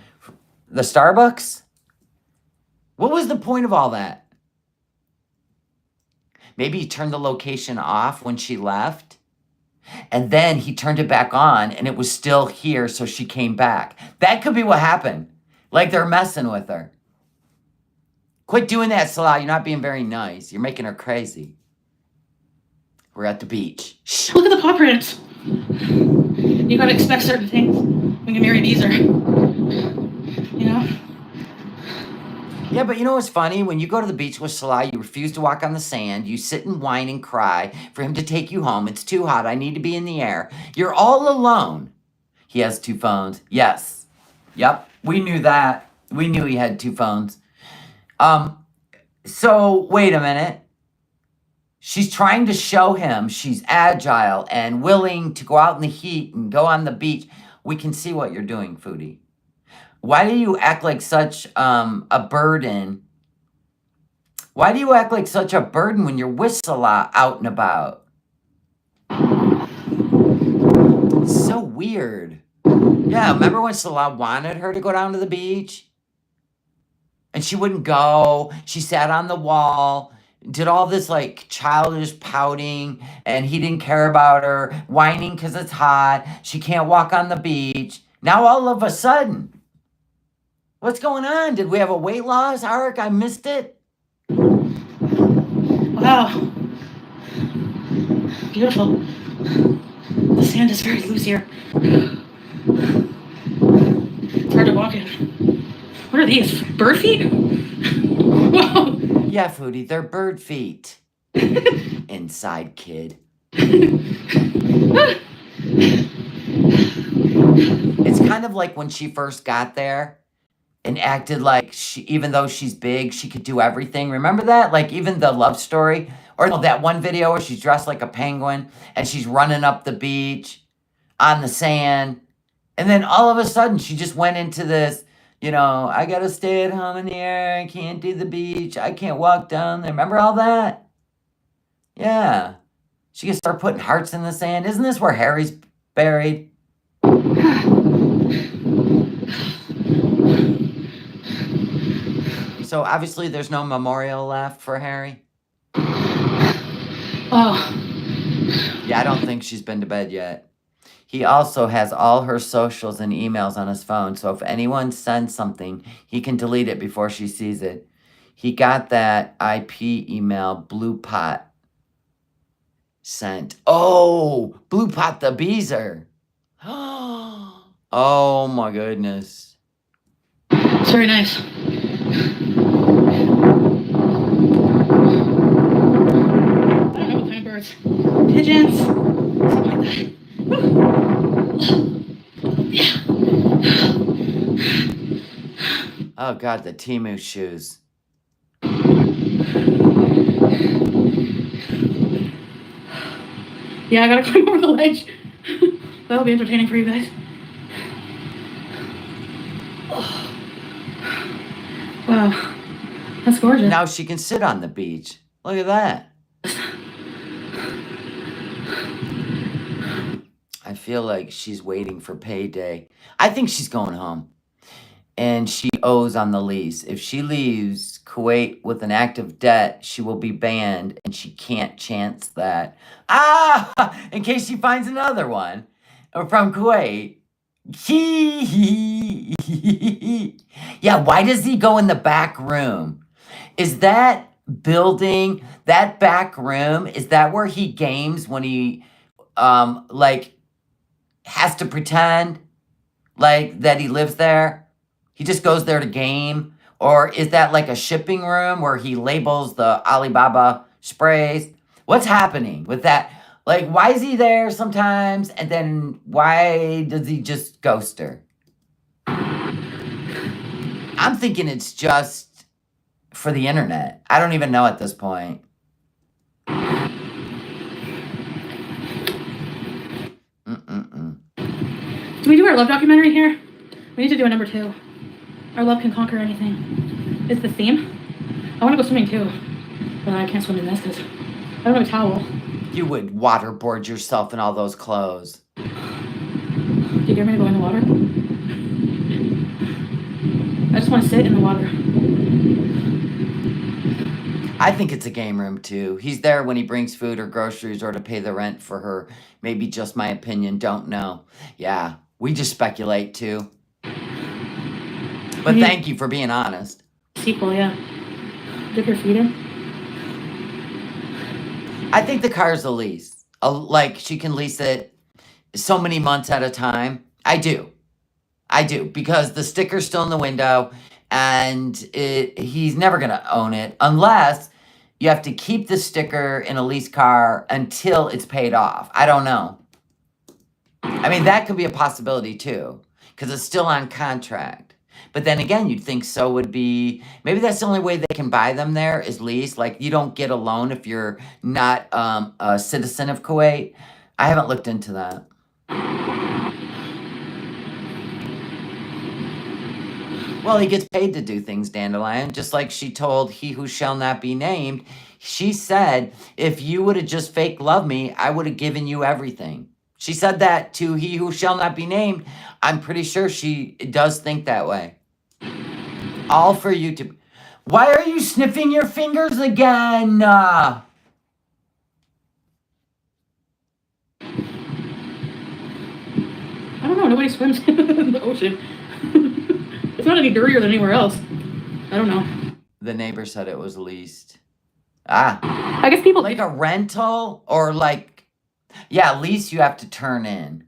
Starbucks? What was the point of all that? Maybe he turned the location off when she left. And then he turned it back on and it was still here, so she came back. That could be what happened. Like they're messing with her. Quit doing that, Salah. You're not being very nice. You're making her crazy. We're at the beach. Shh, look at the paw print. You gotta expect certain things when you marry Beezer. You know? Yeah, but you know what's funny? When you go to the beach with Salah, you refuse to walk on the sand. You sit and whine and cry for him to take you home. It's too hot. I need to be in the air. You're all alone. He has 2 phones. Yes. Yep. We knew that. We knew he had 2 phones. So wait a minute. She's trying to show him she's agile and willing to go out in the heat and go on the beach. We can see what you're doing, Foodie. Why do you act like such a burden? Why do you act like such a burden when you're with Salah out and about? It's so weird. Yeah, remember when Salah wanted her to go down to the beach? And she wouldn't go. She sat on the wall, did all this like childish pouting, and he didn't care about her, whining because it's hot. She can't walk on the beach. Now all of a sudden, what's going on? Did we have a weight loss arc? I missed it. Wow. Beautiful. The sand is very loose here. It's hard to walk in. What are these? Bird feet? Whoa. Yeah, Foodie, they're bird feet. Inside kid. It's kind of like when she first got there and acted like she, even though she's big, she could do everything. Remember that? Like even the love story, or no, that one video where she's dressed like a penguin and she's running up the beach on the sand. And then all of a sudden she just went into this, I gotta stay at home in the air. I can't do the beach. I can't walk down there. Remember all that? Yeah. She can start putting hearts in the sand. Isn't this where Harry's buried? So obviously there's no memorial left for Harry? Oh. Yeah, I don't think she's been to bed yet. He also has all her socials and emails on his phone, so if anyone sends something, he can delete it before she sees it. He got that IP email Blue Pot sent. Oh, Blue Pot the Beezer. Oh my goodness. It's very nice. I don't know what kind of birds. Pigeons, something like that. Oh God, the Temu shoes. Yeah, I gotta climb over the ledge. That'll be entertaining for you guys. Oh. Wow, that's gorgeous. Now she can sit on the beach. Look at that. I feel like she's waiting for payday. I think she's going home. And she owes on the lease. If she leaves Kuwait with an active debt, she will be banned, and she can't chance that. In case she finds another one from Kuwait. Yeah, why does he go in the back room? Is that building, that back room, is that where he games when he, like, has to pretend, like, that he lives there? He just goes there to game? Or is that like a shipping room where he labels the Alibaba sprays? What's happening with that? Like, why is he there sometimes? And then why does he just ghost her? I'm thinking it's just for the internet. I don't even know at this point. Do we do our love documentary here? We need to do a number 2. Our love can conquer anything. Is the theme? I want to go swimming too, but I can't swim in this because I don't have a towel. You would waterboard yourself in all those clothes. Do you dare me to go in the water? I just want to sit in the water. I think it's a game room too. He's there when he brings food or groceries or to pay the rent for her. Maybe just my opinion, don't know. Yeah, we just speculate too. But thank you for being honest. Sequel, yeah. Dip your feet in. I think the car's a lease. Like, she can lease it so many months at a time. I do. Because the sticker's still in the window, and he's never going to own it unless you have to keep the sticker in a lease car until it's paid off. I don't know. I mean, that could be a possibility too, because it's still on contract. But then again, you'd think so would be, maybe that's the only way they can buy them there is lease. Like, you don't get a loan if you're not a citizen of Kuwait. I haven't looked into that. Well, he gets paid to do things, Dandelion, just like she told he who shall not be named. She said, if you would have just fake loved me, I would have given you everything. She said that to he who shall not be named. I'm pretty sure she does think that way. All for you to... Why are you sniffing your fingers again? I don't know. Nobody swims in the ocean. It's not any dirtier than anywhere else. I don't know. The neighbor said it was leased. I guess people... Like a rental or like... Yeah, lease you have to turn in.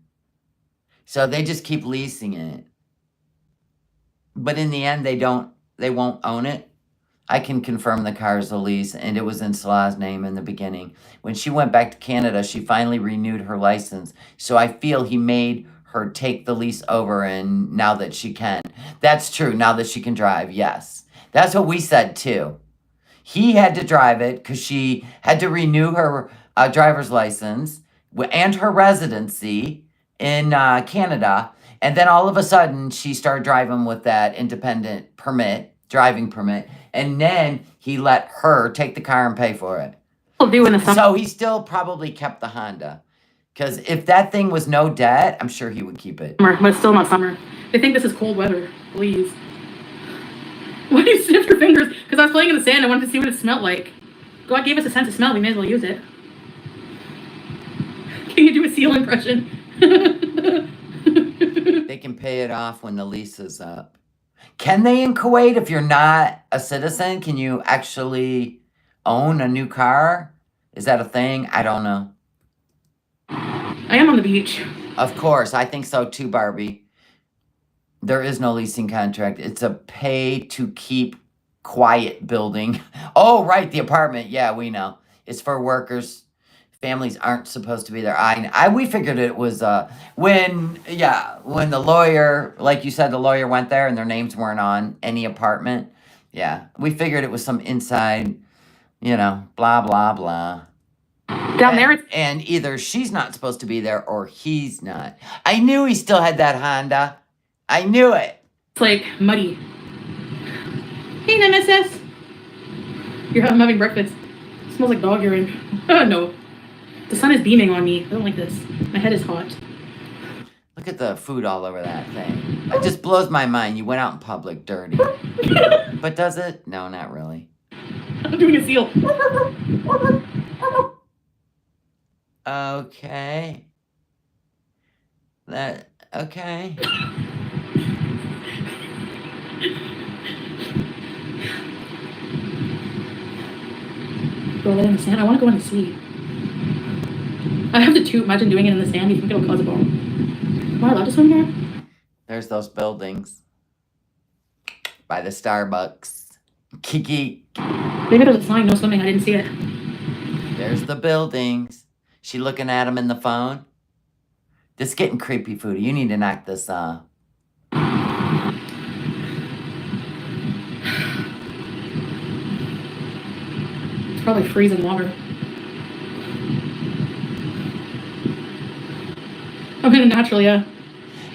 So they just keep leasing it. But in the end, they won't own it. I can confirm the car is a lease, and it was in Salah's name in the beginning. When she went back to Canada, she finally renewed her license. So I feel he made her take the lease over, and now that she can. That's true, now that she can drive, yes. That's what we said, too. He had to drive it because she had to renew her driver's license and her residency in Canada. And then all of a sudden, she started driving with that independent permit, driving permit. And then he let her take the car and pay for it. So he still probably kept the Honda. Because if that thing was no debt, I'm sure he would keep it. But it's still not summer. They think this is cold weather. Please. Why do you sniff your fingers? Because I was playing in the sand. I wanted to see what it smelled like. God gave us a sense of smell. We may as well use it. Can you do a seal impression? They can pay it off when the lease is up. Can they in Kuwait if you're not a citizen? Can you actually own a new car? Is that a thing? I don't know. I am on the beach. Of course, I think so too, Barbie. There is no leasing contract. It's a pay to keep quiet building. Oh, right, the apartment. Yeah, we know. It's for workers. Families aren't supposed to be there. We figured it was when the lawyer, like you said, the lawyer went there and their names weren't on any apartment. Yeah, we figured it was some inside, blah blah blah. Down there, And either she's not supposed to be there or he's not. I knew he still had that Honda. I knew it. it's like muddy. Hey, Nemesis. I'm having breakfast. It smells like dog urine. Oh, no. The sun is beaming on me. I don't like this. My head is hot. Look at the food all over that thing. It just blows my mind. You went out in public dirty. But does it? No, not really. I'm doing a seal. Okay. Okay. Go in the sand. I want to go in the sea. I have to toot. Imagine doing it in the sand. You think it'll cause a bomb? Am I allowed to swim here? There's those buildings. By the Starbucks. Kiki. Maybe there's a sign, no swimming. I didn't see it. There's the buildings. She looking at him in the phone. This is getting creepy, Foodie. You need to knock this off. It's probably freezing water. I'm in a natural, yeah.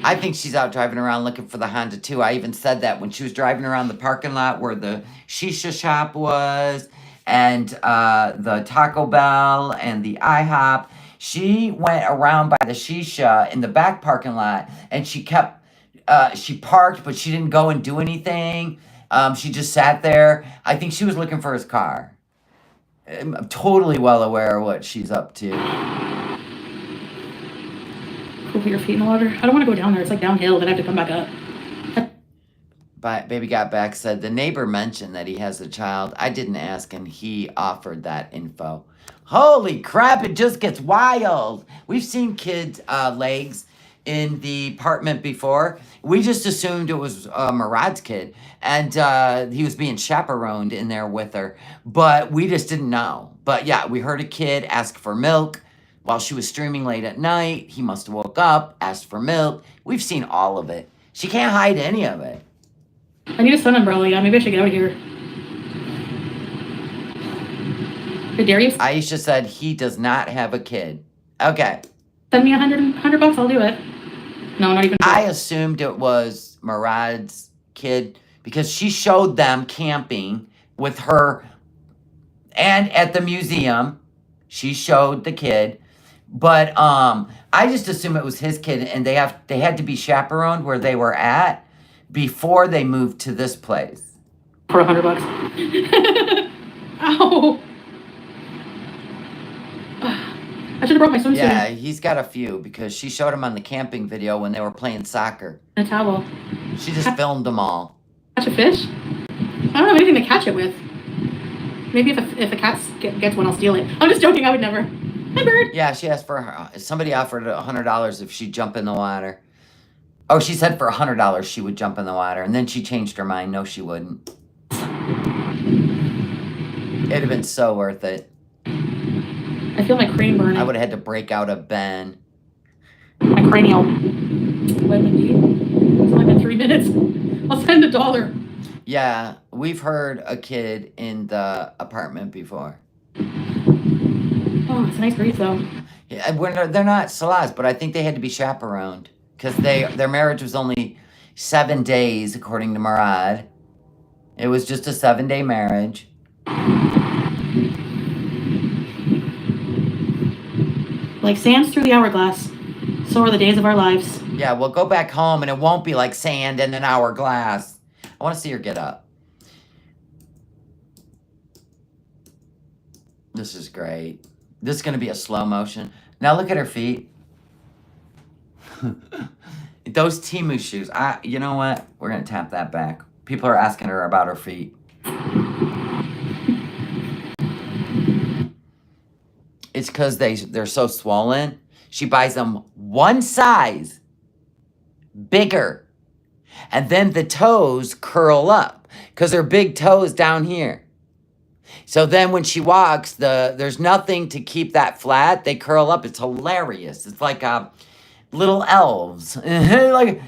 I think she's out driving around looking for the Honda too. I even said that when she was driving around the parking lot where the shisha shop was and the Taco Bell and the IHOP. She went around by the shisha in the back parking lot and she parked, but she didn't go and do anything. She just sat there. I think she was looking for his car. I'm totally well aware of what she's up to. Put your feet in the water. I don't want to go down there. It's like downhill. Then I have to come back up. But Baby Got Back said, the neighbor mentioned that he has a child. I didn't ask, and he offered that info. Holy crap, it just gets wild. We've seen kids' legs in the apartment before. We just assumed it was Murad's kid, and he was being chaperoned in there with her. But we just didn't know. But yeah, we heard a kid ask for milk. While she was streaming late at night, he must have woke up, asked for milk. We've seen all of it. She can't hide any of it. I need a sun umbrella. Yeah, maybe I should get out of here. Hey, Darius, Aisha said he does not have a kid. Okay. send me $100. I'll do it. No, not even. I assumed it was Murad's kid because she showed them camping with her and at the museum. She showed the kid. But I just assume it was his kid, and they had to be chaperoned where they were at before they moved to this place. For $100. Ow! I should have brought my swimsuit. Yeah, he's got a few because she showed him on the camping video when they were playing soccer. And a towel. She just filmed them all. Catch a fish? I don't have anything to catch it with. Maybe if a cat gets one, I'll steal it. I'm just joking. I would never. Hi, bird. Yeah, she asked for somebody offered $100 if she'd jump in the water. Oh, she said for $100 she would jump in the water, and then she changed her mind. No, she wouldn't. It'd have been so worth it. I feel my crane burning. I would have had to break out a Ben. My cranial. Vitamin D. It's only been 3 minutes. I'll send $1. Yeah, we've heard a kid in the apartment before. Oh, it's a nice breeze though. Yeah, they're not salahs, but I think they had to be chaperoned because their marriage was only 7 days, according to Murad. It was just a 7-day marriage. Like sands through the hourglass, so are the days of our lives. Yeah, we'll go back home and it won't be like sand in an hourglass. I want to see her get up. This is great. This is going to be a slow motion. Now look at her feet. Those Timu shoes. You know what? We're gonna tap that back. People are asking her about her feet. It's because they're so swollen. She buys them one size bigger. And then the toes curl up because they're big toes down here. So then when she walks, there's nothing to keep that flat. They curl up. It's hilarious. It's like little elves. Like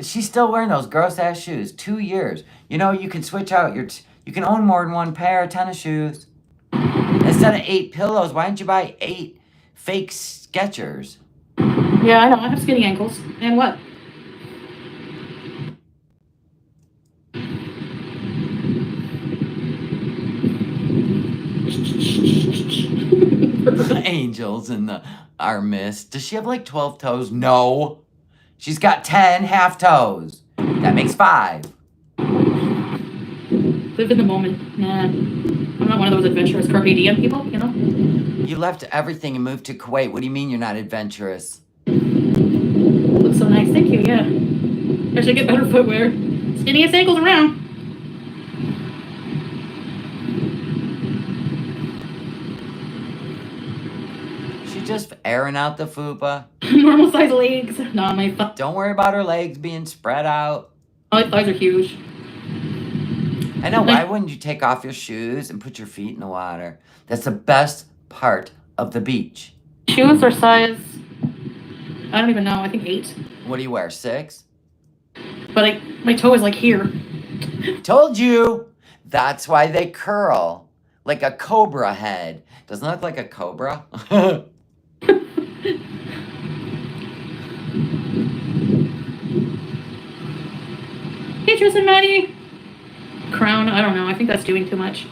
she's still wearing those gross ass shoes. 2 years. You know, you can switch out you can own more than one pair of tennis shoes. Instead of 8 pillows, why didn't you buy 8 fake Skechers? Yeah, I know. I have skinny ankles. And what? Angels in our midst. Does she have like 12 toes? No. She's got 10 half toes. That makes 5. Live in the moment. Nah. I'm not one of those adventurous Carpe Diem people, you know? You left everything and moved to Kuwait. What do you mean you're not adventurous? Looks so nice. Thank you, yeah. I should get better footwear. Skinniest ankles around. Just airing out the fupa. Normal size legs. Nah, my thighs. Don't worry about her legs being spread out. My thighs are huge. I know. Why wouldn't you take off your shoes and put your feet in the water? That's the best part of the beach. Shoes are size, I don't even know. I think 8. What do you wear? 6? But my toe is like here. Told you. That's why they curl like a cobra head. Doesn't it look like a cobra? Hey, Tristan, Maddie. Crown, I don't know. I think that's doing too much.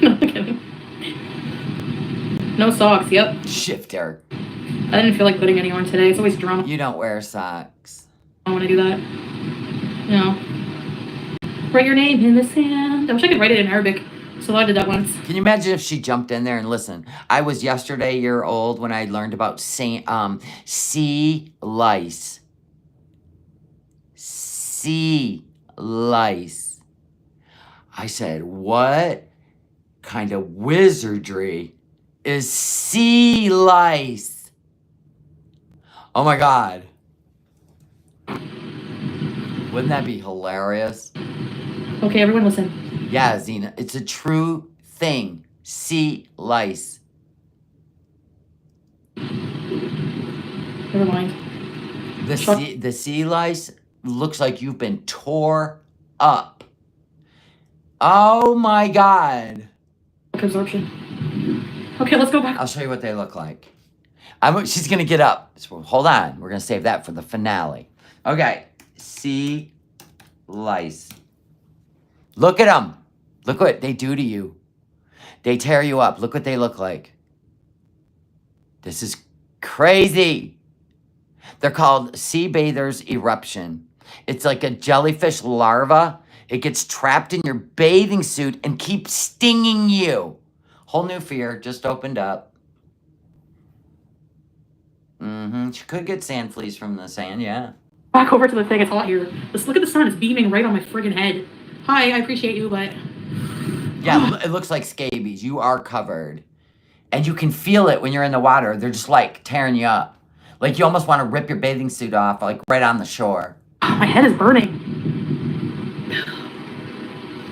No, I'm kidding. No socks, yep. Shifter. I didn't feel like putting any on today. It's always drama. You don't wear socks. I don't want to do that. No. Write your name in the sand. I wish I could write it in Arabic. So I did that once. Can you imagine if she jumped in there and listened? I was yesterday a year old when I learned about sea lice. Sea lice. I said, what kind of wizardry is sea lice? Oh my God. Wouldn't that be hilarious? Okay, everyone listen. Yeah, Zena, it's a true thing. Sea lice. Never mind. The sea lice looks like you've been tore up. Oh my God. Absorption. Okay, let's go back. I'll show you what they look like. She's going to get up. So hold on. We're going to save that for the finale. Okay. Sea lice. Look at them. Look what they do to you. They tear you up. Look what they look like. This is crazy. They're called sea bathers eruption. It's like a jellyfish larva. It gets trapped in your bathing suit and keeps stinging you. Whole new fear just opened up. She could get sand fleas from the sand, yeah. Back over to the thing. It's hot here. Let's look at the sun. It's beaming right on my friggin' head. Hi, I appreciate you, but... Yeah, it looks like scabies. You are covered. And you can feel it when you're in the water. They're just like tearing you up. Like you almost want to rip your bathing suit off, like right on the shore. My head is burning.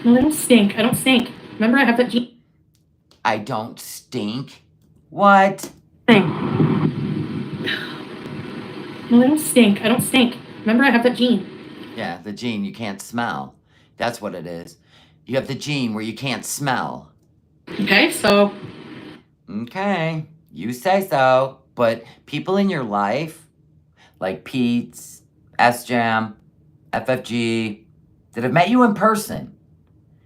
No, they don't stink. I don't stink. Remember, I have that gene I don't stink. What? thing. No, they don't stink. I don't stink. Remember, I have that gene. Yeah, the gene you can't smell. That's what it is. You have the gene where you can't smell. Okay, so... Okay, you say so. But people in your life, like Pete's, S-Jam, FFG, that have met you in person,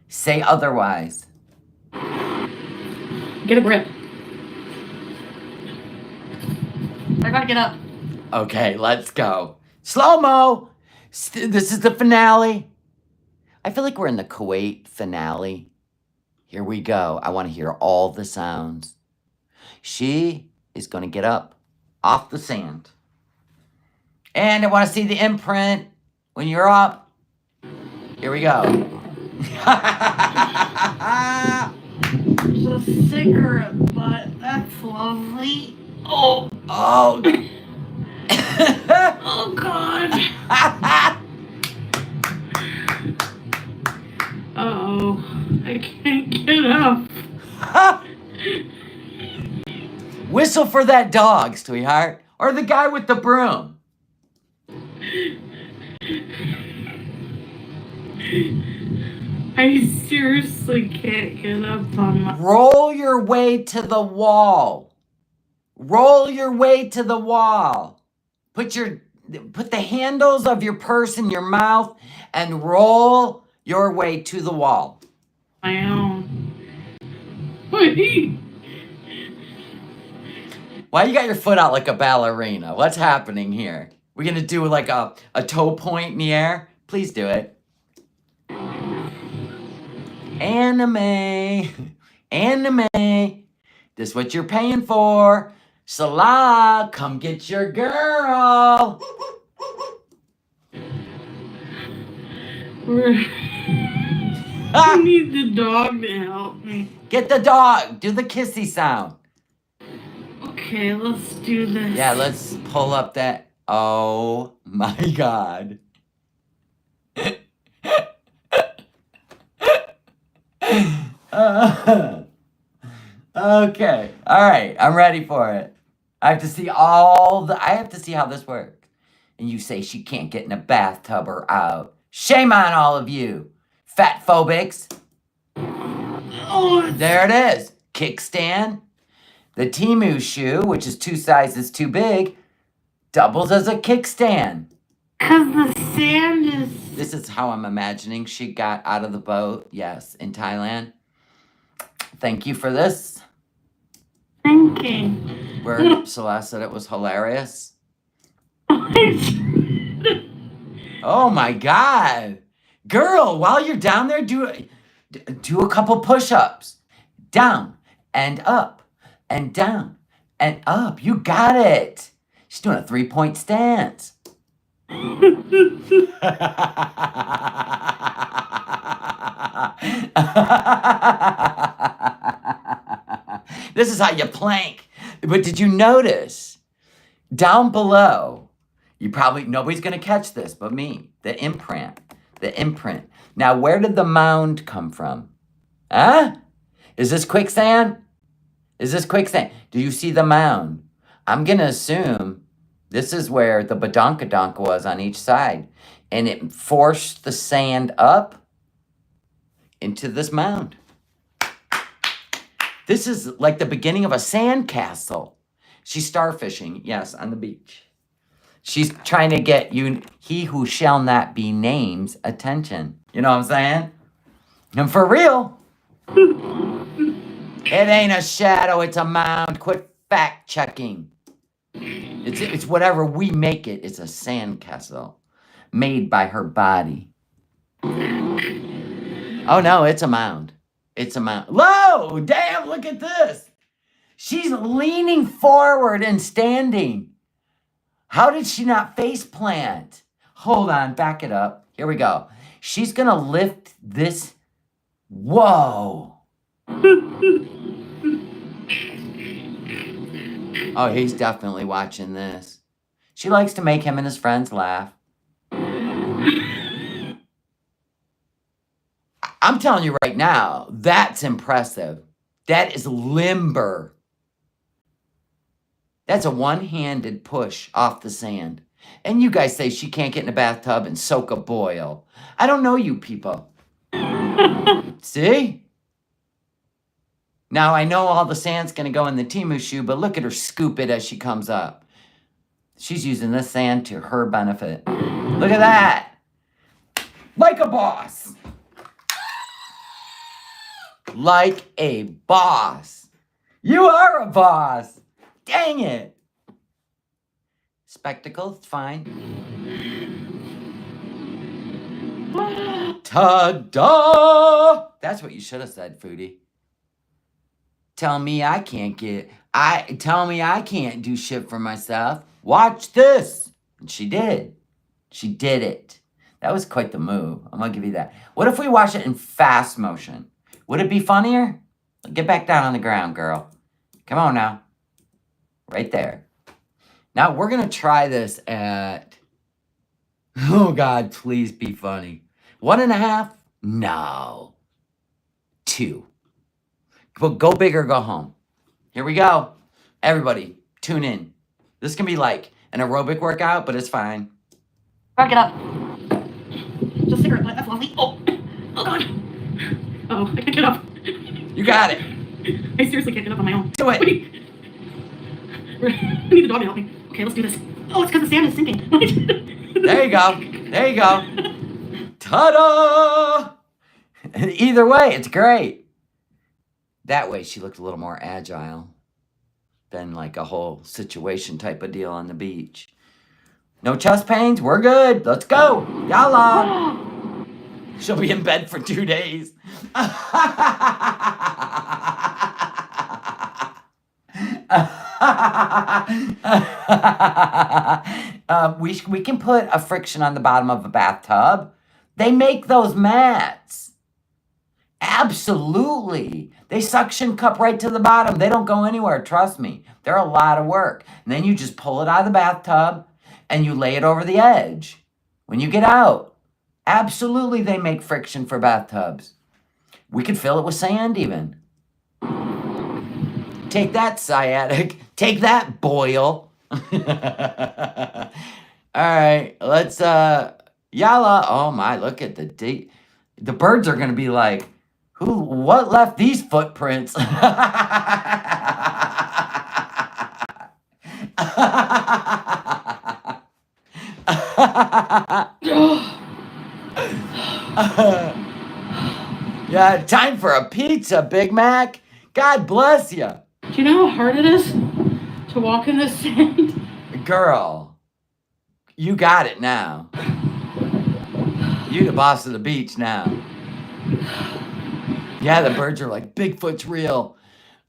say otherwise. Get a grip. I gotta get up. Okay, let's go. Slow-mo! This is the finale. I feel like we're in the Kuwait finale. Here we go. I want to hear all the sounds. She is going to get up off the sand. And I want to see the imprint when you're up. Here we go. It's a cigarette butt. That's lovely. Oh. Oh. Oh, God. Uh-oh. I can't get up. Whistle for that dog, sweetheart. Or the guy with the broom. I seriously can't get up on my... Roll your way to the wall. Roll your way to the wall. Put the handles of your purse in your mouth and roll your way to the wall. My own. Wait. Why you got your foot out like a ballerina? What's happening here? We're gonna do like a toe point in the air? Please do it. Anime. Anime. This is what you're paying for. Salah, come get your girl. I need the dog to help me. Get the dog. Do the kissy sound. Okay, let's do this. Yeah, let's pull up that. Oh my God. Okay. All right. I'm ready for it. I have to see I have to see how this works. And you say she can't get in a bathtub or out. Shame on all of you. Fat phobics. Oh, There it is. Kickstand. The Temu shoe, which is 2 sizes too big, doubles as a kickstand. because the sand is... This is how I'm imagining she got out of the boat. Yes, in Thailand. Thank you for this. thinking. Where Celeste said it was hilarious. Oh my God. Girl, while you're down there, do a couple push-ups. Down and up and down and up. You got it. She's doing a 3-point stance. This is how you plank. But did you notice down below, nobody's going to catch this but me, the imprint. Now, where did the mound come from? Huh? Is this quicksand? Do you see the mound? I'm going to assume this is where the badonkadonk was on each side. And it forced the sand up into this mound. This is like the beginning of a sand castle. She's starfishing, yes, on the beach. She's trying to get he who shall not be name's attention. You know what I'm saying? And for real. It ain't a shadow, it's a mound. Quit fact checking. It's whatever we make it. It's a sand castle made by her body. Oh no, it's a mound. Whoa, damn, look at this. She's leaning forward and standing. How did she not face plant? Hold on, back it up. Here we go. She's gonna lift this. Whoa. Oh, he's definitely watching this. She likes to make him and his friends laugh. I'm telling you right now, that's impressive. That is limber. That's a one-handed push off the sand. And you guys say she can't get in a bathtub and soak a boil. I don't know you people. See? Now, I know all the sand's going to go in the Temu shoe, but look at her scoop it as she comes up. She's using this sand to her benefit. Look at that. Like a boss. Like a boss. You are a boss. Dang it. Spectacles, fine. Ta-da! That's what you should have said, Foodie. Tell me I can't do shit for myself. Watch this. And she did. She did it. That was quite the move. I'm going to give you that. What if we watch it in fast motion? Would it be funnier? Get back down on the ground, girl. Come on now. Right there. Now, we're going to try this at... Oh, God, please be funny. 1.5? No. 2. But go big or go home. Here we go. Everybody, tune in. This can be like an aerobic workout, but it's fine. Gotta get up. Just cigarette butt. That's lovely. Oh God. Oh, I can't get up. You got it. I seriously can't get up on my own. Do it. Wait. I need the dog to help me. Okay, let's do this. Oh, it's because the sand is sinking. There you go. There you go. Ta-da! Either way, it's great. That way, she looked a little more agile than like a whole situation type of deal on the beach. No chest pains? We're good. Let's go. Yalla. She'll be in bed for 2 days. We can put a friction on the bottom of a bathtub. They make those mats. Absolutely. They suction cup right to the bottom. They don't go anywhere. Trust me. They're a lot of work. And then you just pull it out of the bathtub and you lay it over the edge when you get out. Absolutely, they make friction for bathtubs. We could fill it with sand even. Take that, sciatic. Take that, boil. All right, let's, yalla. Oh my, look at the birds are going to be like, what left these footprints? Yeah, time for a pizza, Big Mac. God bless you. Do you know how hard it is to walk in this sand? Girl, you got it now. You the boss of the beach now. Yeah, the birds are like, Bigfoot's real.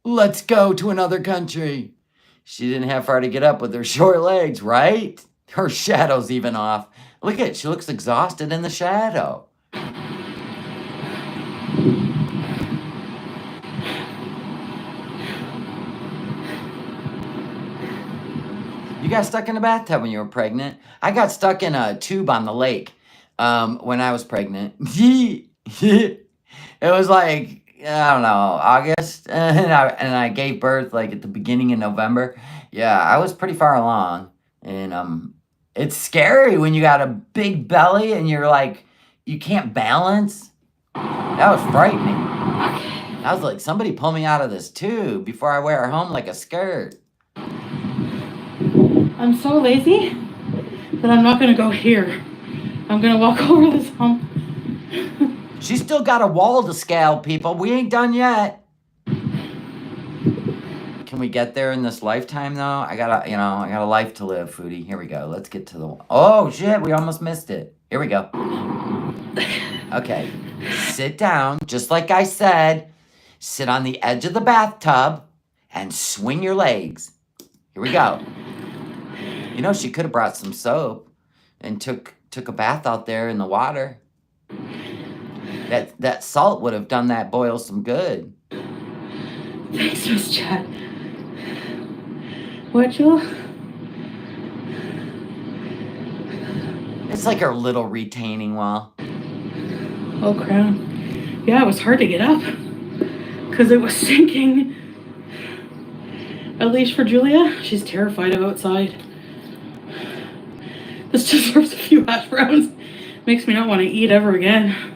Let's go to another country. She didn't have far to get up with her short legs, right? Her shadow's even off. Look at it. She looks exhausted in the shadow. You got stuck in a bathtub when you were pregnant. I got stuck in a tube on the lake when I was pregnant. It was like, I don't know, August, and I gave birth like at the beginning of November. Yeah, I was pretty far along, and it's scary when you got a big belly and you're like, you can't balance. That was frightening. I was like, somebody pull me out of this tube before I wear it home like a skirt. I'm so lazy that I'm not gonna go here. I'm gonna walk over this hump. She's still got a wall to scale, people. We ain't done yet. Can we get there in this lifetime, though? I got a life to live, Foodie. Here we go. Let's get to the... Oh, shit. We almost missed it. Here we go. Okay. Sit down. Just like I said. Sit on the edge of the bathtub and swing your legs. Here we go. You know, she could have brought some soap and took a bath out there in the water. That salt would have done that boil some good. Thanks, Miss Chad. What, Jill? It's like her little retaining wall. Oh, crown. Yeah, it was hard to get up because it was sinking. At least for Julia, she's terrified of outside. This deserves a few hash browns. Makes me not want to eat ever again.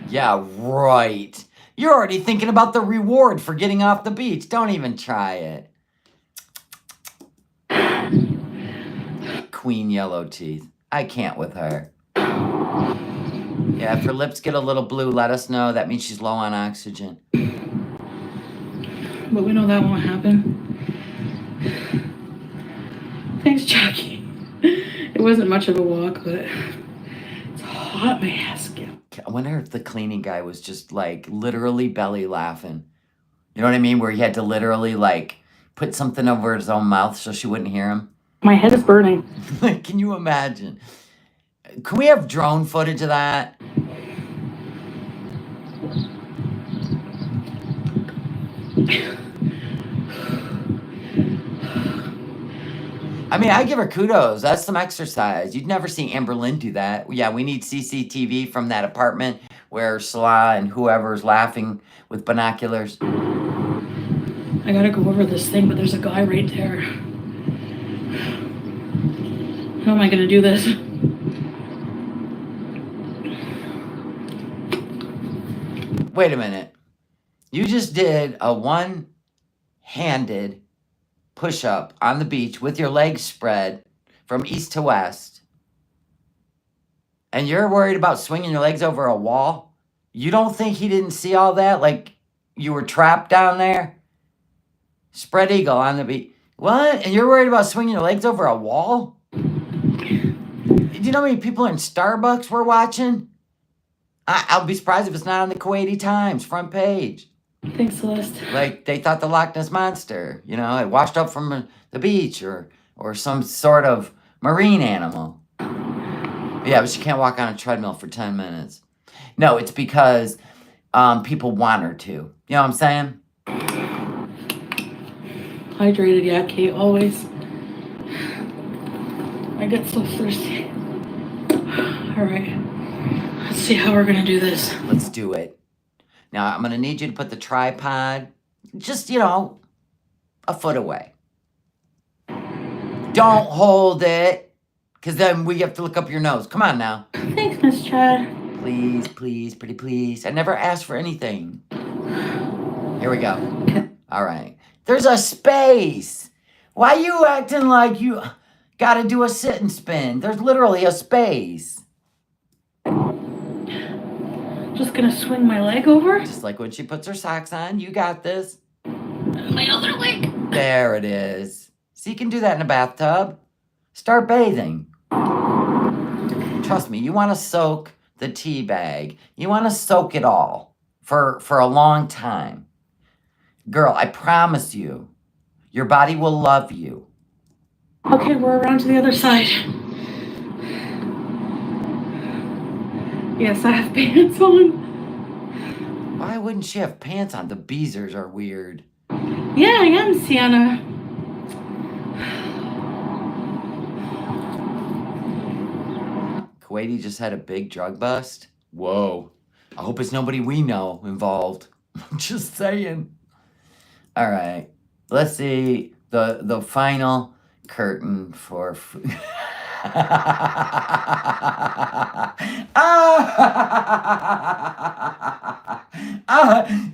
Yeah, right. You're already thinking about the reward for getting off the beach. Don't even try it. Queen yellow teeth. I can't with her. Yeah, if her lips get a little blue, let us know. That means she's low on oxygen. But we know that won't happen. Thanks, Jackie. It wasn't much of a walk, but it's hot, my ass. I wonder if the cleaning guy was just like literally belly laughing. You know what I mean? Where he had to literally like put something over his own mouth so she wouldn't hear him. My head is burning. Can you imagine? Can we have drone footage of that? I mean, I give her kudos. That's some exercise. You'd never see Amber Lynn do that. Yeah, we need CCTV from that apartment where Salah and whoever's laughing with binoculars. I gotta go over this thing, but there's a guy right there. How am I gonna do this? Wait a minute. You just did a one-handed push-up on the beach with your legs spread from east to west. And you're worried about swinging your legs over a wall? You don't think he didn't see all that? Like you were trapped down there? Spread eagle on the beach. What? And you're worried about swinging your legs over a wall? Do you know how many people in Starbucks we're watching? I'll be surprised if it's not on the Kuwaiti Times front page. Thanks, Celeste. Like they thought the Loch Ness Monster, you know, it washed up from the beach or some sort of marine animal. Yeah, but she can't walk on a treadmill for 10 minutes. No, it's because people want her to. You know what I'm saying? Hydrated, yeah, Kate, always. I get so thirsty. All right, let's see how we're gonna do this. Let's do it. Now, I'm gonna need you to put the tripod just, you know, a foot away. Don't hold it, because then we have to look up your nose. Come on now. Thanks, Miss Chad. Please, please, pretty please. I never asked for anything. Here we go. All right. There's a space. Why you acting like you gotta do a sit and spin? There's literally a space. Just gonna swing my leg over. Just like when she puts her socks on. You got this. My other leg. There it is. So you can do that in a bathtub. Start bathing. Trust me, you want to soak the tea bag. You want to soak it all for a long time. Girl, I promise you, your body will love you. Okay, we're around to the other side. Yes, I have pants on. Why wouldn't she have pants on? The beezers are weird. Yeah, I am, Sienna. Kuwaiti just had a big drug bust? Whoa. I hope it's nobody we know involved. Just saying. All right. Let's see the final curtain for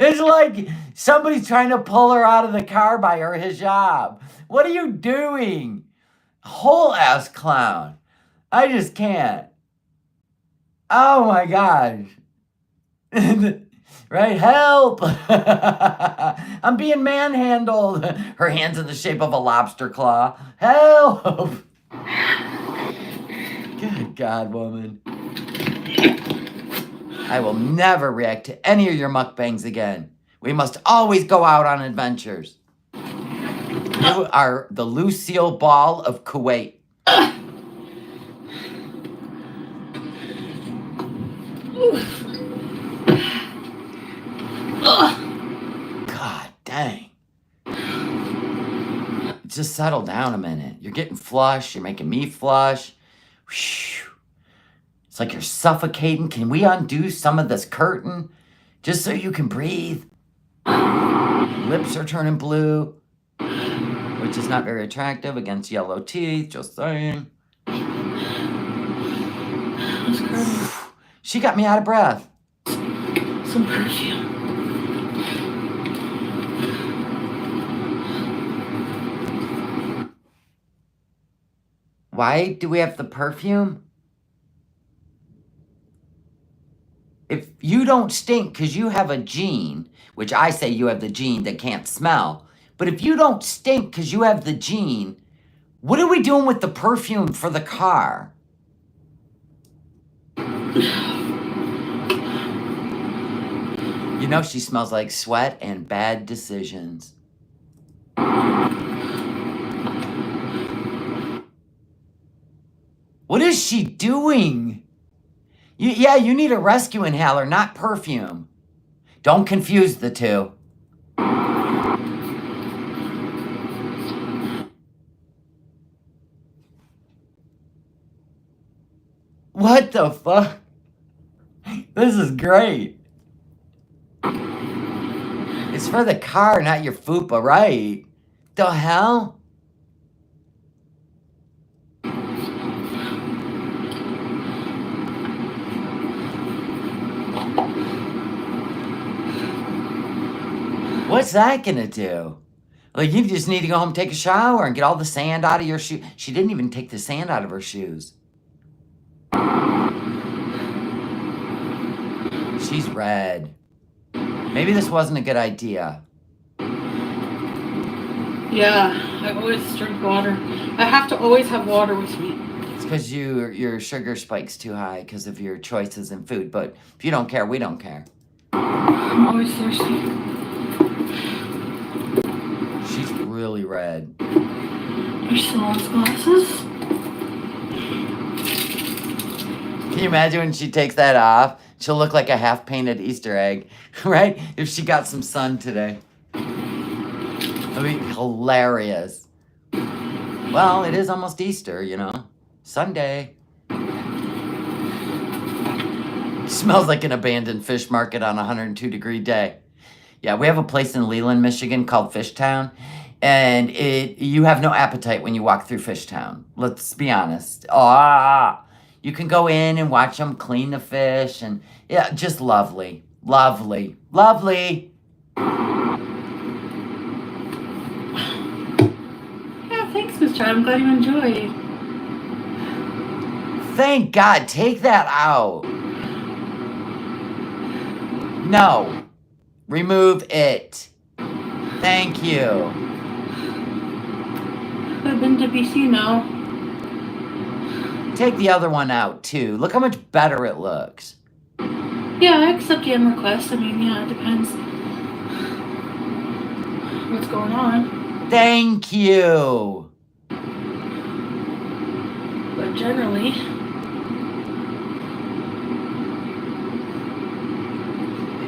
it's like somebody's trying to pull her out of the car by her hijab. What are you doing? Whole ass clown. I just can't. Oh my gosh. Right? Help! I'm being manhandled. Her hand's in the shape of a lobster claw. Help! Good God, woman. I will never react to any of your mukbangs again. We must always go out on adventures. You are the Lucille Ball of Kuwait. God dang. Just settle down a minute. You're getting flush. You're making me flush. Whew. It's like you're suffocating. Can we undo some of this curtain just so you can breathe? Lips are turning blue, which is not very attractive against yellow teeth. Just saying. She got me out of breath. Some perfume. Why do we have the perfume? If you don't stink because you have a gene, which I say you have the gene that can't smell, but if you don't stink because you have the gene, what are we doing with the perfume for the car? You know she smells like sweat and bad decisions. What is she doing? You need a rescue inhaler, not perfume. Don't confuse the two. What the fuck? This is great. It's for the car, not your fupa, right? The hell? What's that gonna do? Like, you just need to go home, take a shower, and get all the sand out of your shoes. She didn't even take the sand out of her shoes. She's red. Maybe this wasn't a good idea. Yeah, I always drink water. I have to always have water with me. It's because your sugar spike's too high because of your choices in food. But if you don't care, we don't care. I'm always thirsty. She's really red. Your salon's glasses? Can you imagine when she takes that off? She'll look like a half-painted Easter egg, right? If she got some sun today. That'd be hilarious. Well, it is almost Easter, you know. Sunday. Smells like an abandoned fish market on a 102-degree day. Yeah, we have a place in Leland, Michigan called Fishtown. And you have no appetite when you walk through Fishtown. Let's be honest. You can go in and watch them clean the fish. And yeah, just lovely. Lovely. Lovely. Yeah, thanks, Miss Chad. I'm glad you enjoyed. Thank God. Take that out. No. Remove it. Thank you. I've been to BC now. Take the other one out, too. Look how much better it looks. Yeah, I accept DM requests. I mean, yeah, it depends what's going on. Thank you. But generally,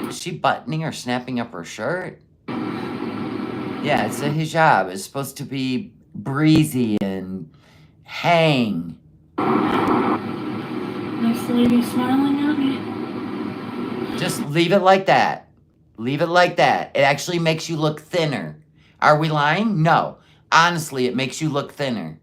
is she buttoning or snapping up her shirt? Yeah, it's a hijab. It's supposed to be breezy and hang. nice lady smiling at me. Just leave it like that. Leave it like that. It actually makes you look thinner. Are we lying? No. Honestly, it makes you look thinner.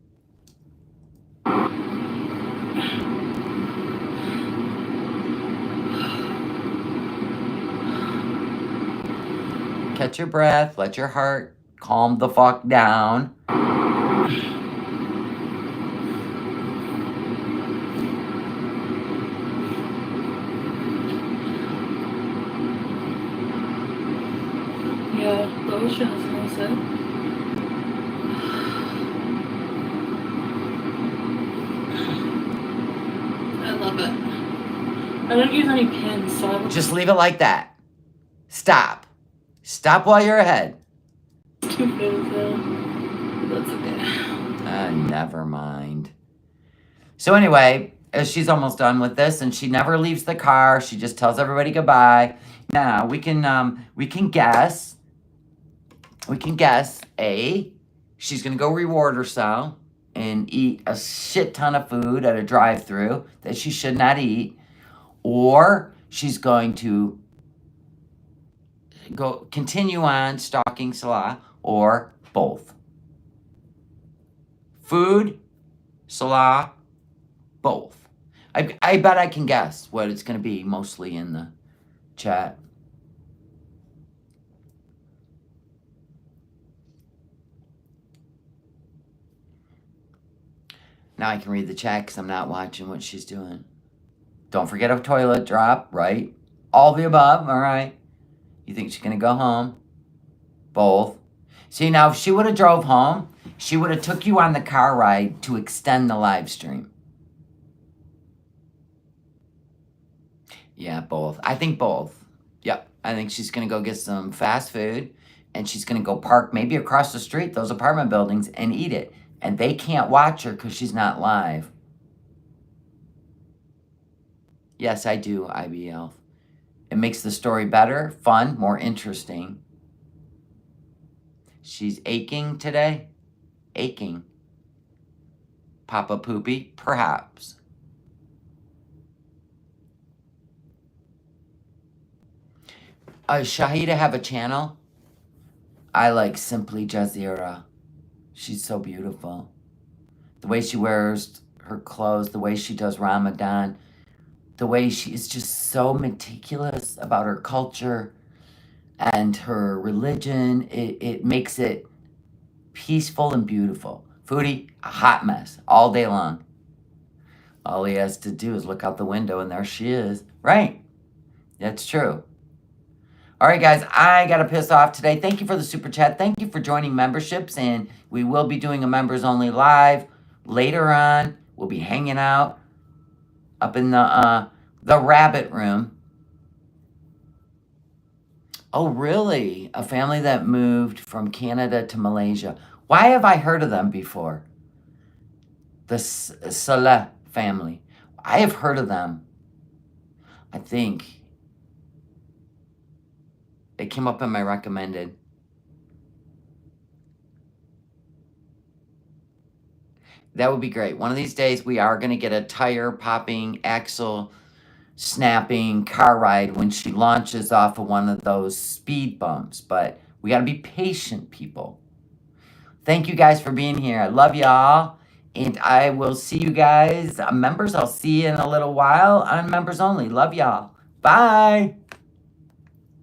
Catch your breath. Let your heart calm the fuck down. Yeah, the ocean is nice, eh? I love it. I don't use any pins, so I Just leave it like that. Stop. Stop while you're ahead. two pins, though. That's okay. Never mind. So anyway, she's almost done with this, and she never leaves the car. She just tells everybody goodbye. Now we can guess. We can guess A, she's gonna go reward herself and eat a shit ton of food at a drive-thru that she should not eat, or she's going to go continue on stalking Salah, or both. Food, Salah, both. I bet I can guess what it's going to be mostly in the chat. Now I can read the chat because I'm not watching what she's doing. Don't forget a toilet drop, right? All the above, all right? You think she's going to go home? Both. See, now if she would have drove home, she would have took you on the car ride to extend the live stream. Yeah, both. I think both. Yep. I think she's going to go get some fast food, and she's going to go park maybe across the street, those apartment buildings, and eat it. And they can't watch her because she's not live. Yes, I do, IBL. It makes the story better, fun, more interesting. She's aching today. Aching. Papa Poopy? Perhaps. Shahida have a channel? I like Simply Jazeera. She's so beautiful. The way she wears her clothes, the way she does Ramadan, the way she is just so meticulous about her culture and her religion. It makes it peaceful and beautiful. Foodie, a hot mess all day long. All he has to do is look out the window and there she is. Right. That's true. All right, guys, I got to piss off today. Thank you for the super chat. Thank you for joining memberships. And we will be doing a members only live later on. We'll be hanging out up in the rabbit room. Oh, really? A family that moved from Canada to Malaysia. Why have I heard of them before? The Saleh family. I have heard of them. I think they came up in my recommended. That would be great. One of these days, we are going to get a tire popping, axle snapping car ride when she launches off of one of those speed bumps. But we got to be patient, people. Thank you guys for being here. I love y'all. And I will see you guys, members. I'll see you in a little while on members only. Love y'all. Bye.